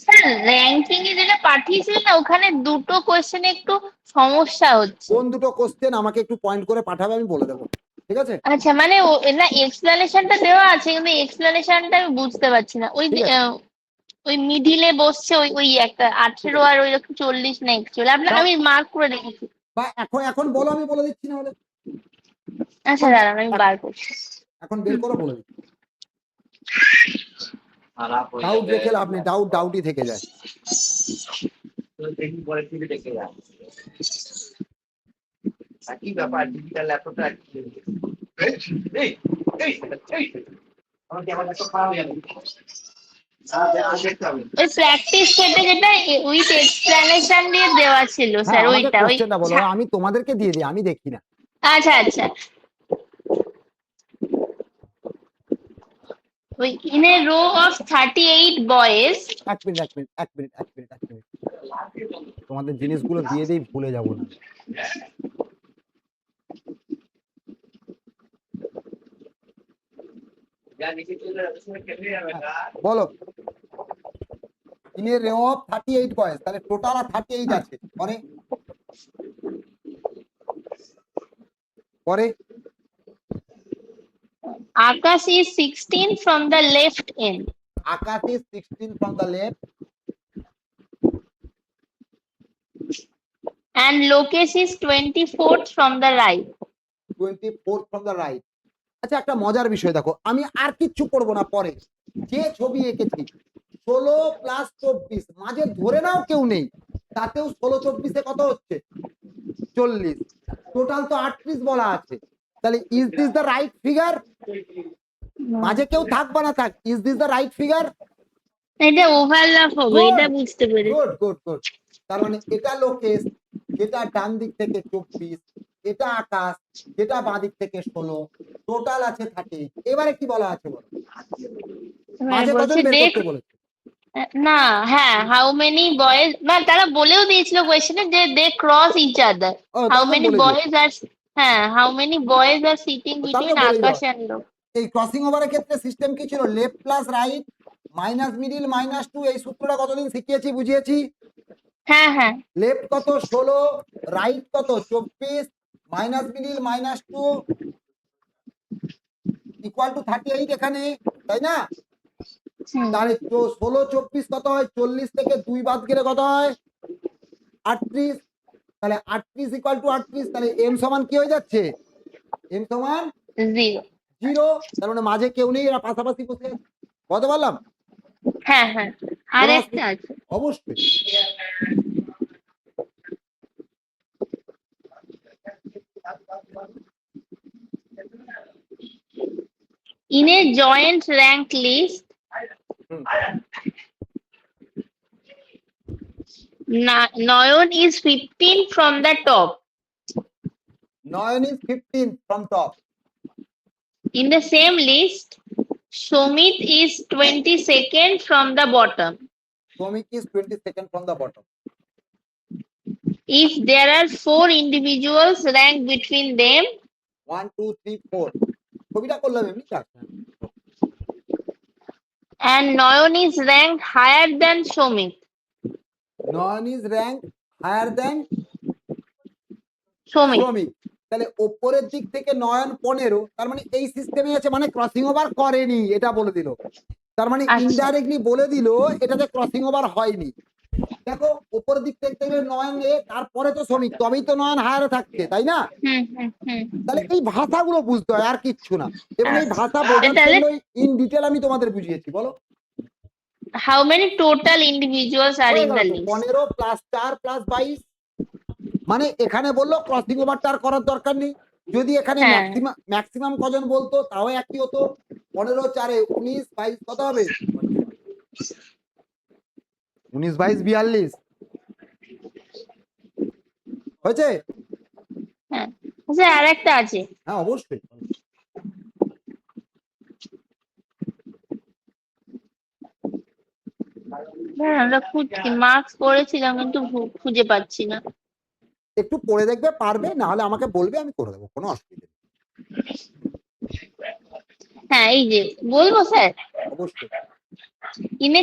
স্যার র্যাঙ্কিং এ যেটা পাঠিয়েছিলেন না, ওখানে দুটো কোশ্চেনে একটু সমস্যা হচ্ছে। কোন দুটো কোশ্চেন আমাকে একটু পয়েন্ট করে পাঠাবে, আমি বলে দেবো, ঠিক আছে? আচ্ছা, মানে না এক্সপ্লানেশনটা দেওয়া আছে কিন্তু এক্সপ্লানেশনটা আমি বুঝতে পারছি না। ওই ঠিক আছে। ওই মিডিলে বসছে ওই ওই একটা 18 আর ওই 40 না 41, আপনার আমি মার্ক করে রেখেছি। বা এখন বলো, আমি বলে দিচ্ছি না হলে। আচ্ছা দাঁড়ান আমি বার করছি। এখন বের করো, বলে দিচ্ছি। ডাউট রেখে লাভ নেই, ডাউটই থেকে যায়। একই ব্যাপার, ডিজিটাল ল্যাপটপটা ওই প্র্যাকটিস সেটে যেটা উইথ এক্সপ্লানেশন দিয়ে দেওয়া ছিল স্যার, আমাকে ওইটা ওই কোশ্চেনটা বলো, আমি তোমাদেরকে দিয়ে দিই, আমি দেখি না। আচ্ছা আচ্ছা, ওই in a row of 38 boys. এক মিনিট তোমাদের জিনিসগুলো দিয়ে দিই, ভুলে যাবো না। বলো in a row of 38 coins, তাহলে টোটাল আর 38 আছে। পরে Akash is 16 from the left end. Akash is 16 from the left And Lokesh is 24th from the right. 24th from the right। আচ্ছা, একটা মজার বিষয় দেখো, আমি আর কিচ্ছু করবো না, পরে যে ছবি এঁকেছি 16 প্লাস 24, মাঝে ধরে নাও কেউ নেই, তাতেও 16 24 কত হচ্ছে 40, টোটাল তো 38 বলা আছে। তাহলে is this the right figure? মাঝে কেউ থাকবা না থাক, is this the right figure? এটা ওভারল্যাপ হবে, Good. এটা বুঝতে পেরেছি। Good good good. তার মানে এটা লোকেশ, যেটা ডান দিক থেকে 24, এটা আকাশ, যেটা বাঁ দিক থেকে 16, টোটাল আছে 30। এবারে কি বলা আছে বলো? মাঝে কত বলছে বের দেখ করতে বলেছে? না, হ্যাঁ, হাউ মেনি বয়েজ, না তারা বলেও দিয়েছিল কোয়েশ্চেনে যে দে ক্রস ইচ আদার। ও, হাউ তাহলে মেনি বলে দিও। বয়েজ আর, হ্যাঁ, how many boys are sitting তাহলে বিটুইন বলে আকাশ দাও। এন্ড লোক। এই ক্রসিং ওভারের ক্ষেত্রে সিস্টেম কি ছিল? Left plus right minus middle minus 2। এই সূত্রটা কতদিন শিখিয়েছি, বুঝিয়েছি? হ্যাঁ হ্যাঁ লেফট কত 16, রাইট কত 24, minus middle minus 2 equal to 38 এখানে, তাই না? হুম। তাহলে 16 24 কত হয়? 40 থেকে 2 বাদ গেলে কত হয়? 38। তাহলে 38 ইকুয়াল টু 38, তাহলে এম সমান কি হয়ে যাচ্ছে? এম সমান 0। 0। তার মানে মাঝে কেউ নেই, এরা পাশাপাশি বসে আছে। বলতে পারলাম? হ্যাঁ হ্যাঁ আর একটা আছে। অবশ্যই। In a joint rank list, Nayan is 15 from the top. Nayan is 15 from top. In the same list, Somit is 22nd from the bottom. Somik is 22nd from the bottom. If there are 4 individuals ranked between them, 1 2 3 4, ছবিটা করলাম এমনি কাজ। and Nayan is ranked higher than Somit. Nayan is ranked higher than Somit. শ্রমিক, তাহলে উপরের দিক থেকে নয়ন 15, তার মানে এই সিস্টেমে আছে, মানে ক্রসিং ওভার করেনি, এটা বলে দিল। তার মানে আচ্ছা। ইনডাইরেক্টলি বলে দিল এটাতে ক্রসিং ওভার হয়নি। দেখো উপরের দিক থেকে নয়ন এ, তারপরে তো শ্রমিক, তবেই তো নয়ন হায়ারে থাকছে, তাই না? তাহলে এই ভাষাগুলো বুঝতে হয়, আর কিচ্ছু না। এবং এই ভাষা বোঝার তাহলে- জন্য ইন ডিটেল আমি তোমাদের বুঝিয়েছি। বলো How many total individuals are in the list? 15 plus 4 plus 22, মানে এখানে বললো ক্রসিং ওভারটা আর করার দরকার নেই। যদি এখানে হ্যাঁ। ম্যাক্সিমাম কজন বলতো তাও একই হতো। 15 4 19 22 কত হবে? 19 22 42 হয়েছে? হ্যাঁ, আচ্ছা আর একটা আছে। হ্যাঁ অবশ্যই। হ্যাঁ, আমরা মার্কস করেছিলাম কিন্তু খুঁজে পাচ্ছি না। একটু পড়ে দেখবে, পারবে না হলে আমাকে বলবে, আমি করে দেবো, কোনো অসুবিধা নেই। হ্যাঁ এই যে বলবো স্যার, অবশ্যই। in a